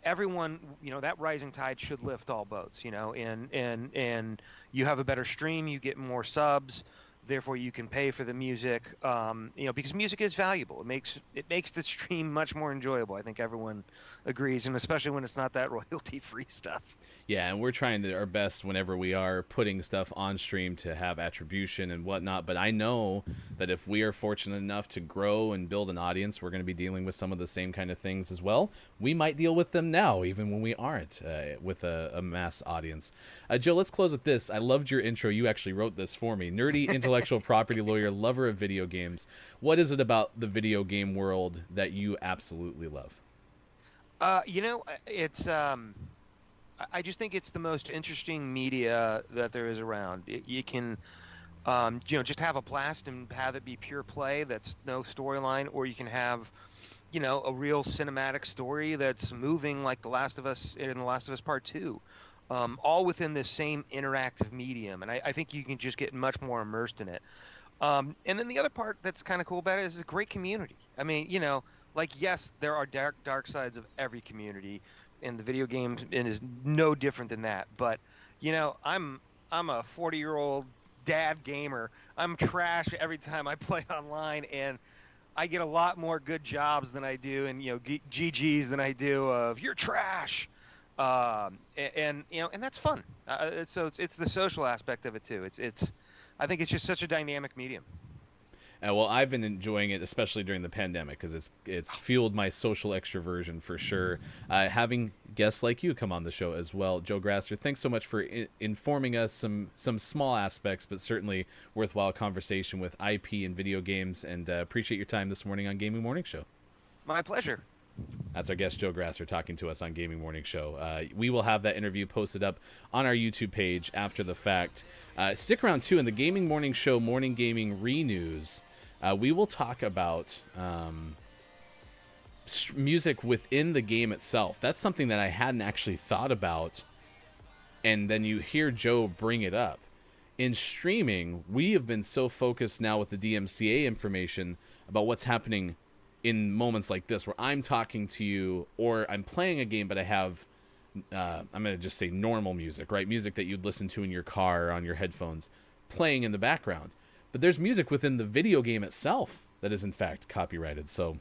E: everyone, that rising tide should lift all boats. And you have a better stream, you get more subs. Therefore, you can pay for the music, because music is valuable. It makes the stream much more enjoyable. I think everyone agrees, and especially when it's not that royalty-free stuff.
A: Yeah, and we're trying our best whenever we are putting stuff on stream to have attribution and whatnot. But I know that if we are fortunate enough to grow and build an audience, we're going to be dealing with some of the same kind of things as well. We might deal with them now, even when we aren't with a mass audience. Joe, let's close with this. I loved your intro. You actually wrote this for me. Nerdy intellectual property lawyer, lover of video games. What is it about the video game world that you absolutely love?
E: It's I just think it's the most interesting media that there is around. You can, just have a blast and have it be pure play. That's no storyline, or you can have, a real cinematic story that's moving, like The Last of Us in The Last of Us Part 2, all within this same interactive medium. And I think you can just get much more immersed in it. And then the other part that's kind of cool about it is a great community. I mean, yes, there are dark sides of every community. And the video game is no different than that. But I'm a 40-year-old dad gamer. I'm trash every time I play online, and I get a lot more good jobs than I do, and GGs than I do of "you're trash," and that's fun. So it's the social aspect of it too. I think it's just such a dynamic medium.
A: Well, I've been enjoying it, especially during the pandemic, because it's fueled my social extroversion for sure. Having guests like you come on the show as well. Joe Grasser, thanks so much for informing us some small aspects, but certainly worthwhile conversation with IP and video games, and appreciate your time this morning on Gaming Morning Show.
E: My pleasure.
A: That's our guest, Joe Grasser, talking to us on Gaming Morning Show. We will have that interview posted up on our YouTube page after the fact. Stick around, too, in the Gaming Morning Show Morning Gaming Re-News. We will talk about music within the game itself. That's something that I hadn't actually thought about, and then you hear Joe bring it up. In streaming, we have been so focused now with the DMCA information about what's happening in moments like this where I'm talking to you or I'm playing a game, but I have, I'm going to just say normal music, right? Music that you'd listen to in your car or on your headphones playing in the background. But there's music within the video game itself that is in fact copyrighted. So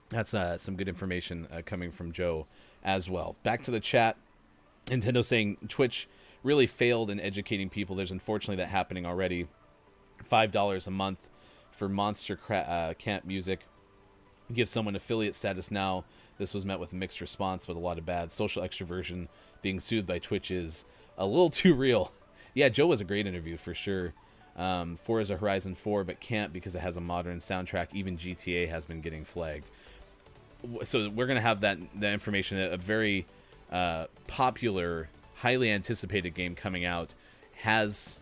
A: that's some good information coming from Joe as well. Back to the chat. Nintendo saying Twitch really failed in educating people. There's unfortunately that happening already. $5 a month for Monster Camp music. Give someone affiliate status now. This was met with a mixed response, but a lot of bad. Social extroversion. Being sued by Twitch is a little too real. Yeah, Joe was a great interview for sure. Forza Horizon 4, but can't because it has a modern soundtrack. Even GTA has been getting flagged. So we're going to have that information. A very popular, highly anticipated game coming out has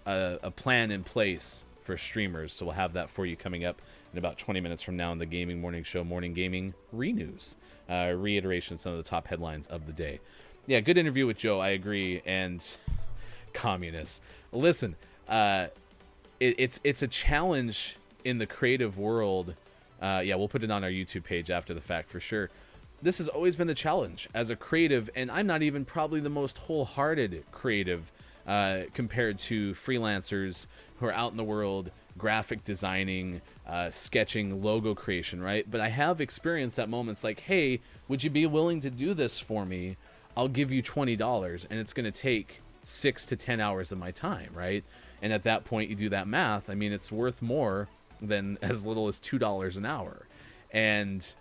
A: a plan in place for streamers. So we'll have that for you coming up in about 20 minutes from now on the Gaming Morning Show, Morning Gaming Renews. Reiteration of some of the top headlines of the day. Yeah, good interview with Joe. I agree. And communists. Listen, it's a challenge in the creative world. Yeah, we'll put it on our YouTube page after the fact for sure. This has always been the challenge as a creative, and I'm not even probably the most wholehearted creative compared to freelancers who are out in the world graphic designing, sketching, logo creation, right? But I have experienced at moments like, hey, would you be willing to do this for me? I'll give you $20, and it's going to take 6 to 10 hours of my time, right? And at that point, you do that math. I mean, it's worth more than as little as $2 an hour. And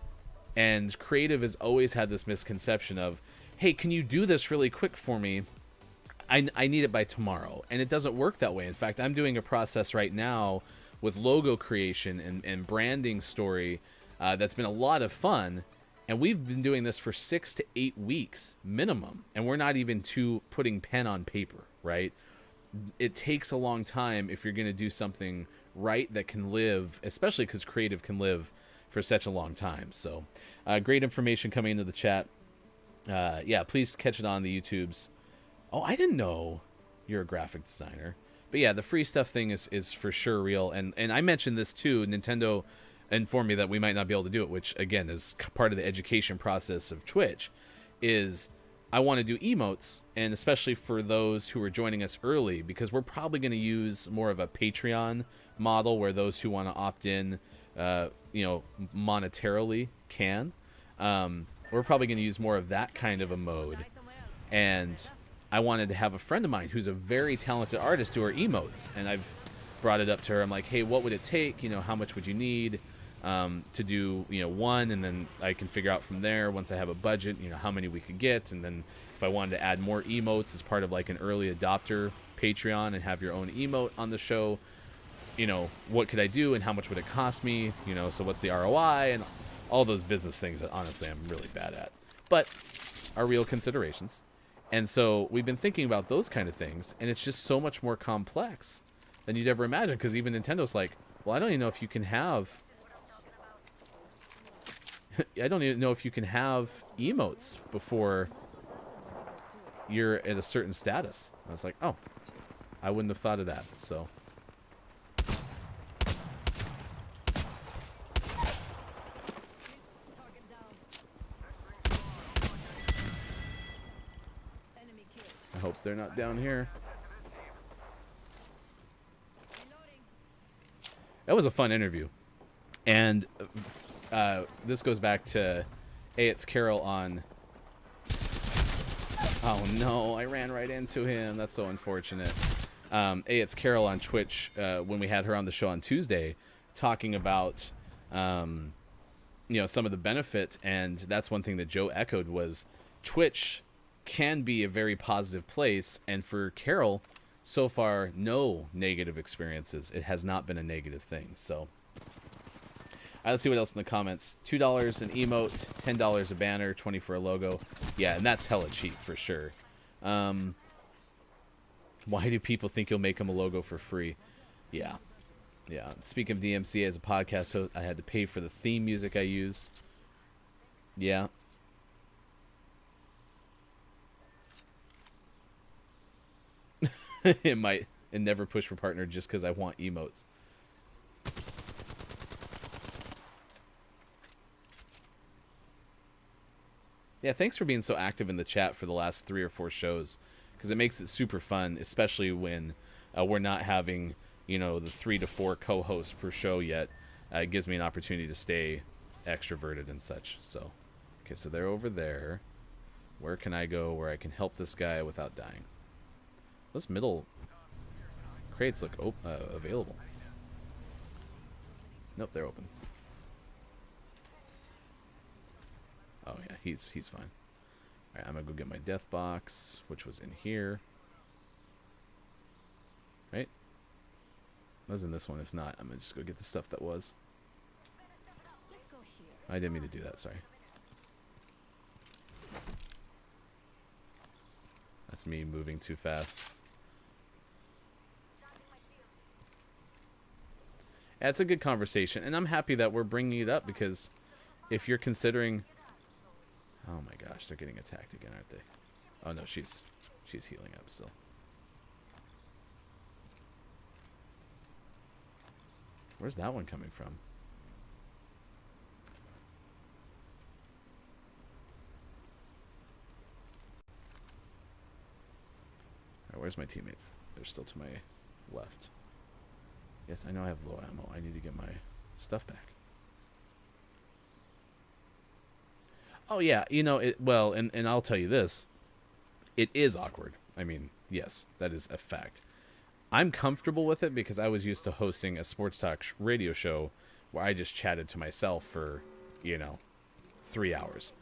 A: creative has always had this misconception of, hey, can you do this really quick for me? I need it by tomorrow. And it doesn't work that way. In fact, I'm doing a process right now with logo creation and branding story that's been a lot of fun. And we've been doing this for 6 to 8 weeks minimum. And we're not even to putting pen on paper, right? It takes a long time if you're going to do something right that can live, especially because creative can live for such a long time. So great information coming into the chat. Yeah, please catch it on the YouTubes. Oh, I didn't know you're a graphic designer. But yeah, the free stuff thing is for sure real. And I mentioned this too. Nintendo informed me that we might not be able to do it, which again is part of the education process of Twitch, is I want to do emotes, and especially for those who are joining us early, because we're probably going to use more of a Patreon model where those who want to opt in, monetarily can. We're probably going to use more of that kind of a mode. And I wanted to have a friend of mine who's a very talented artist do our emotes, and I've brought it up to her. I'm like, hey, what would it take? How much would you need to do, one, and then I can figure out from there once I have a budget, how many we could get, and then if I wanted to add more emotes as part of like an early adopter Patreon and have your own emote on the show, what could I do and how much would it cost me? So what's the ROI and all those business things that honestly I'm really bad at, but are real considerations. And so we've been thinking about those kind of things, and it's just so much more complex than you'd ever imagine, because even Nintendo's like, well, I don't even know if you can have emotes before you're at a certain status. I was like, oh, I wouldn't have thought of that. So I hope they're not down here. That was a fun interview. And this goes back to It's Carol on... Oh no, I ran right into him. That's so unfortunate. It's Carol on Twitch, when we had her on the show on Tuesday, talking about some of the benefit, and that's one thing that Joe echoed was Twitch can be a very positive place, and for Carol, so far, no negative experiences. It has not been a negative thing. So let's see what else in the comments. $2 an emote, $10 a banner, $20 for a logo. Yeah, and that's hella cheap for sure. Why do people think you'll make them a logo for free? Yeah. Speaking of DMCA as a podcast host, I had to pay for the theme music I use. Yeah. It might and never push for partner just because I want emotes. Yeah, thanks for being so active in the chat for the last 3 or 4 shows, because it makes it super fun, especially when we're not having, the 3 to 4 co-hosts per show yet. It gives me an opportunity to stay extroverted and such. So, okay, so they're over there. Where can I go where I can help this guy without dying? Those middle crates look available. Nope, they're open. Oh yeah, he's fine. Alright, I'm gonna go get my death box, which was in here. Right? It was in this one. If not, I'm gonna just go get the stuff that was.
C: Let's go here.
A: I didn't mean to do that, sorry. That's me moving too fast. Yeah, it's a good conversation, and I'm happy that we're bringing it up, because if you're considering... Oh my gosh, they're getting attacked again, aren't they? Oh no, she's healing up still. Where's that one coming from? Alright, where's my teammates? They're still to my left. Yes, I know I have low ammo. I need to get my stuff back. Oh yeah, well, and I'll tell you this. It is awkward. I mean, yes, that is a fact. I'm comfortable with it because I was used to hosting a sports talk radio show where I just chatted to myself for, 3 hours.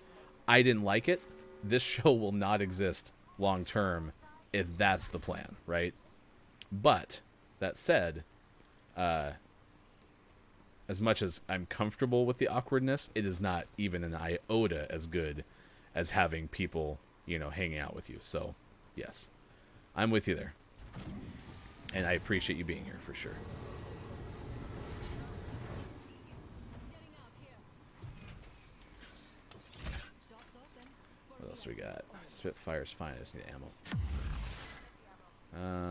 A: I didn't like it. This show will not exist long term if that's the plan, right? But that said, as much as I'm comfortable with the awkwardness, it is not even an iota as good as having people, hanging out with you. So, yes, I'm with you there. And I appreciate you being here for sure.
C: Getting out here. Shots open.
A: What else we got? Spitfire's fine. I just need ammo.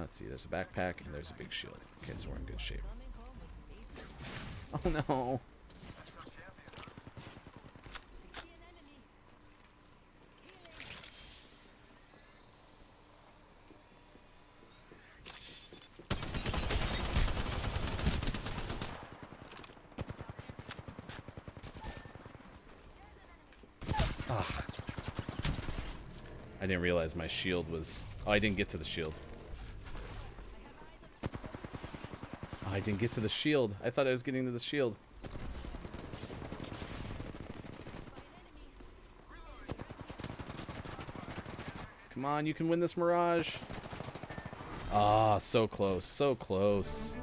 A: Let's see. There's a backpack and there's a big shield. Okay, so we're in good shape.
C: Coming home with the beef.
A: Oh no.
C: I see an enemy.
A: I didn't realize my shield was... Oh, I didn't get to the shield. Oh, I didn't get to the shield. I thought I was getting to the shield. Come on, you can win this Mirage. Ah, so close, so close.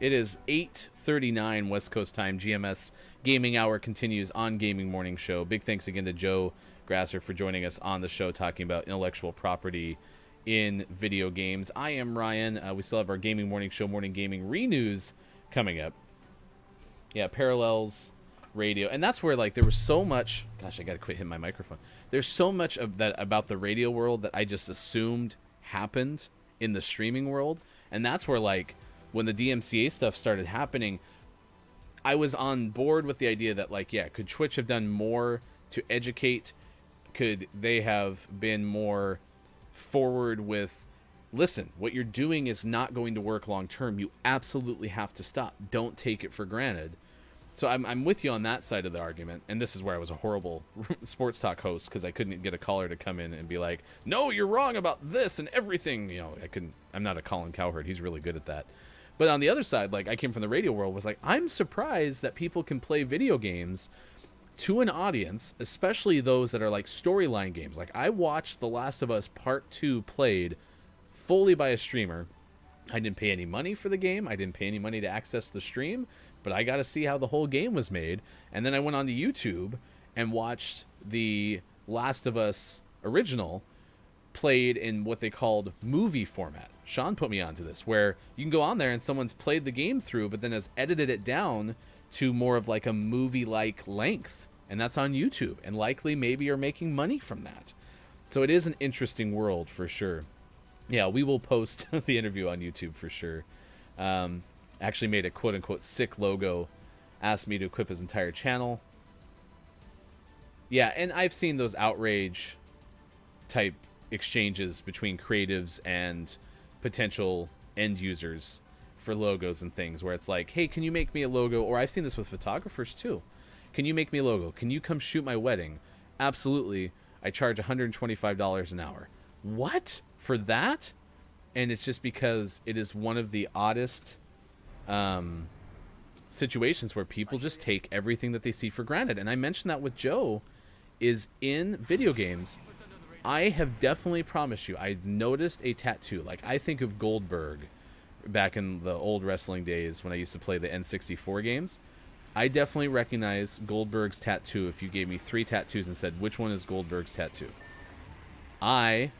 A: It is 8:39 West Coast time. GMS Gaming Hour continues on Gaming Morning Show. Big thanks again to Joe Grasser for joining us on the show talking about intellectual property in video games. I am Ryan. We still have our Gaming Morning Show Morning Gaming Renews coming up. Yeah, Parallels Radio. And that's where, like, there was so much... Gosh, I got to quit hitting my microphone. There's so much of that about the radio world that I just assumed happened in the streaming world. And that's where, like... When the DMCA stuff started happening, I was on board with the idea that, like, yeah, could Twitch have done more to educate? Could they have been more forward with, listen, what you're doing is not going to work long term. You absolutely have to stop. Don't take it for granted. So I'm with you on that side of the argument. And this is where I was a horrible sports talk host because I couldn't get a caller to come in and be like, no, you're wrong about this and everything. I'm not a Colin Cowherd. He's really good at that. But on the other side, like, I came from the radio world, was like, I'm surprised that people can play video games to an audience, especially those that are like storyline games. Like, I watched The Last of Us Part 2 played fully by a streamer. I didn't pay any money for the game. I didn't pay any money to access the stream, but I got to see how the whole game was made. And then I went on to YouTube and watched The Last of Us original played in what they called movie format. Sean put me onto this, where you can go on there and someone's played the game through, but then has edited it down to more of like a movie-like length, and that's on YouTube, and likely maybe are making money from that. So it is an interesting world for sure. Yeah, we will post the interview on YouTube for sure. Actually made a quote-unquote sick logo, asked me to equip his entire channel. Yeah, and I've seen those outrage type exchanges between creatives and potential end users for logos and things, where it's like, hey, can you make me a logo? Or I've seen this with photographers too. Can you make me a logo? Can you come shoot my wedding? Absolutely. I charge $125 an hour. What? For that? And it's just because it is one of the oddest situations where people just take everything that they see for granted. And I mentioned that with Joe, is in video games, I have definitely promised you, I've noticed a tattoo. Like, I think of Goldberg back in the old wrestling days when I used to play the N64 games. I definitely recognize Goldberg's tattoo if you gave me 3 tattoos and said, which one is Goldberg's tattoo? I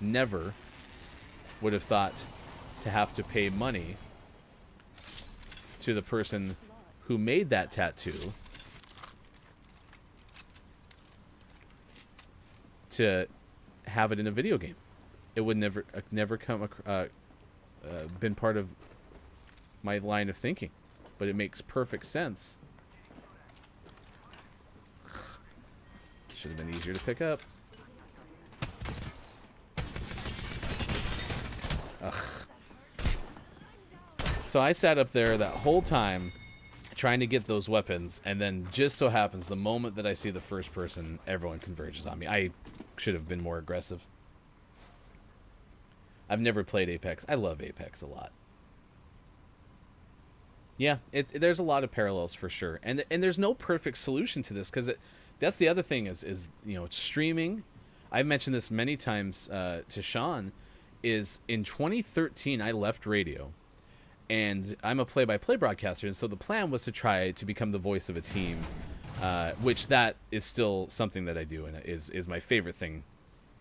A: never would have thought to have to pay money to the person who made that tattoo to have it in a video game. It would never come been part of my line of thinking, but it makes perfect sense. Should have been easier to pick up. Ugh. So I sat up there that whole time trying to get those weapons, and then just so happens the moment that I see the first person, everyone converges on me. I should have been more aggressive. I've never played Apex. I love Apex a lot. Yeah, there's a lot of parallels for sure, and there's no perfect solution to this, because that's the other thing is you know, streaming. I've mentioned this many times to Sean. Is in 2013 I left radio, and I'm a play-by-play broadcaster, and so the plan was to try to become the voice of a team, which that is still something that I do, and is my favorite thing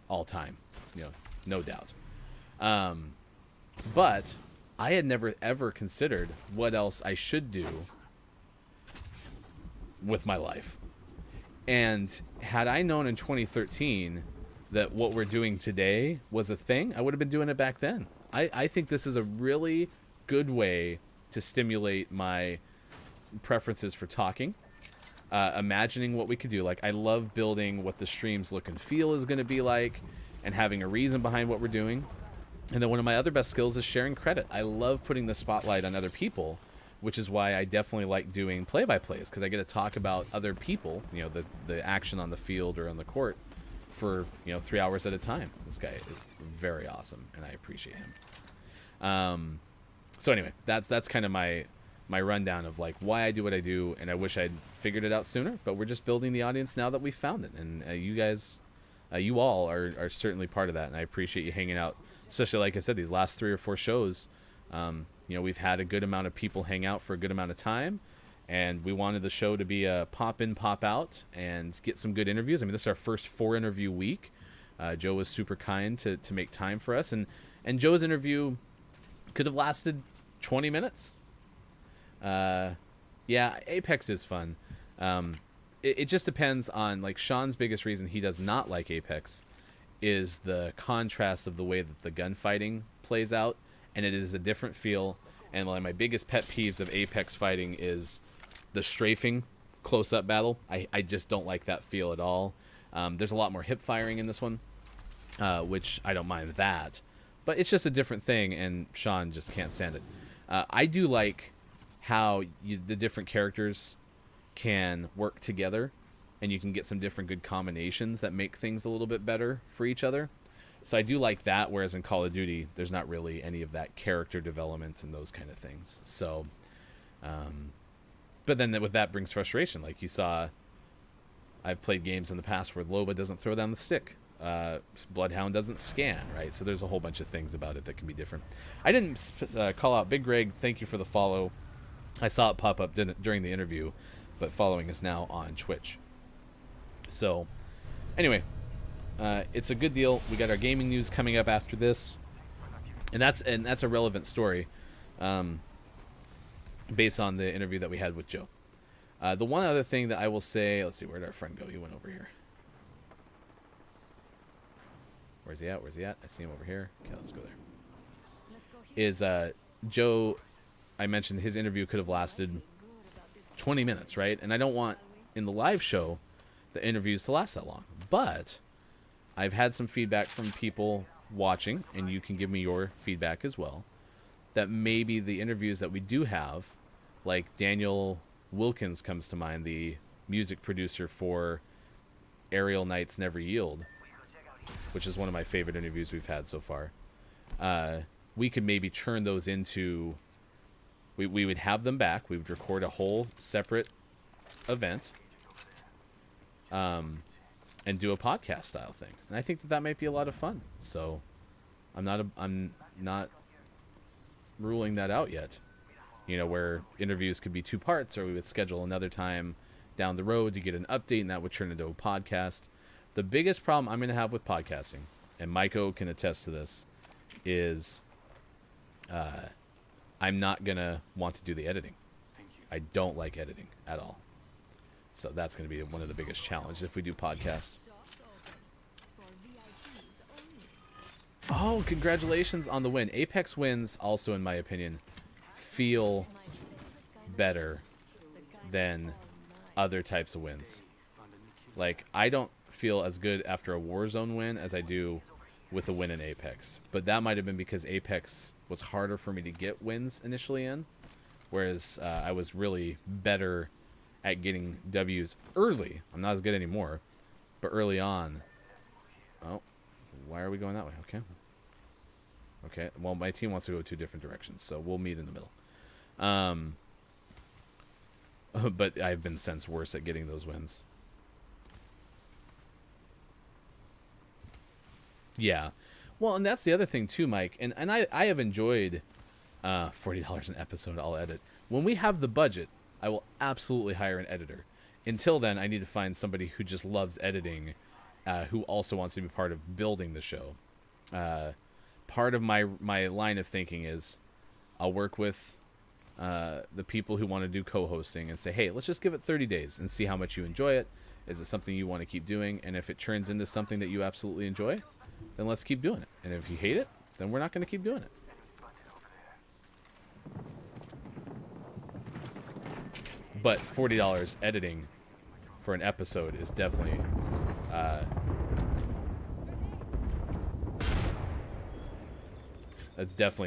A: all time, you know, no doubt. But I had never ever considered what else I should do with my life. And had I known in 2013 that what we're doing today was a thing, I would have been doing it back then. I think this is a really good way to stimulate my preferences for talking, imagining what we could do. Like, I love building what the streams look and feel is going to be like, and having a reason behind what we're doing. And then one of my other best skills is sharing credit. I love putting the spotlight on other people, which is why I definitely like doing play-by-plays, because I get to talk about other people, you know, the action on the field or on the court for, you know, 3 hours at a time. This guy is very awesome, and I appreciate him. So anyway, that's kind of my rundown of like why I do what I do, and I wish I'd figured it out sooner, but we're just building the audience now that we've found it, and you guys, you all are certainly part of that, and I appreciate you hanging out, especially like I said, these last 3 or 4 shows. You know, we've had a good amount of people hang out for a good amount of time, and we wanted the show to be a pop in, pop out, and get some good interviews. I mean, this is our first 4 interview week. Joe was super kind to make time for us, and Joe's interview could have lasted 20 minutes. Yeah, Apex is fun. It just depends on, like, Sean's biggest reason he does not like Apex is the contrast of the way that the gunfighting plays out, and it is a different feel. And one of my biggest pet peeves of Apex fighting is the strafing close-up battle. I just don't like that feel at all. There's a lot more hip firing in this one, which I don't mind that. But it's just a different thing, and Sean just can't stand it. I do like how the different characters can work together, and you can get some different good combinations that make things a little bit better for each other. So I do like that, whereas in Call of Duty, there's not really any of that character development and those kind of things. So, but then with that brings frustration. Like you saw, I've played games in the past where Loba doesn't throw down the stick. Bloodhound doesn't scan, right? So there's a whole bunch of things about it that can be different. I didn't call out Big Greg. Thank you for the follow. I saw it pop up during the interview, but following us now on Twitch. So, anyway, it's a good deal. We got our gaming news coming up after this, and that's a relevant story, based on the interview that we had with Joe. The one other thing that I will say, let's see, where did our friend go? He went over here. Where's he at? I see him over here. Okay, let's go there.
C: Let's go here.
B: Is
A: Joe, I mentioned his interview could have lasted 20 minutes, right? And I don't want in the live show the interviews to last that long. But I've had some feedback from people watching, and you can give me your feedback as well, that maybe the interviews that we do have, like Daniel Wilkins comes to mind, the music producer for Aerial Nights Never Yield, which is one of my favorite interviews we've had so far. We could maybe turn those into... We would have them back. We would record a whole separate event, and do a podcast style thing. And I think that might be a lot of fun. So I'm not ruling that out yet. You know, where interviews could be 2 parts, or we would schedule another time down the road to get an update, and that would turn into a podcast. The biggest problem I'm going to have with podcasting, and Maiko can attest to this, is I'm not going to want to do the editing. I don't like editing at all. So that's going to be one of the biggest challenges if we do podcasts. Oh, congratulations on the win. Apex wins also, in my opinion, feel better than other types of wins. Like, I don't feel as good after a Warzone win as I do with a win in Apex. But that might have been because Apex was harder for me to get wins initially in, whereas I was really better at getting W's early. I'm not as good anymore, but early on. Oh, why are we going that way? Okay. Okay, well, my team wants to go 2 different directions, so we'll meet in the middle. But I've been since worse at getting those wins. Yeah. Well, and that's the other thing too, Mike. And I have enjoyed $40 an episode. I'll edit. When we have the budget, I will absolutely hire an editor. Until then, I need to find somebody who just loves editing, who also wants to be part of building the show. Part of my line of thinking is I'll work with the people who want to do co-hosting and say, hey, let's just give it 30 days and see how much you enjoy it. Is it something you want to keep doing? And if it turns into something that you absolutely enjoy, then let's keep doing it. And if you hate it, then we're not going to keep doing it. But $40 editing for an episode is definitely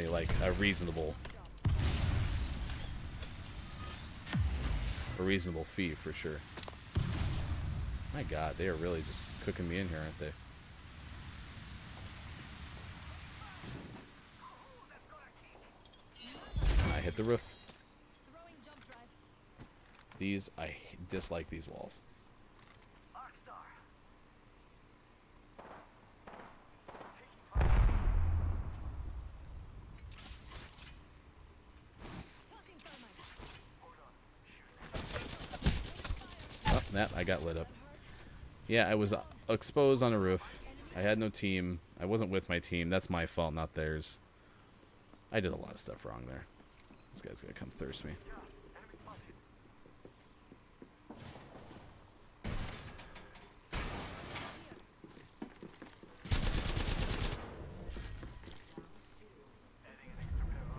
A: like a reasonable fee for sure. My God, they are really just cooking me in here, aren't they? I hit the roof. These, I dislike these walls. Oh, that, I got lit up. Yeah, I was exposed on a roof. I had no team. I wasn't with my team. That's my fault, not theirs. I did a lot of stuff wrong there. This guy's gonna come thirst me.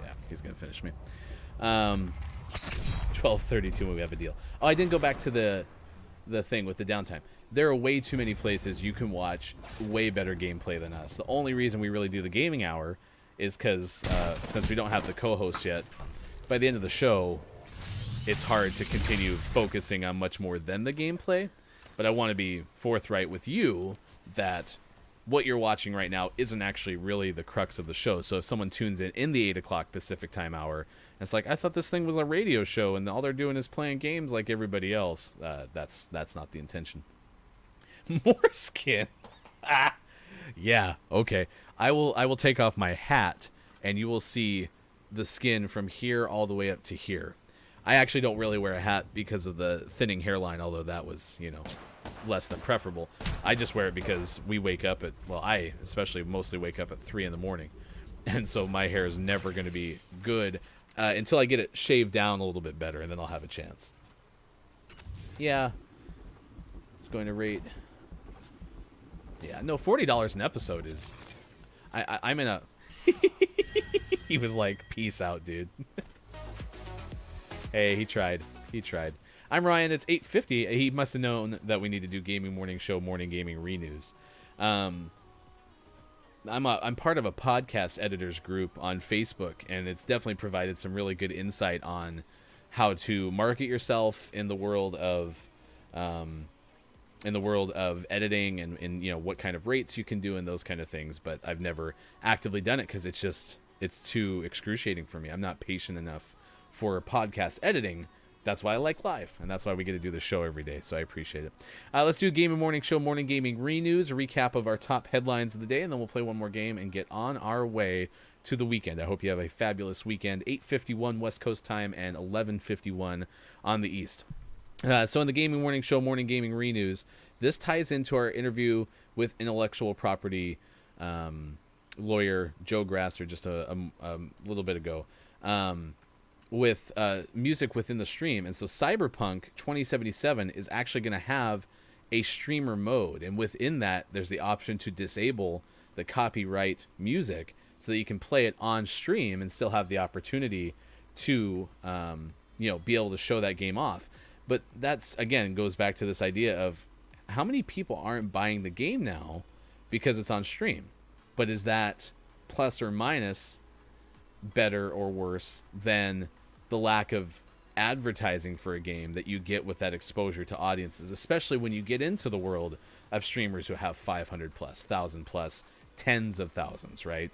A: Yeah, he's gonna finish me. 12:32 when we have a deal. Oh, I didn't go back to the thing with the downtime. There are way too many places you can watch way better gameplay than us. The only reason we really do the gaming hour is because since we don't have the co-host yet, by the end of the show, it's hard to continue focusing on much more than the gameplay. But I want to be forthright with you that what you're watching right now isn't actually really the crux of the show. So if someone tunes in the 8 o'clock Pacific time hour, and it's like, I thought this thing was a radio show and all they're doing is playing games like everybody else, that's not the intention. More skin. Ah, yeah, okay. I will take off my hat and you will see the skin from here all the way up to here. I actually don't really wear a hat because of the thinning hairline, although that was, you know, less than preferable. I just wear it because we wake up at, well, I especially mostly wake up at 3 in the morning. And so my hair is never going to be good until I get it shaved down a little bit better, and then I'll have a chance. Yeah. It's going to rate. Yeah, no, $40 an episode is... I'm in a... He was like, peace out, dude. Hey, he tried. He tried. I'm Ryan. It's 8:50. He must have known that we need to do Gaming Morning Show, Morning Gaming Renews. I'm part of a podcast editors group on Facebook, and it's definitely provided some really good insight on how to market yourself in the world of editing and you know what kind of rates you can do and those kind of things. But I've never actively done it because it's too excruciating for me. I'm not patient enough for podcast editing. That's why I like live, and that's why we get to do the show every day, so I appreciate it. Let's do Gaming Morning Show, Morning Gaming Renews, a recap of our top headlines of the day, and then we'll play one more game and get on our way to the weekend. I hope you have a fabulous weekend. 8:51 West Coast time and 11:51 on the East. So in the Gaming Morning Show, Morning Gaming Renews, this ties into our interview with intellectual property lawyer Joe Grasser just a little bit ago. With music within the stream. And so Cyberpunk 2077 is actually going to have a streamer mode. And within that, there's the option to disable the copyright music so that you can play it on stream and still have the opportunity to, be able to show that game off. But that's, again, goes back to this idea of how many people aren't buying the game now because it's on stream. But is that plus or minus better or worse than the lack of advertising for a game that you get with that exposure to audiences, especially when you get into the world of streamers who have 500 plus, 1,000 plus, tens of thousands, right?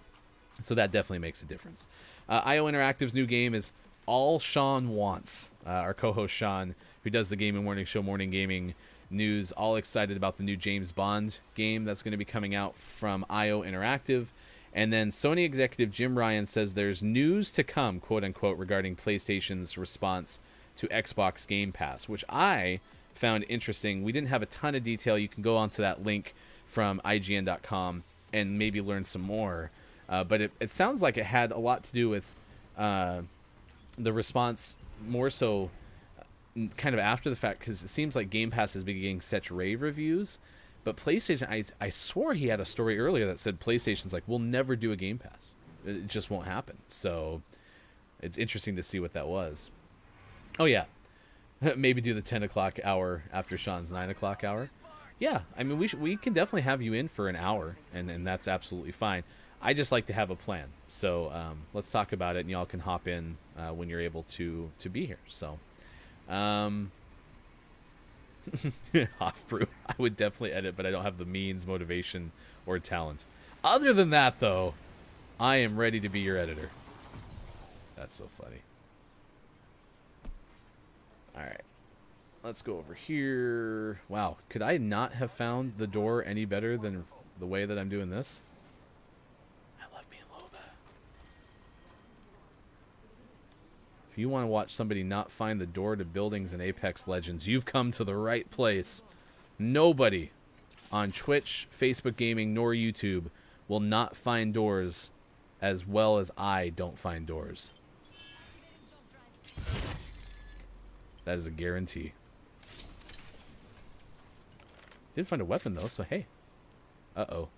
A: So that definitely makes a difference. IO Interactive's new game is All Sean Wants. Our co-host Sean, who does the Gaming Morning Show, Morning Gaming News, all excited about the new James Bond game that's going to be coming out from IO Interactive. And then Sony executive Jim Ryan says there's news to come, quote unquote, regarding PlayStation's response to Xbox Game Pass, which I found interesting. We didn't have a ton of detail. You can go onto that link from IGN.com and maybe learn some more. But it sounds like it had a lot to do with the response more so kind of after the fact, because it seems like Game Pass has been getting such rave reviews. But PlayStation, I swore he had a story earlier that said PlayStation's like, we'll never do a Game Pass. It just won't happen. So it's interesting to see what that was. Oh, yeah. Maybe do the 10 o'clock hour after Sean's 9 o'clock hour. Yeah, I mean, we can definitely have you in for an hour, and that's absolutely fine. I just like to have a plan. So let's talk about it, and y'all can hop in when you're able to be here. So... Off brew. I would definitely edit, but I don't have the means, motivation, or talent. Other than that, though, I am ready to be your editor. That's so funny. Alright. Let's go over here. Wow. Could I not have found the door any better than the way that I'm doing this? I love being Loba. If you want to watch somebody not find the door to buildings in Apex Legends, you've come to the right place. Nobody on Twitch, Facebook Gaming, nor YouTube will not find doors as well as I don't find doors. That is a guarantee. Did find a weapon though, so hey. Uh-oh.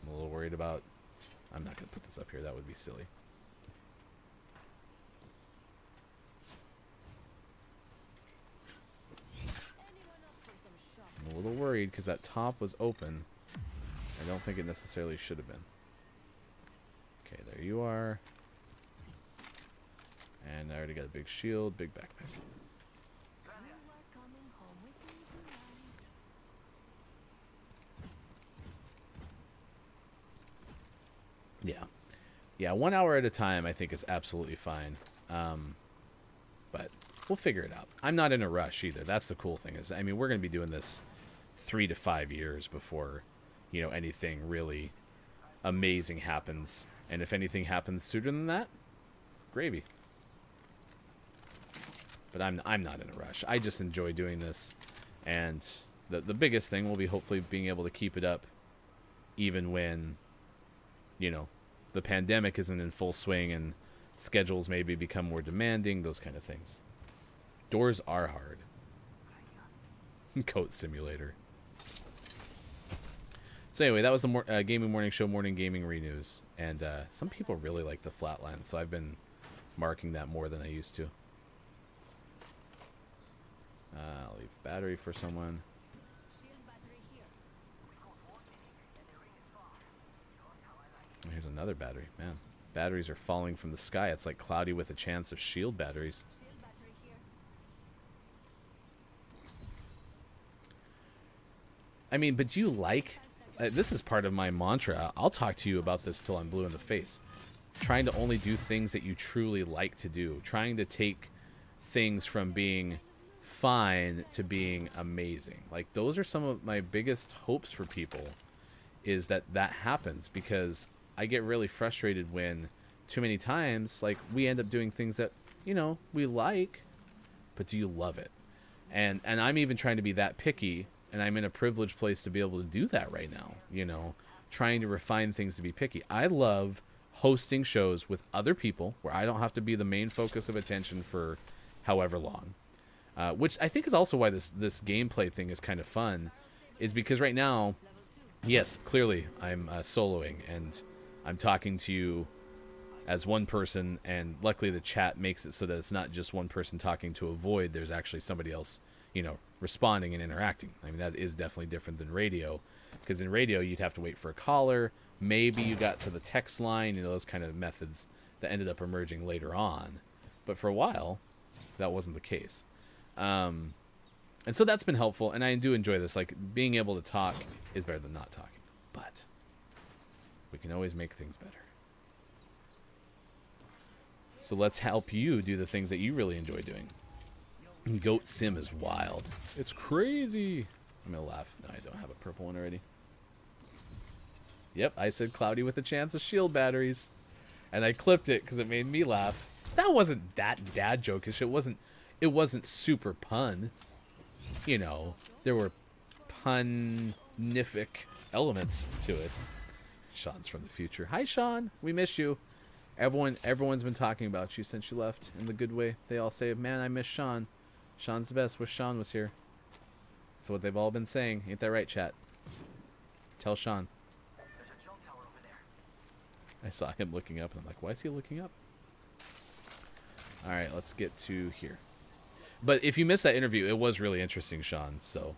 A: I'm a little worried about... I'm not going to put this up here. That would be silly. I'm a little worried because that top was open. I don't think it necessarily should have been. Okay, there you are. And I already got a big shield, big backpack. Yeah, 1 hour at a time I think is absolutely fine. But we'll figure it out. I'm not in a rush either. That's the cool thing is, I mean, we're going to be doing this 3 to 5 years before, you know, anything really amazing happens. And if anything happens sooner than that, gravy. But I'm not in a rush. I just enjoy doing this. And the biggest thing will be hopefully being able to keep it up even when, you know, the pandemic isn't in full swing and schedules maybe become more demanding, those kind of things. Doors are hard. Coat simulator. So anyway, that was the gaming morning show, morning gaming renews, and some people really like the flatline, so I've been marking that more than I used to. I'll leave battery for someone.
C: Shield battery here.
A: Here's another battery. Man, batteries are falling from the sky. It's like Cloudy with a chance of shield batteries.
C: Shield battery here.
A: I mean, but do you like... this is part of my mantra. I'll talk to you about this till I'm blue in the face. Trying to only do things that you truly like to do. Trying to take things from being fine to being amazing. Like, those are some of my biggest hopes for people, is that that happens, because I get really frustrated when too many times, like, we end up doing things that, you know, we like, but do you love it? And I'm even trying to be that picky, and I'm in a privileged place to be able to do that right now, you know, trying to refine things to be picky. I love hosting shows with other people where I don't have to be the main focus of attention for however long. Which I think is also why this gameplay thing is kind of fun, is because right now, yes, clearly I'm soloing, and I'm talking to you as one person, and luckily the chat makes it so that it's not just one person talking to a void. There's actually somebody else, you know, responding and interacting. I mean, that is definitely different than radio, because in radio you'd have to wait for a caller. Maybe you got to the text line, you know, those kind of methods that ended up emerging later on. But for a while, that wasn't the case. And so that's been helpful, and I do enjoy this. Like, being able to talk is better than not talking, but we can always make things better. So let's help you do the things that you really enjoy doing. Goat Sim is wild. It's crazy. I'm gonna laugh. No, I don't have a purple one already. Yep, I said Cloudy with a chance of shield batteries, and I clipped it because it made me laugh. That wasn't that dad jokish. It wasn't super pun. You know, there were punific elements to it. Sean's from the future. Hi, Sean. We miss you. Everyone's been talking about you since you left, in the good way. They all say, man, I miss Sean. Sean's the best. Wish Sean was here. That's what they've all been saying. Ain't that right, chat? Tell Sean.
D: There's a jump tower over there.
A: I saw him looking up, and I'm like, why is he looking up? All right, let's get to here. But if you missed that interview, it was really interesting, Sean, so...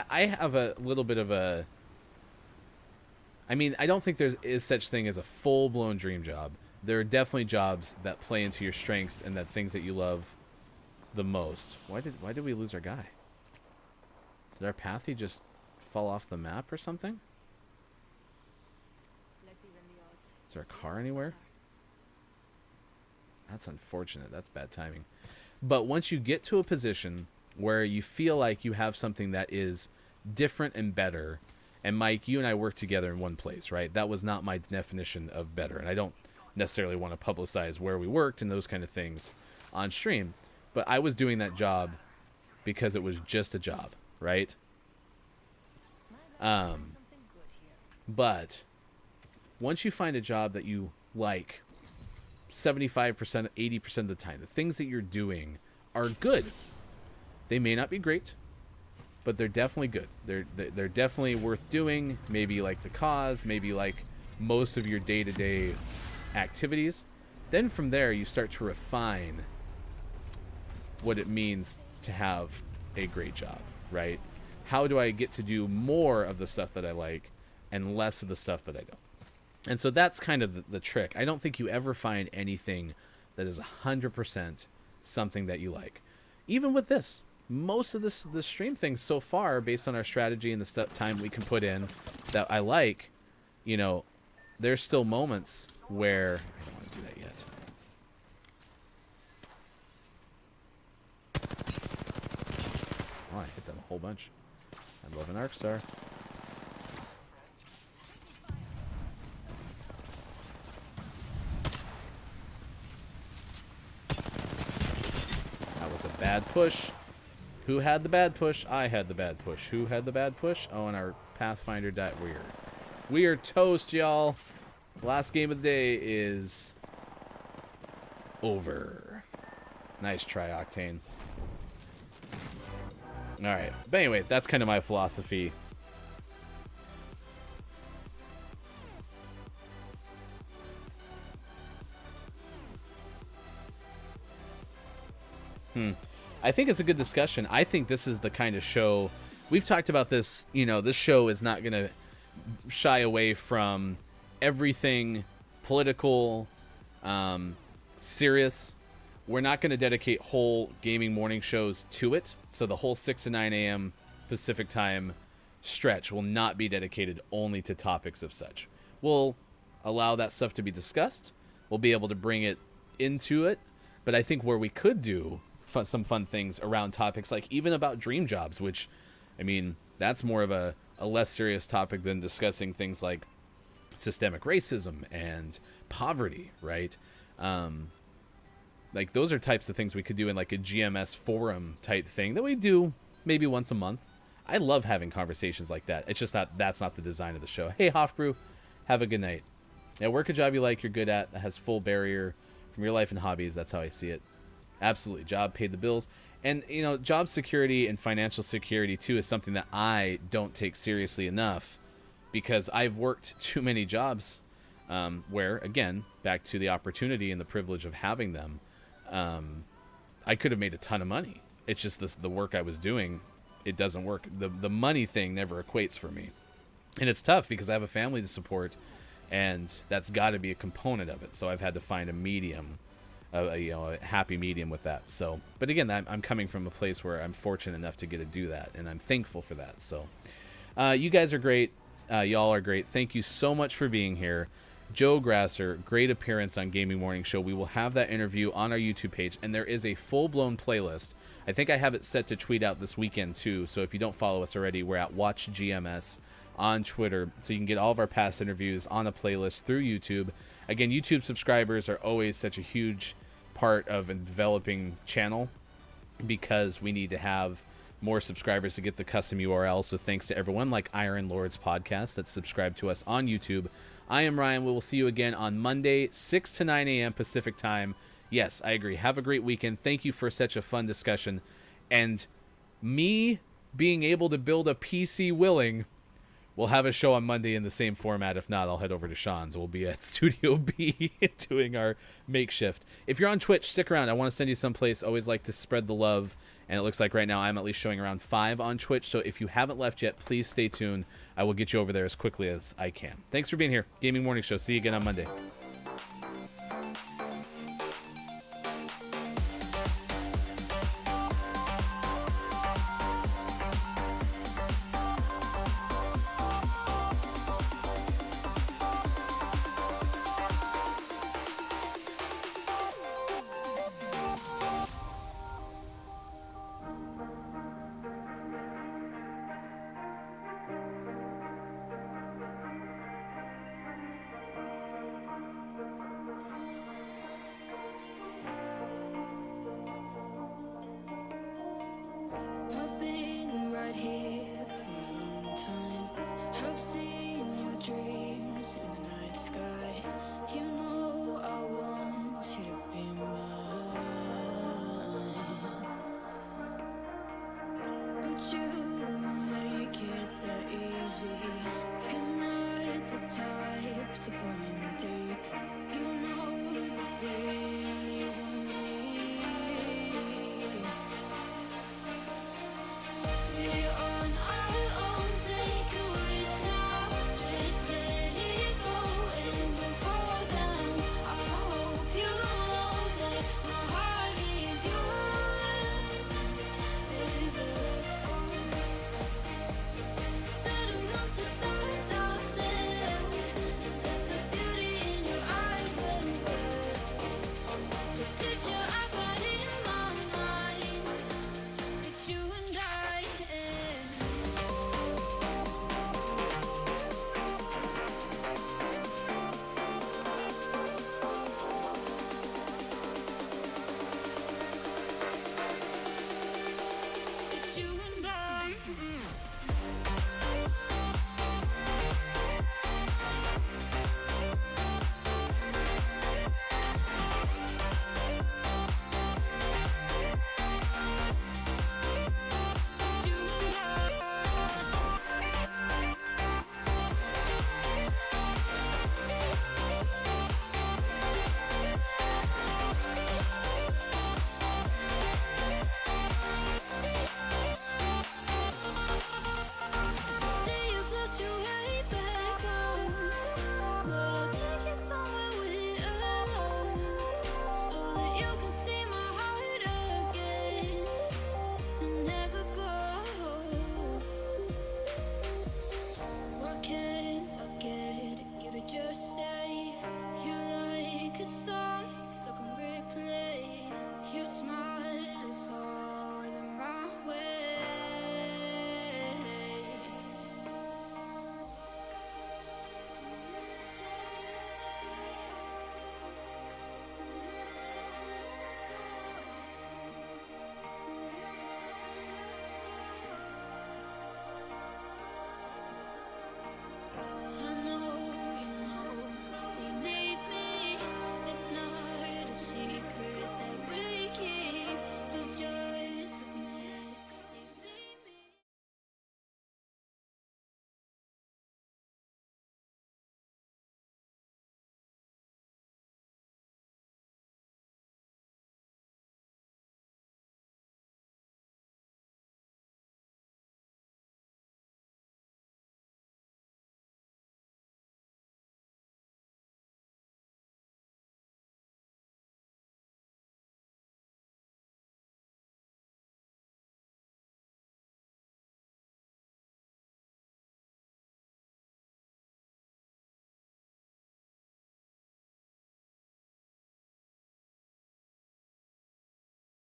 A: I have a little bit of a... I mean, I don't think there is such thing as a full-blown dream job. There are definitely jobs that play into your strengths and that things that you love the most. Why did we lose our guy? Did our pathy just fall off the map or something?
C: Let's even the odds.
A: Is there a car anywhere? That's unfortunate. That's bad timing. But once you get to a position where you feel like you have something that is different and better, and Mike, you and I worked together in one place, right? That was not my definition of better, and I don't necessarily want to publicize where we worked and those kind of things on stream, but I was doing that job because it was just a job, right?
C: Something good here.
A: But once you find a job that you like 75%, 80% of the time, the things that you're doing are good. They may not be great, but they're definitely good. They're definitely worth doing. Maybe like the cause, maybe like most of your day-to-day activities. Then from there, you start to refine what it means to have a great job, right? How do I get to do more of the stuff that I like and less of the stuff that I don't? And so that's kind of the trick. I don't think you ever find anything that is 100% something that you like. Even with this, most of the stream things so far, based on our strategy and the time we can put in that I like, you know, there's still moments where... I don't want to do that yet. Oh, I hit them a whole bunch. I love an arc star. That was a bad push. Who had the bad push? I had the bad push. Who had the bad push? Oh, and our Pathfinder died. We are toast, y'all. Last game of the day is over. Nice try, Octane. All right. But anyway, that's kind of my philosophy. I think it's a good discussion. I think this is the kind of show we've talked about this. You know, this show is not going to shy away from everything political, serious. We're not going to dedicate whole gaming morning shows to it. So the whole 6 to 9 a.m. Pacific time stretch will not be dedicated only to topics of such. We'll allow that stuff to be discussed. We'll be able to bring it into it. But I think where we could do some fun things around topics like even about dream jobs, which, I mean, that's more of a less serious topic than discussing things like systemic racism and poverty, right? Like those are types of things we could do in like a GMS forum type thing that we do maybe once a month. I love having conversations like that. It's just that's not the design of the show. Hey, Hofbrew, have a good night. Yeah, work a job you like, you're good at, that has full barrier from your life and hobbies. That's how I see it. Absolutely. Job paid the bills. And, you know, job security and financial security, too, is something that I don't take seriously enough because I've worked too many jobs where, again, back to the opportunity and the privilege of having them, I could have made a ton of money. It's just the work I was doing, it doesn't work. The money thing never equates for me. And it's tough because I have a family to support, and that's got to be a component of it. So I've had to find a medium. A happy medium with that. So, but again, I'm coming from a place where I'm fortunate enough to get to do that, and I'm thankful for that. So, you guys are great. Y'all are great. Thank you so much for being here. Joe Grasser, great appearance on Gaming Morning Show. We will have that interview on our YouTube page, and there is a full-blown playlist. I think I have it set to tweet out this weekend, too. So if you don't follow us already, we're at Watch GMS on Twitter. So you can get all of our past interviews on a playlist through YouTube. Again, YouTube subscribers are always such a huge part of a developing channel because we need to have more subscribers to get the custom URL. So thanks to everyone like Iron Lords Podcast that's subscribed to us on YouTube. I am Ryan. We will see you again on Monday, 6 to 9 a.m. Pacific time. Yes, I agree. Have a great weekend. Thank you for such a fun discussion. And me being able to build a PC willing, we'll have a show on Monday in the same format. If not, I'll head over to Sean's. We'll be at Studio B doing our makeshift. If you're on Twitch, stick around. I want to send you someplace. Always like to spread the love. And it looks like right now I'm at least showing around 5 on Twitch. So if you haven't left yet, please stay tuned. I will get you over there as quickly as I can. Thanks for being here. Gaming Morning Show. See you again on Monday.